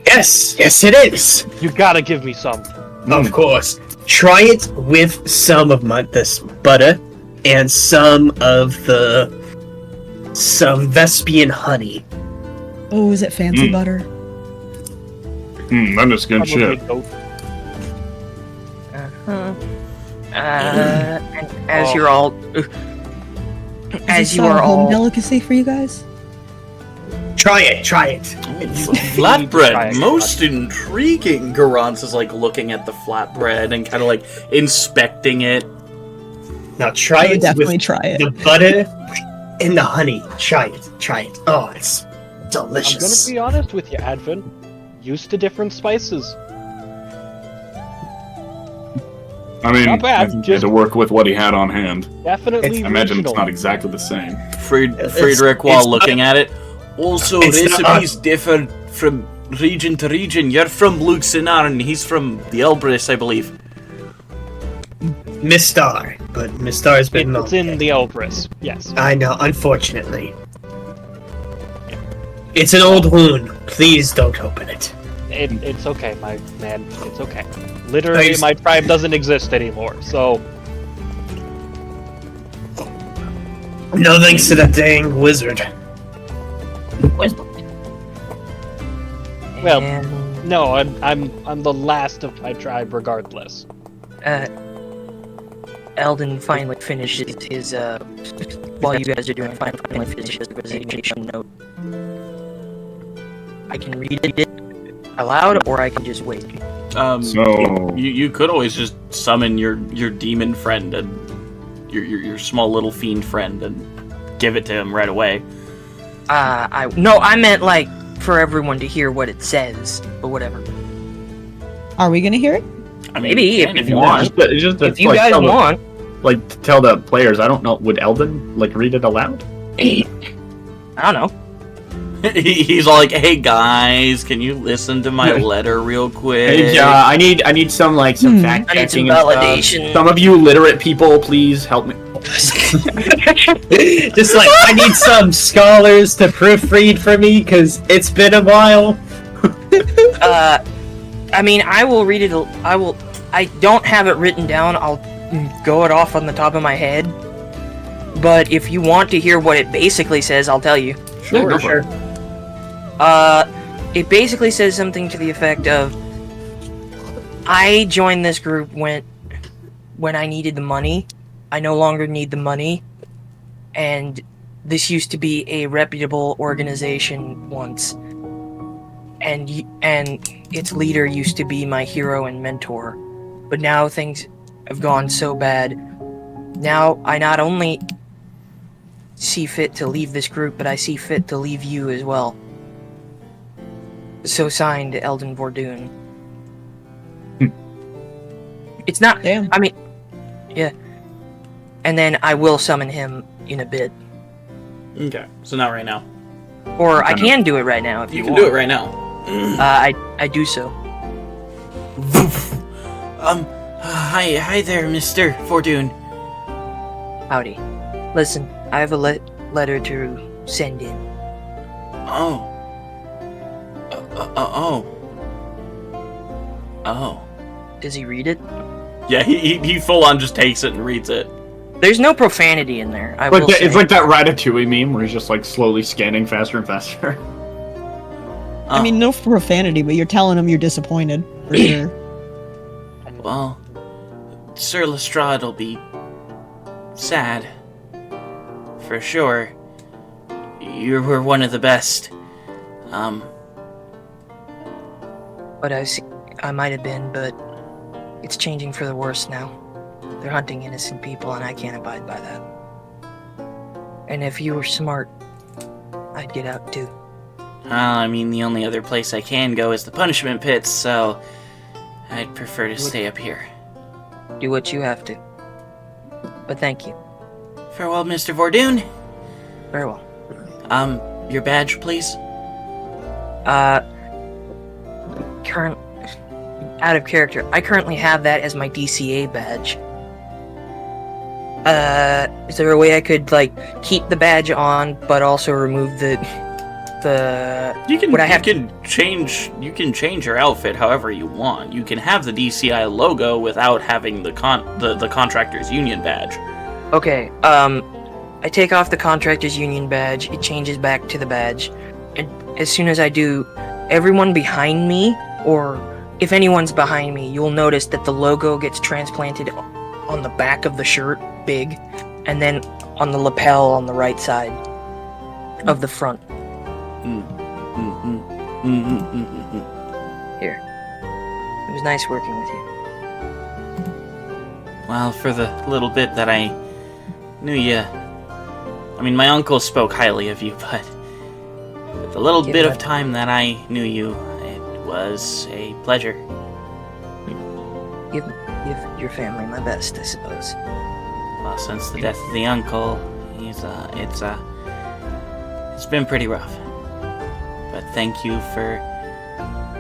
Yes, it is. You gotta give me some. Of course. Try it with some of this butter and some Vespian honey. Oh, is it fancy butter? That is good Probably shit. goat. And as you're all, as Is you this are a home all, delicacy for you guys? Try it. Flatbread, most intriguing. Garance is like looking at the flatbread and kind of like inspecting it. Now try I would it definitely with try it. the butter and the honey. Try it. Oh, it's delicious. I'm gonna be honest with you, Advent. Used to different spices. I mean, Not bad, I think he had to work with what he had on hand. Definitely I imagine it's regional. not exactly the same. Friedrich, while it's looking at it, also it's recipes differ from region to region. You're from Luxenar and he's from the Elbrus, I believe. Mistar, but Mistar's been It's in the Eldritch, yes. I know, unfortunately. It's an old wound. Please don't open it. It's okay, my man. It's okay. Literally, my tribe doesn't exist anymore, so... No thanks to that dang wizard. Well, and, no, I'm the last of my tribe regardless. Eldon finally finishes his, while you guys are doing finally finishes the resignation note. I can read it aloud, or I can just wait. You could always just summon your demon friend and your small little fiend friend and give it to him right away. I meant like for everyone to hear what it says, but whatever. Are we gonna hear it? I mean, Maybe if you want. If you guys want. Like, to tell the players, I don't know, would Eldon, like, read it aloud? I don't know. He's all like, "Hey guys, can you listen to my letter real quick?" Hey, I need some fact I need some checking. validation. Some of you literate people, please help me. Just like, I need some scholars to proofread for me, because it's been a while. I mean, I will read it. I don't have it written down. I'll go it off on the top of my head. But if you want to hear what it basically says, I'll tell you. Sure. It basically says something to the effect of, I joined this group when I needed the money. I no longer need the money. And this used to be a reputable organization once. And its leader used to be my hero and mentor. But now things have gone so bad. Now I not only see fit to leave this group, but I see fit to leave you as well. So signed, Eldon Vordoon. It's not... Damn. I mean... Yeah. And then I will summon him in a bit. Okay, so not right now. Or I can do it right now if you can want. do it right now. I do so. Hi there, Mr. Vordoon. Howdy. Listen, I have a letter to send in. Oh. Oh. Does he read it? Yeah, he full on just takes it and reads it. There's no profanity in there. It's like that Ratatouille meme where he's just like slowly scanning faster and faster. I mean, no profanity, but you're telling him you're disappointed. For sure. Well, Sir Lestrade'll be sad. For sure. You were one of the best. But I might have been, but it's changing for the worse now. They're hunting innocent people, and I can't abide by that. And if you were smart, I'd get out too. I mean, the only other place I can go is the punishment pits, so I'd prefer to stay up here. Do what you have to. But thank you. Farewell, Mr. Vordoon. Very well. Your badge, please? Out of character. I currently have that as my DCA badge. Is there a way I could, like, keep the badge on, but also remove the... You can change your outfit however you want. You can have the DCI logo without having the Contractors Union badge. Okay, I take off the Contractors Union badge, it changes back to the badge, and as soon as I do, everyone behind me, or if anyone's behind me, you'll notice that the logo gets transplanted on the back of the shirt, big, and then on the lapel on the right side of the front. Here. It was nice working with you. Well, for the little bit that I knew you, I mean, my uncle spoke highly of you, but the little bit of time that I knew you, it was a pleasure. Give your family my best, I suppose. Well, since the death of the uncle, it's been pretty rough. But thank you for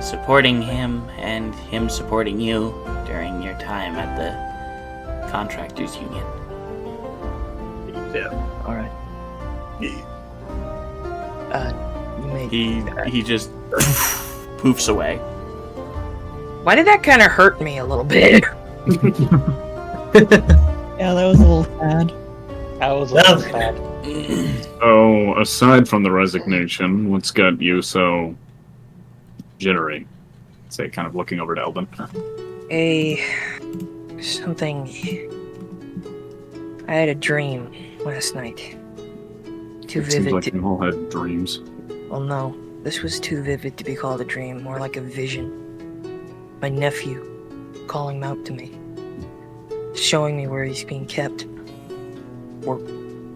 supporting him and him supporting you during your time at the Contractors Union. Yeah. All right. You may. He just poofs away. Why did that kind of hurt me a little bit? Yeah, that was a little sad. That was a little sad. So, aside from the resignation, what's got you so jittery? Say, kind of looking over to Eldon. Something. I had a dream last night. Too It vivid. seems like we all had dreams. Well, no, this was too vivid to be called a dream, more like a vision. My nephew calling out to me, showing me where he's being kept, or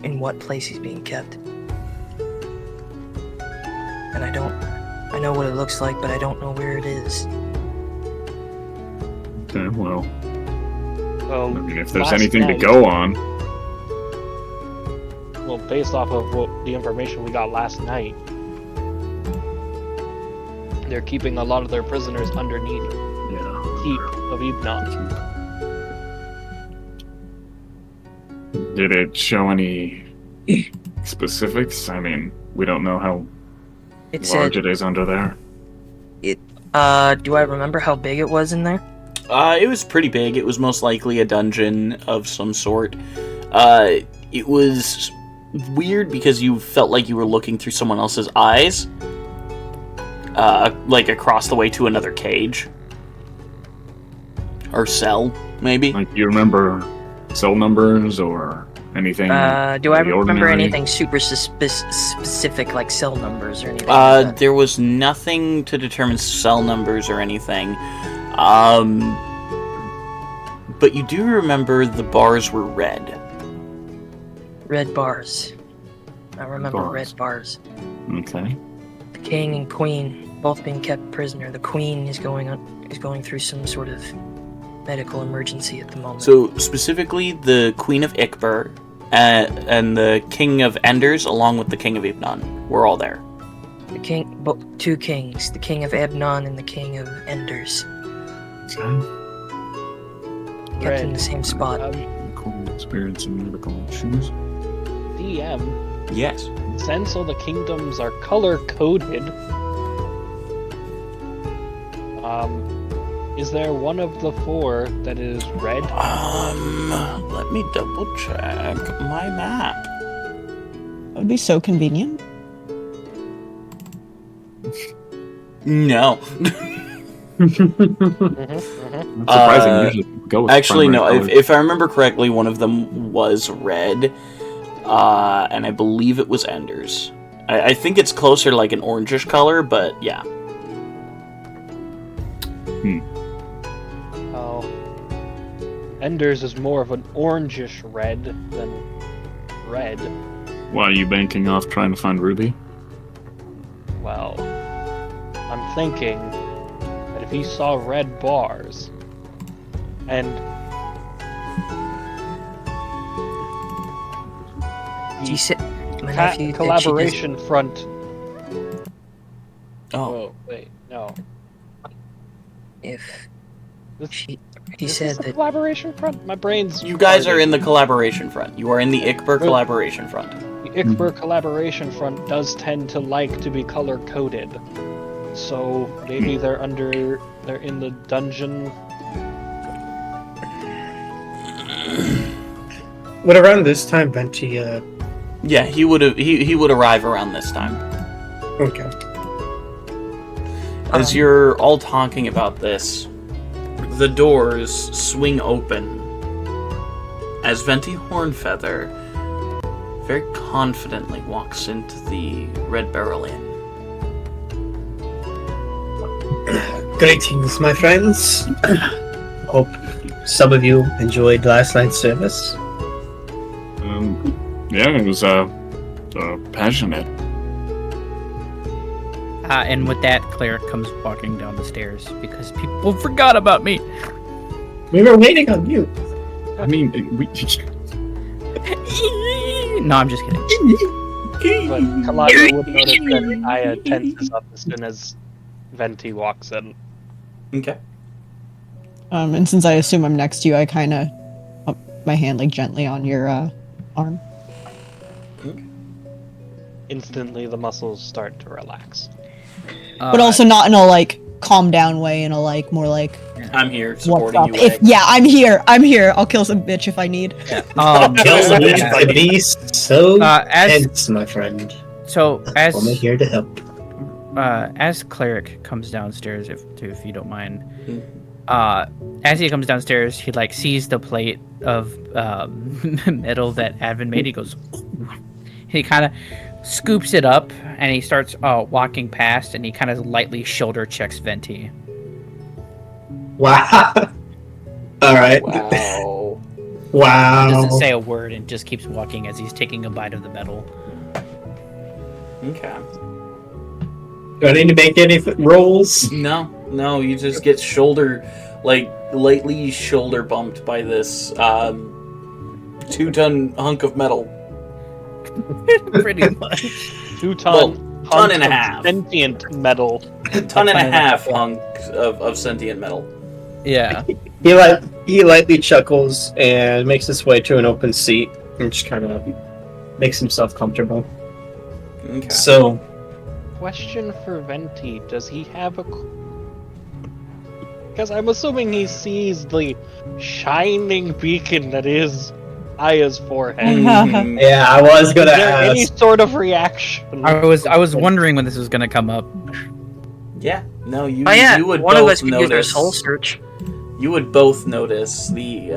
in what place he's being kept. And I know what it looks like, but I don't know where it is. Okay, well, Well, I mean, if there's last anything night- to go on, Well, based off of the information we got last night, they're keeping a lot of their prisoners underneath yeah. heat of Ebnon. Did it show any specifics? I mean, we don't know how It large said, it is under there. do I remember how big it was in there? It was pretty big. It was most likely a dungeon of some sort. It was weird because you felt like you were looking through someone else's eyes. Like across the way to another cage. Or cell, maybe? Like, you remember cell numbers or anything? Do I the remember ordinary? anything super specific, like cell numbers or anything like that? There was nothing to determine cell numbers or anything. But you do remember the bars were red. Red bars. I remember Bars. red bars. Okay. The king and queen both being kept prisoner. The queen is going through some sort of medical emergency at the moment. So, specifically, the Queen of Ikber and the King of Enders, along with the King of Ebnon, were all there. The two kings, the king of Ebnon and the king of Enders, Okay. kept in the same spot. Cool experience and medical issues. DM, Yes. since all the kingdoms are color-coded, is there one of the four that is red? Let me double check my map. That would be so convenient. No. That's surprising. Usually people go with Actually, no. primary colors. If I remember correctly, one of them was red, and I believe it was Enders. I think it's closer to like an orangish color, but yeah. Oh. Enders is more of an orangish red than red. Why are you banking off trying to find Ruby? Well, I'm thinking that if he saw red bars, and She said, my nephew, collaboration front. Oh. Whoa, wait, no. If This, he is said this a that collaboration front? My brain's. You guys are farting. in the collaboration front. You are in the Ikber collaboration front. The Ikber collaboration front does tend to like to be color coded, so maybe they're in the dungeon. Would around this time Venti Yeah, he would arrive around this time. okay. As you're all talking about this, the doors swing open as Venti Hornfeather very confidently walks into the Redbarrel Inn. Greetings, my friends. Hope some of you enjoyed last night's service. Yeah, it was passionate. And with that, Cleric comes walking down the stairs because people forgot about me. We were waiting on you. I mean, No, I'm just kidding. But Kaladra would notice that Aya tenses up as soon as Venti walks in. Okay. And since I assume I'm next to you, I kind of put my hand like gently on your arm. Instantly, the muscles start to relax. But also not in a like calm down way, in a like more like I'm here what's supporting up? you. If I'm here. I'll kill some bitch if I need. Kill some bitch if I be so as tense, my friend. so as Only here to help. as Cleric comes downstairs, if you don't mind, as he comes downstairs, he like sees the plate of metal that Advin made. He goes, he kind of scoops it up and he starts walking past, and he kind of lightly shoulder checks Venti. Wow. All right. Wow. Wow. He doesn't say a word and just keeps walking as he's taking a bite of the metal. Okay. Do I need to make any rolls? No, you just get lightly shoulder bumped by this 2-ton hunk of metal. Pretty much. 2-ton ton and a of half. sentient metal. Ton and a half hunk of sentient metal. Yeah. He lightly chuckles and makes his way to an open seat and just kind of makes himself comfortable. Okay. So, Question for Venti: does he have a? Because I'm assuming he sees the shining beacon that is Aya's forehead. Mhm. yeah, I was Is gonna there any ask. sort of reaction? I was wondering when this was gonna come up. Yeah. No, you. Oh yeah, You would one both of us could use our notice. soul search. You would both notice the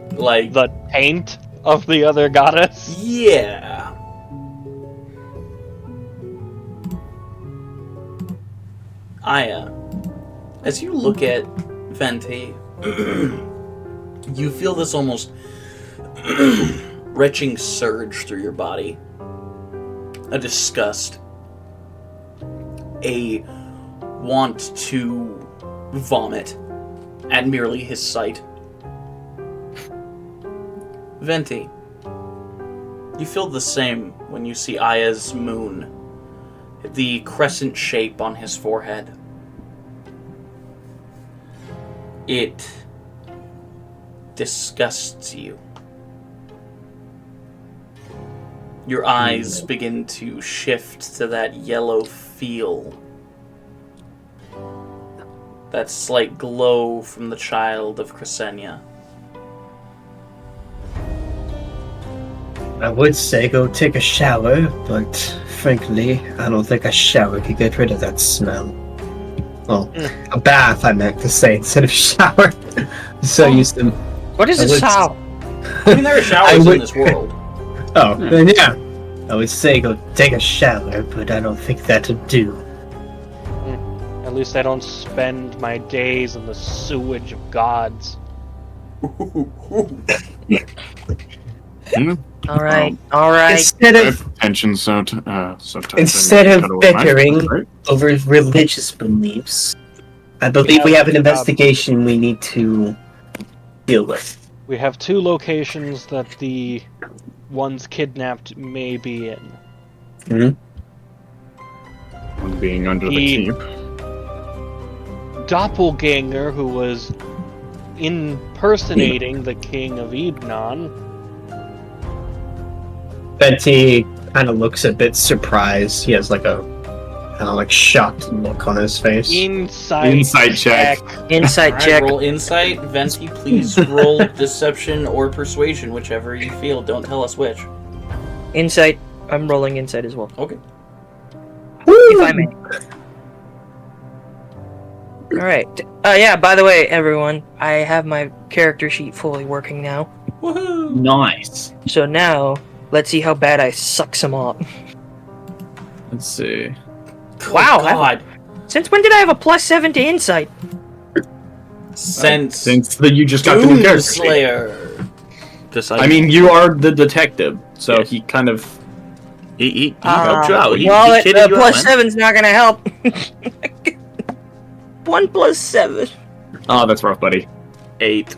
The taint of the other goddess. Yeah. Aya, as you look at Venti, you feel this almost retching surge through your body. A disgust. A want to vomit at merely his sight. Venti, you feel the same when you see Aya's moon, the crescent shape on his forehead. It disgusts you. Your eyes begin to shift to that yellow feel. That slight glow from the child of Crescenia. I would say go take a shower, but frankly, I don't think a shower could get rid of that smell. Well, a bath, I meant to say, instead of shower. So used to. What is I a would- shower? I mean, there are showers in this world. Oh, then yeah. I would say go take a shower, but I don't think that'll do. At least I don't spend my days in the sewage of gods. All right. Instead of Attention so tight. Instead of I gotta wear my bickering shirt, right? over religious beliefs, I believe we have an investigation we need to deal with. We have 2 locations that the ones kidnapped may be in. Hmm? One being under the He- keep. Doppelganger, who was impersonating the king of Ednon. Betty kind of looks a bit surprised. He has like a kind of like shocked look on his face. Insight check. Insight Alright, check. roll insight. Venti, please roll deception or persuasion, whichever you feel. Don't tell us which. Insight. I'm rolling insight as well. Okay. If I may. Alright. Yeah, by the way, everyone, I have my character sheet fully working now. Woohoo! Nice. So now, let's see how bad I suck some up. Let's see. Wow, God. Since when did I have a +7 to insight? Since you just got the new character sheet. Slayer. I mean, you are the detective, so he kind of He helped you out. Well, He the kidded you out, man. +7's not gonna help. 1 + 7. Oh, that's rough, buddy. 8.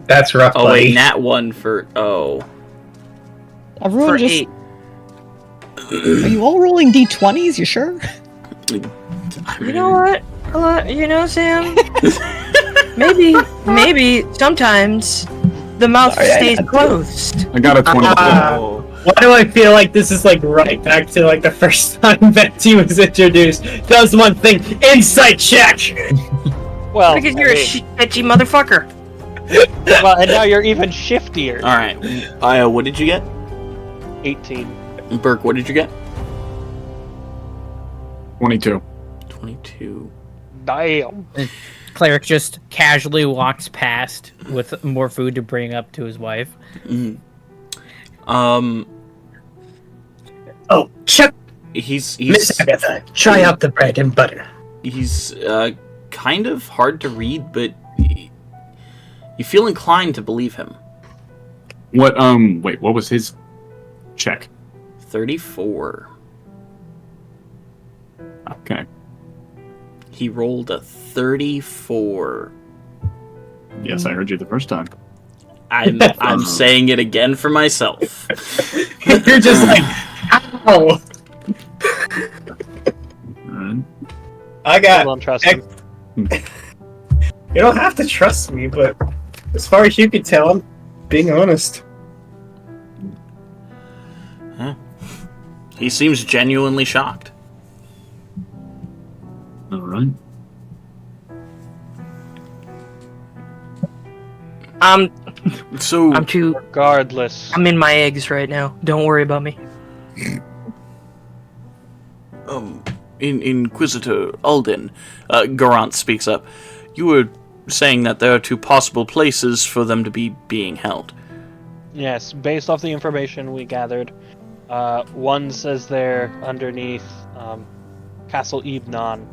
That's rough, Oh buddy. wait, nat 1 for Everyone For just. 8. Are you all rolling d20s? You sure? You know what? You know, Sam? maybe sometimes the mouth stays closed. I got a 20. Why do I feel like this is like right back to like the first time Betty was introduced? Does one thing, insight check! Well, Because you're a sketchy motherfucker. well, and now you're even shiftier. Alright. Aya, what did you get? 18. Burke, what did you get? 22. 22. Damn. Cleric just casually walks past with more food to bring up to his wife. Mm. Oh, Chuck! He's Miss Agatha, try out the bread and butter. he's kind of hard to read, but you feel inclined to believe him. What, wait, what was his check? 34. Okay. He rolled a 34. Yes, I heard you the first time. I'm saying it again for myself. You're just like, ow! Alright. I got. Don't trust him. You don't have to trust me, but as far as you can tell, I'm being honest. He seems genuinely shocked. Alright. So I'm Regardless. I'm in my eggs right now. Don't worry about me. Inquisitor Alden, Garant speaks up. You were saying that there are 2 possible places for them to be being held. Yes, based off the information we gathered, one says they're underneath Castle Ebnon,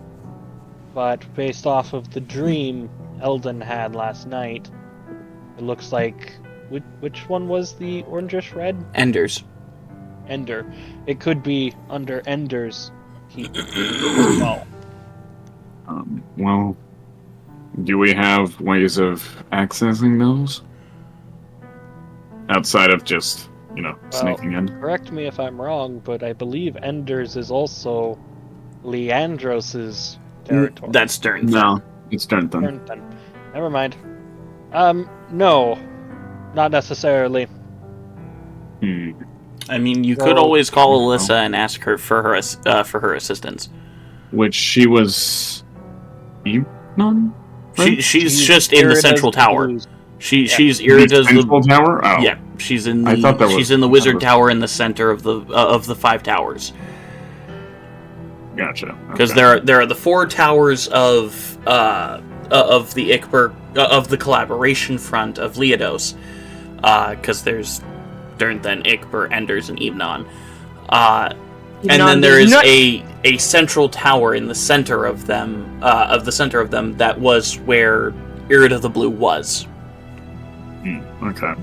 but based off of the dream Eldon had last night, it looks like which one was the orangish red? Enders. Ender. It could be under Ender's keep as well. Well, do we have ways of accessing those? Outside of just, sneaking in? Correct me if I'm wrong, but I believe Ender's is also Leandros's territory. That's Stern. No, it's Dernton. Dernton. Never mind. No. Not necessarily. I mean, you could always call Alyssa and ask her for her assistance. Which she was... Ebnon? She's just in the central tower. She's Irida's Central tower? Oh. Yeah, she's in I thought that was she's in the wizard tower in the center of the 5 towers. Gotcha. Because there are the 4 towers of the Ichber of the collaboration front of Leodos. Because there's Dernton, Ichber, Enders, and Ebnon. And then there is a central tower in the center of them, that was where Irida the Blue was. Okay.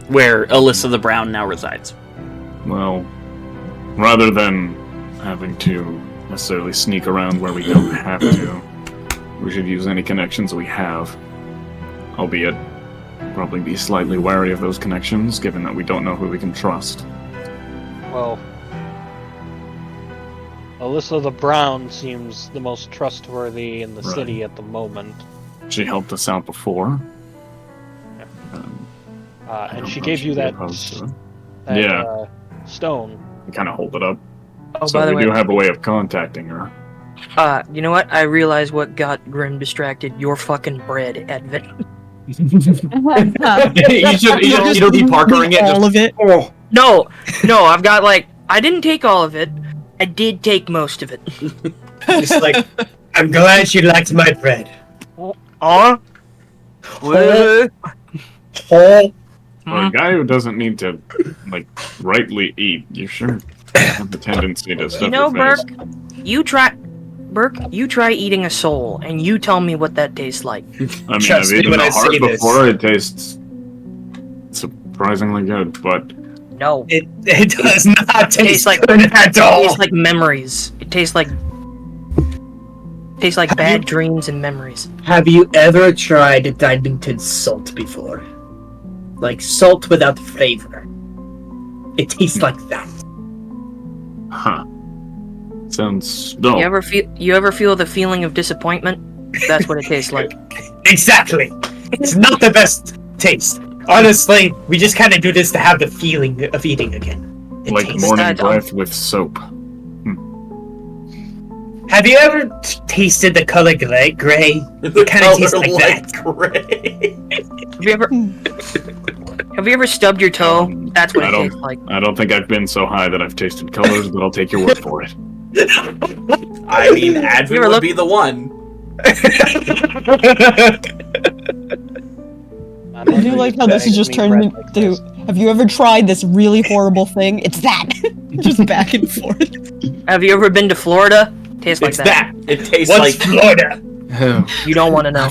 Where Alyssa the Brown now resides. Well, rather than having to necessarily sneak around where we don't have to, we should use any connections we have. Albeit, probably be slightly wary of those connections, given that we don't know who we can trust. Well, Alyssa the Brown seems the most trustworthy in the city at the moment. She helped us out before. And she gave you that stone. We kind of hold it up. Oh, so by the we way, do have a way of contacting her. you know what? I realized what got Grim distracted. Your fucking bread, Advent. you should be parkering it. All of it. Oh, No, I've got I didn't take all of it. I did take most of it. just like I'm glad you liked my bread. Oh? Oh. For a guy who doesn't need to, like, rightly eat, you sure have the tendency to stuff You know, your face. Burke, you try eating a soul, and you tell me what that tastes like. I mean, Trust I've me eaten when a I heart say this. before. It tastes surprisingly good, but No. It does not taste tastes like good at It all. tastes like memories. It tastes like bad dreams and memories. Have you ever tried Diamington salt before? Like salt without flavor. It tastes like that. huh? Sounds no. You ever feel the feeling of disappointment? That's what it tastes like. Exactly. It's not the best taste. Honestly, we just kind of do this to have the feeling of eating again. It Like tastes- morning that- breath with soap. Have you ever tasted the color gray? It kind of tastes like that. Gray. Have you ever stubbed your toe? That's what I it don't- tastes like. I don't think I've been so high that I've tasted colors, but I'll take your word for it. I mean, Advin You ever would look- be the one. I do like how this has just turned into. Have you ever tried this really horrible thing? It's that. Just back and forth. Have you ever been to Florida? Tastes like It's that. that. It tastes What's like Florida? You don't want to know.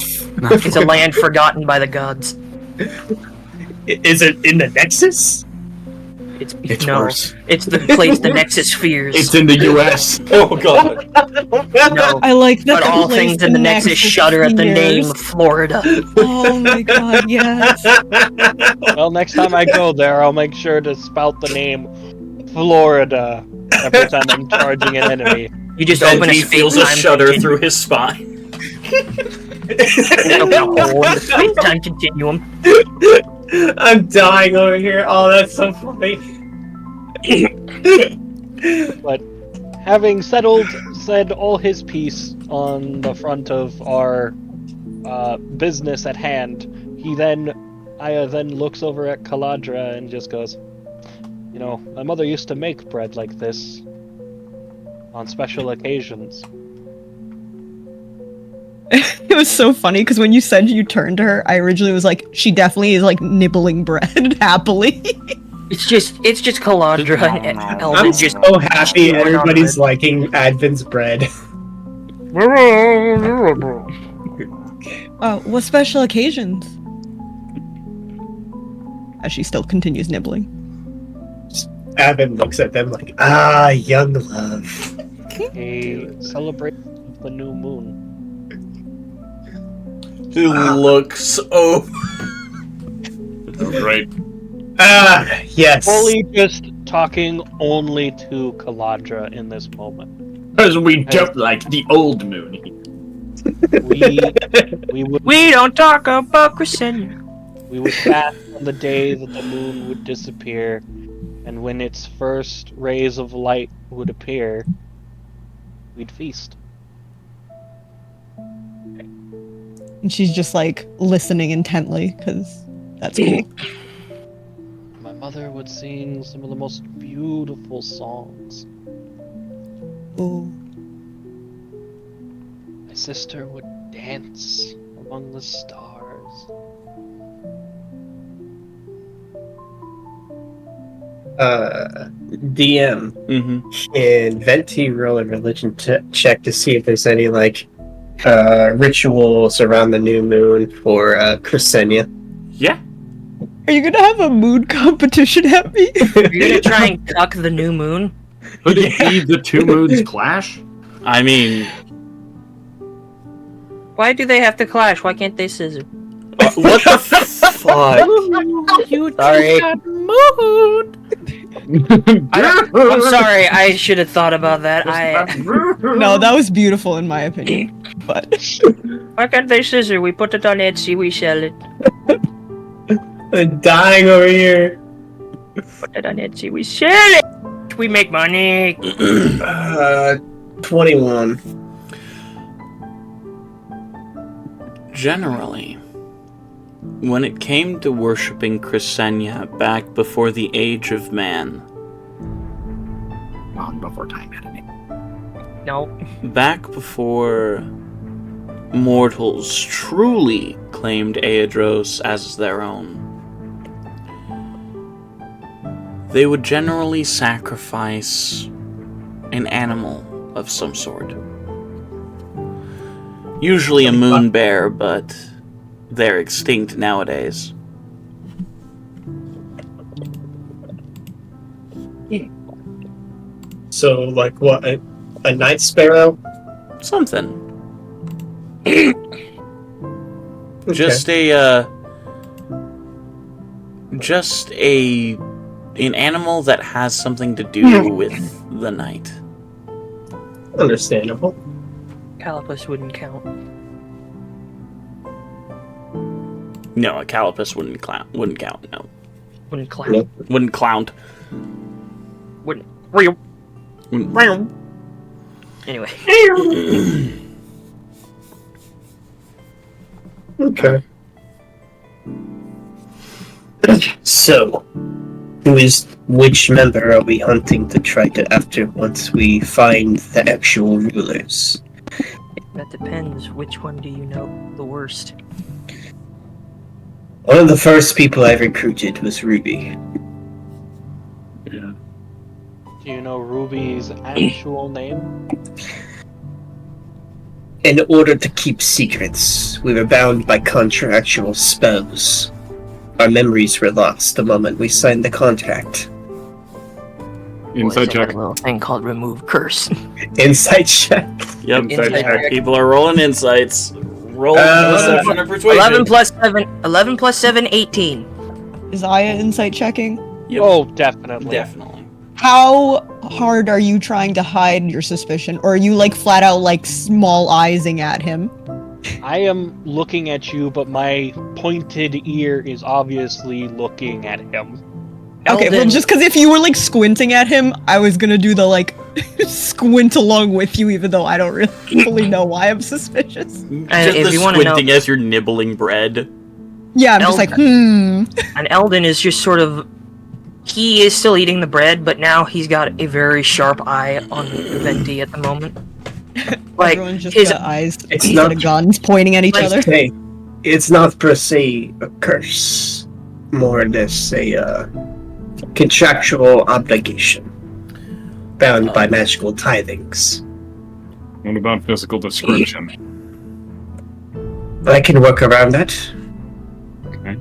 It's a land forgotten by the gods. Is it in the Nexus? It's no. worse. It's the place the Nexus fears. It's in the U.S. Oh god. No. I like that. But all things in the Nexus shudder at the name Florida. Oh my god, yes. Well, next time I go there, I'll make sure to spout the name Florida every time I'm charging an enemy. You just open a He feels a space-time shudder continuum. through his spine. Open a hole in the space-time continuum. I'm dying over here. Oh, that's so funny. But having said all his piece on the front of our business at hand, Aya then looks over at Caladra and just goes, "You know, my mother used to make bread like this on special occasions." It was so funny because when you said you turned to her, I originally was like, she definitely is like nibbling bread happily. It's just Calandra and Eldon I'm just so happy chewing on everybody's it. liking Advin's bread. What special occasions? As she still continues nibbling. Advin looks at them like, young love. A celebration of the new moon. He looks oh Great. Yes. Fully just talking only to Caladra in this moment. Because we don't like the old moon. We don't talk about Crescent. We would fast on the day that the moon would disappear, and when its first rays of light would appear, we'd feast. And she's just like listening intently because that's cool. My mother would sing some of the most beautiful songs. Ooh. My sister would dance among the stars. DM, can Venti roll a religion check to see if there's any like rituals around the new moon for Crescenia? yeah. Are you gonna have a mood competition at me? You're gonna try and cuck the new moon? Could it be the two moons clash? I mean, Why do they have to clash? Why can't they scissor? what the fuck? You sorry. I'm sorry. I should have thought about that. No, that was beautiful in my opinion. But Why can't they scissor? We put it on Etsy. We sell it. I'm dying over here. Put it on Etsy. We sell it. We make money. 21. Generally, when it came to worshipping Crescenia back before the age of man, Long before time had a name. No. Back before mortals truly claimed Aeidros as their own, they would generally sacrifice an animal of some sort. Usually a moon bear, but they're extinct nowadays. So, like, what? A night sparrow? Something. Okay. Just an animal that has something to do with the night. Understandable. Calipus wouldn't count. No, a calipus wouldn't count. No, Wouldn't count. Nope. wouldn't count. Wouldn't. Anyway. Okay. So, which member are we hunting to try to after once we find the actual rulers? That depends. Which one do you know the worst? One of the first people I recruited was Ruby. Yeah. Do you know Ruby's actual name? In order to keep secrets, we were bound by contractual spells. Our memories were lost the moment we signed the contract. Insight check. A little thing called remove curse. Insight check. Yep. Insight check. People are rolling insights. Roll perception or persuasion. 11 plus 7, 18. Is Aya insight checking? Yep. Oh, definitely. Definitely. How hard are you trying to hide your suspicion? Or are you like flat out like small eyesing at him? I am looking at you, but my pointed ear is obviously looking at him. Okay, well, just because if you were like squinting at him, I was gonna do the like squint along with you, even though I don't really fully know why I'm suspicious. Just if the you wanna squinting know- as you're nibbling bread. Yeah, I'm just like, And Eldon is just sort of... He is still eating the bread, but now he's got a very sharp eye on Venti at the moment. Like, everyone's just his got eyes It's instead not- of guns pointing at each Let's other. say, it's not per se a curse, more or less a contractual obligation, bound by magical tithings. What about physical description? I can work around that. Okay.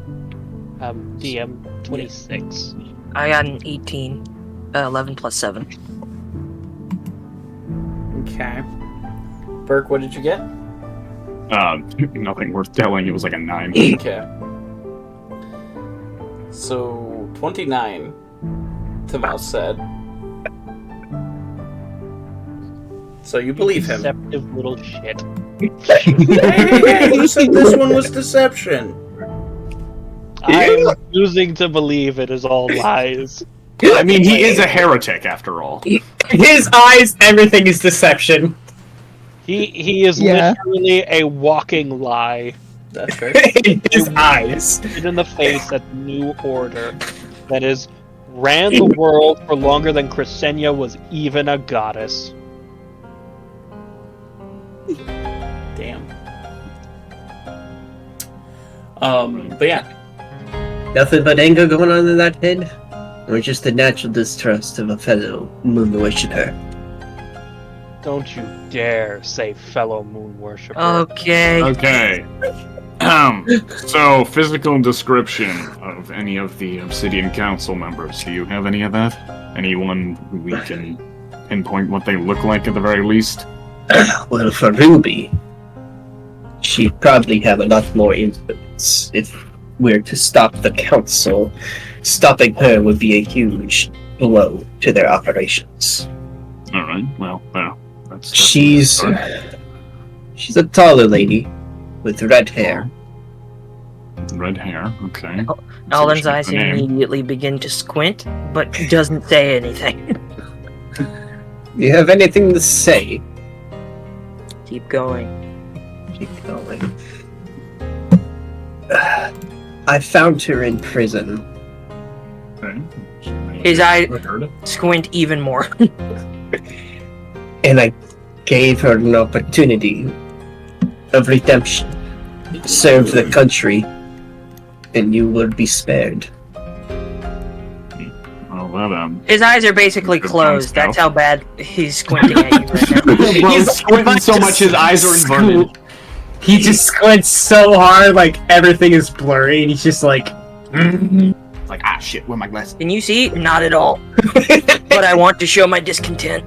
DM 26. I got an 18. 11 plus 7. Okay. Burke, what did you get? Nothing worth telling. It was like a 9. Okay. So, 29, Tomas said. So you believe him. Deceptive little shit. Hey, you said this one was deception. I'm choosing to believe it is all lies. I mean, he is a heretic after all. His eyes, everything is deception. He is Yeah. literally a walking lie. That's fair. His eyes. Hit in the face at the New Order that has ran the world for longer than Crescent was even a goddess. Damn. But yeah. Nothing but anger going on in that head? Or just the natural distrust of a fellow moon worshipper? Don't you dare say fellow moon worshiper. Okay. Okay. So, physical description of any of the Obsidian Council members. Do you have any of that? Anyone who we can pinpoint what they look like at the very least? Well, for Ruby, she'd probably have a lot more influence if we're to stop the council. Stopping her would be a huge blow to their operations. All right. Well, that's She's a taller lady with red hair. red hair. Okay. Alden's So eyes the name. immediately begin to squint, but doesn't say anything. Do you have anything to say? Keep going. Keep going. I found her in prison. Okay. His eye Heard. squint even more. And gave her an opportunity of redemption. Serve the country, and you will be spared. Well, that, His eyes are basically Good closed. points, That's how bad he's squinting at you right now. He's squinting so much his eyes are inverted. He just squints so hard, like everything is blurry, and he's just like, Like, ah, shit, where are my glasses? Can you see? Not at all. But I want to show my discontent.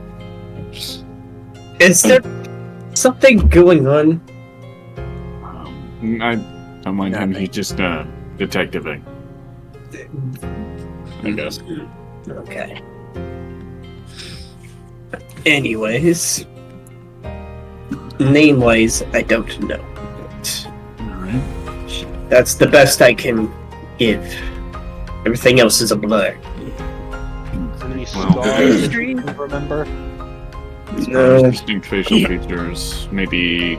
Is there something going on? I don't mind him. He's just detectiving, I guess. Okay. Anyways, name-wise, I don't know. Alright. That's the best I can give. Everything else is a blur. Any Well, scars you remember? No. Distinct facial features, maybe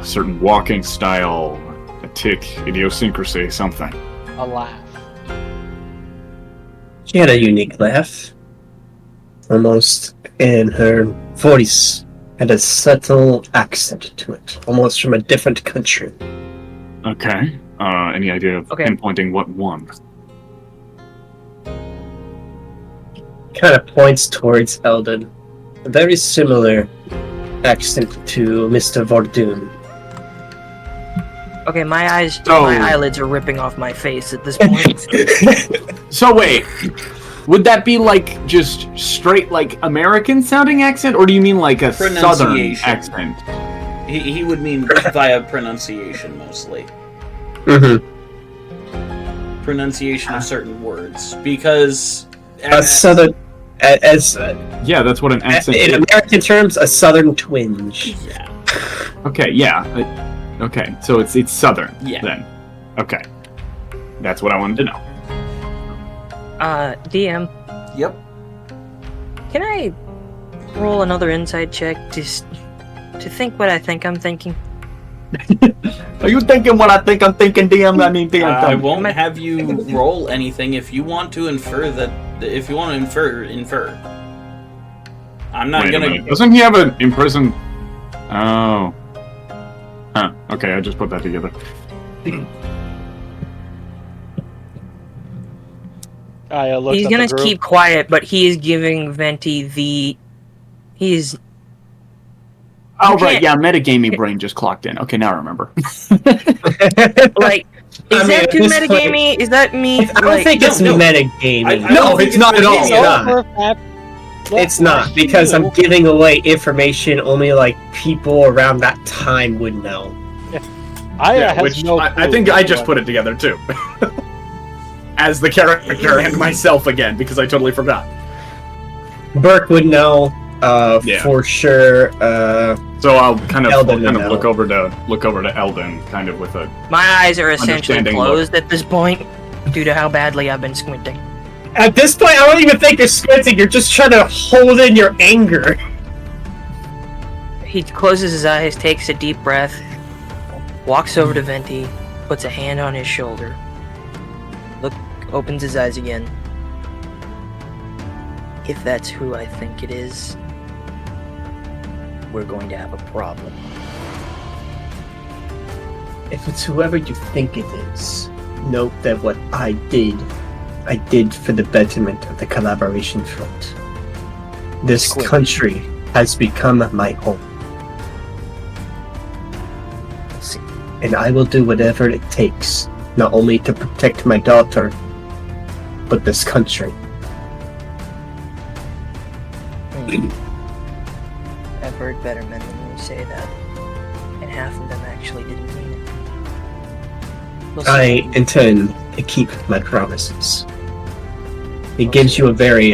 certain walking style, a tick, idiosyncrasy, something. A laugh. She had a unique laugh. Almost, and her voice had a subtle accent to it, almost from a different country. Okay. Any idea of Okay. pinpointing what one? Kind of points towards Eldon. A very similar accent to Mr. Vordoon. Okay, my So- eyelids are ripping off my face at this point. So wait, would that be like just straight like American sounding accent, or do you mean like a southern Pronunciation. accent? He would mean via pronunciation mostly. Mm-hmm. Pronunciation of certain words. Because A southern, as Yeah, that's what an accent in is. American terms, a southern twinge. yeah. Okay, yeah. Okay, so it's southern Yeah. then. Okay, that's what I wanted to know. DM, Yep. can I roll another insight check just to think what I think I'm thinking? Are you thinking what I think I'm thinking, DM? I mean, DM. I won't have you roll anything if you want to infer that. If you want to infer. I'm not Wait a gonna. minute. Doesn't he have an imprisoned? Oh. Huh. Okay, I just put that together. I looked He's at gonna the group. keep quiet, but he is giving Venti the. He's. Oh, You right, can't- yeah, metagamey brain just clocked in. Okay, now I remember. Like, is I mean, that at too this point- metagamey? Is that me? I don't Like, think it's no. metagaming. I No, don't think it's not at all. It's No, not. for a fact- It's not, because I'm giving away information only like people around that time would know. Aya has which no I clue think I just what- put it together too. As the character and myself again, because I totally forgot. Burke would know, Yeah. for sure. So I'll kind of Eldon would know. look over to Eldon, kind of with a. my eyes are essentially Understanding closed at this point due to how badly I've been squinting. At this point, I don't even think you're squinting. You're just trying to hold in your anger. He closes his eyes, takes a deep breath, walks over to Venti, puts a hand on his shoulder, opens his eyes again. If that's who I think it is, we're going to have a problem. If it's whoever you think it is, note that what I did for the betterment of the collaboration front. This Squid. country has become my home. And I will do whatever it takes, not only to protect my daughter, but this country. I've heard better men than you say that, and half of them actually didn't mean it. We'll see. I intend to keep my promises. It gives you a very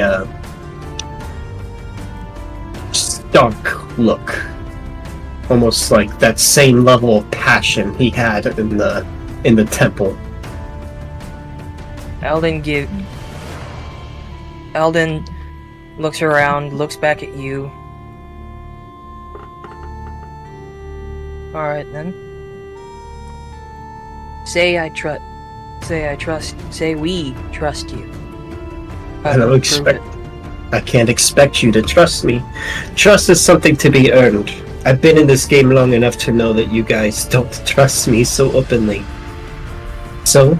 stark look, almost like that same level of passion he had in the temple. Eldon looks around, looks back at you. Alright then. Say we trust you. I don't expect I can't expect you to trust me. Trust is something to be earned. I've been in this game long enough to know that you guys don't trust me so openly. So,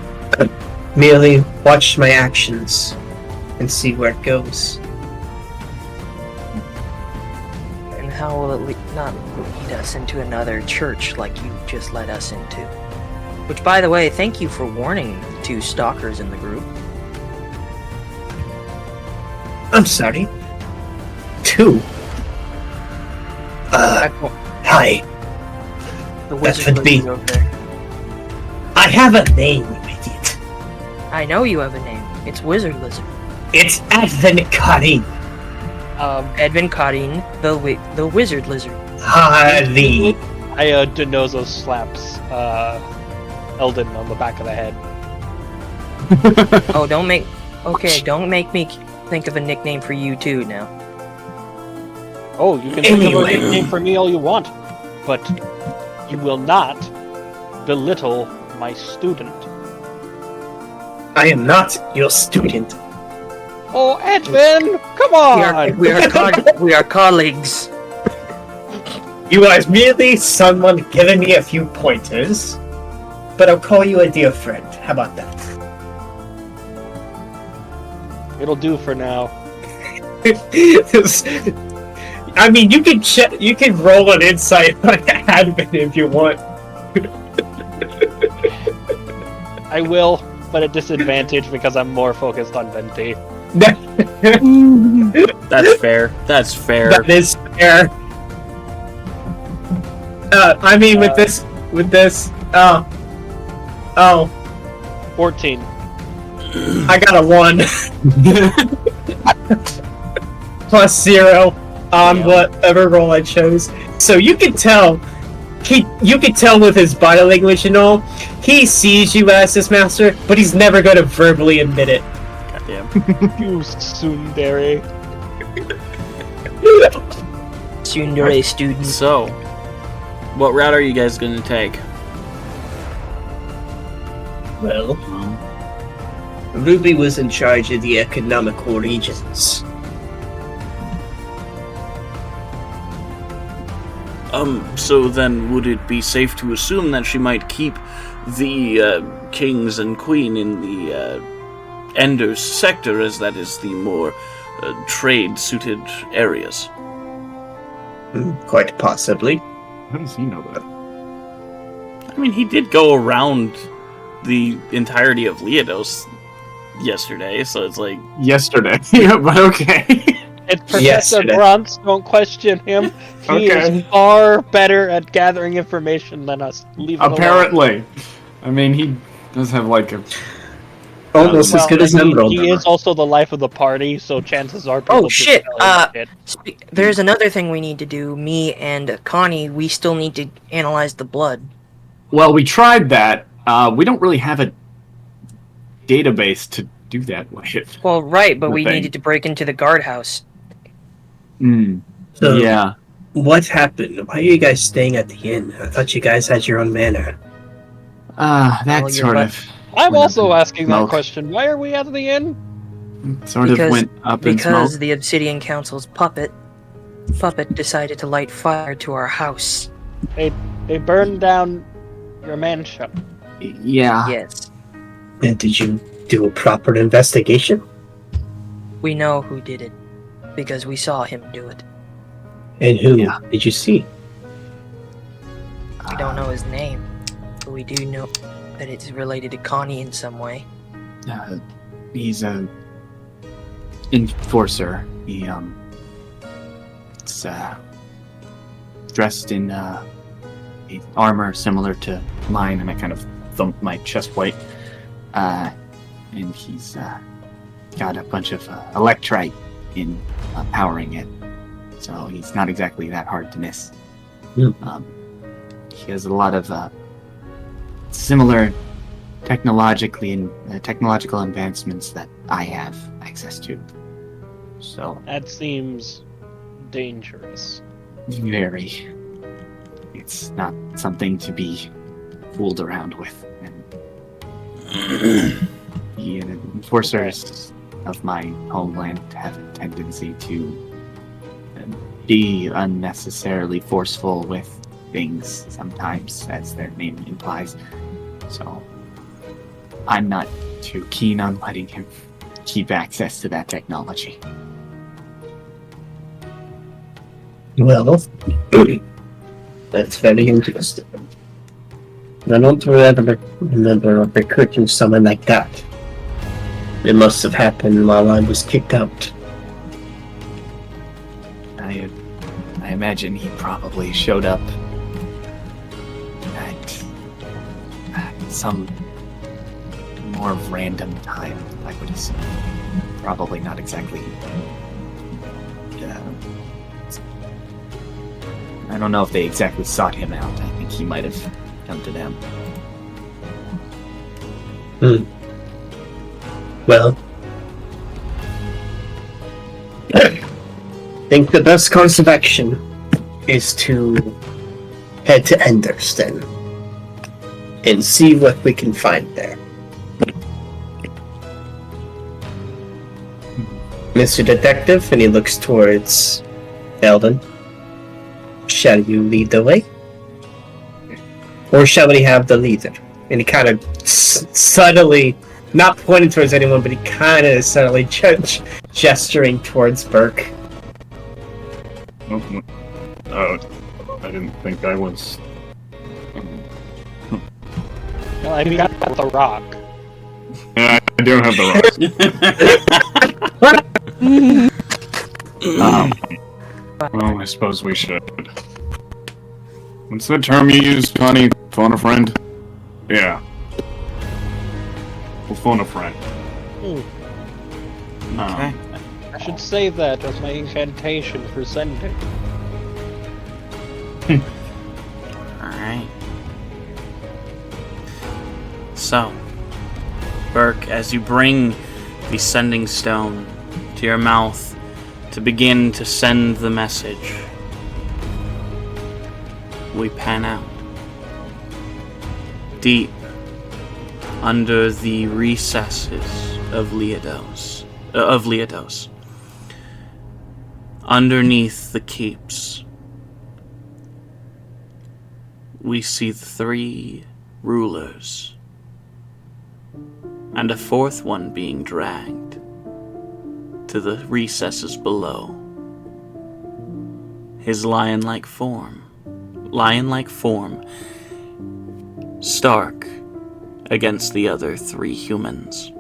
merely watch my actions and see where it goes. And how will it not lead us into another church like you just led us into? Which, by the way, thank you for warning the 2 stalkers in the group. I'm sorry. 2? Hi. The That wizard would be... over there. I have a name, you idiot. I know you have a name. It's Wizard Lizard. It's Advent Cutting. Edvin Karin, the Wizard Lizard. Harley. Denozo slaps Eldon on the back of the head. Oh, don't make me think of a nickname for you too now. Oh, you can think of a nickname for me all you want, but you will not belittle my student. I am not your student. Oh, Edvin, come on! We are colleagues. You are merely someone giving me a few pointers, but I'll call you a dear friend. How about that? It'll do for now. I mean, you can roll an insight on admin if you want. I will, but at disadvantage because I'm more focused on Venti. That's fair. That's fair. That is fair. I mean, with this, 14. I got a 1. Plus 0 on whatever roll I chose. So you can tell, you can tell with his body language and all, he sees you as his master, but he's never going to verbally admit it. Goddamn. You tsundere. Tsundere student. So, what route are you guys going to take? Well, Ruby was in charge of the economical regions. So then would it be safe to assume that she might keep the kings and queen in the Enders sector, as that is the more trade-suited areas? Quite possibly. How does he know that? I mean, he did go around the entirety of Aeidros yesterday, so it's like... Yesterday, yeah, but okay. It's Professor Bruntz, don't question him. He is far better at gathering information than us. Leave it Apparently. alone. I mean, he does have like a... Almost as good as Emerald. He is also the life of the party, so chances are... Oh shit! There's another thing we need to do. Me and Connie, we still need to analyze the blood. Well, we tried that. We don't really have a database to do that with. Well, right, but we needed to break into the guardhouse. So, yeah. What happened? Why are you guys staying at the inn? I thought you guys had your own manor. That sort of... I'm also asking that smoke. question. Why are we at the inn? Sort of went up in smoke. Because the Obsidian Council's puppet decided to light fire to our house. They burned down your mansion. Yeah. Yes. And did you do a proper investigation? We know who did it, because we saw him do it. And who did you see? We don't know his name, but we do know that it's related to Connie in some way. He's a enforcer. He is dressed in armor similar to mine, and I kind of thump my chest plate. And he's got a bunch of electrite in powering it, so he's not exactly that hard to miss. He has a lot of similar technological advancements that I have access to. So that seems dangerous. Very. It's not something to be fooled around with. And the enforcers of my homeland have a tendency to be unnecessarily forceful with things sometimes, as their name implies. So I'm not too keen on letting him keep access to that technology. Well, that's very interesting. I don't remember recruiting someone like that. It must have happened while I was kicked out. I imagine he probably showed up at some more random time, I would assume. Probably not exactly. I don't know if they exactly sought him out. I think he might have come to them. Well, I think the best course of action is to head to Enders then, and see what we can find there. Mr. Detective, and he looks towards Eldon. Shall you lead the way? Or shall we have the leader? And he kind of subtly, not pointing towards anyone, but he kind of subtly gesturing towards Burke. I didn't think I was... Well, I got the rock. Yeah, I do have the rock. Well, I suppose we should. What's the term you use, Connie? Phone a friend? Yeah. We'll phone a friend. Okay. I should say that as my incantation for sending. Alright. So, Burke, as you bring the sending stone to your mouth to begin to send the message, we pan out. Deep under the recesses of Aeidros. Underneath the keeps, we see 3 rulers, and a 4th one being dragged to the recesses below. His lion-like form, stark against the other 3 humans,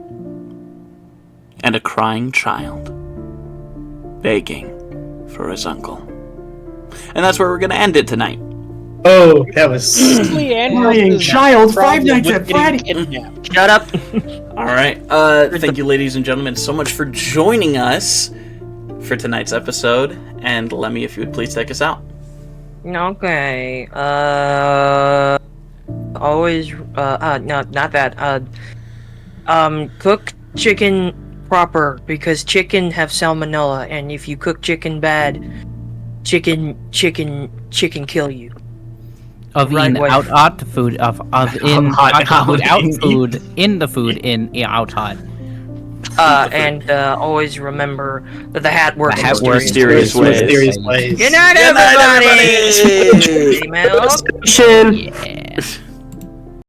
and a crying child begging for his uncle. And that's where we're going to end it tonight. Oh, that was... Crying child, 5 Nights at Freddy's! Shut up! Alright, thank you ladies and gentlemen so much for joining us for tonight's episode, and Lemmy, if you would please take us out. Okay, always, no, not that, cook chicken proper, because chicken have salmonella, and if you cook chicken bad, chicken kill you. Of Right in way. out food of in out food in the food in out hot. And always remember that the hat works The hat in works mysterious Mysterious ways. Good night, Good night, everybody! everybody! Email. Yeah.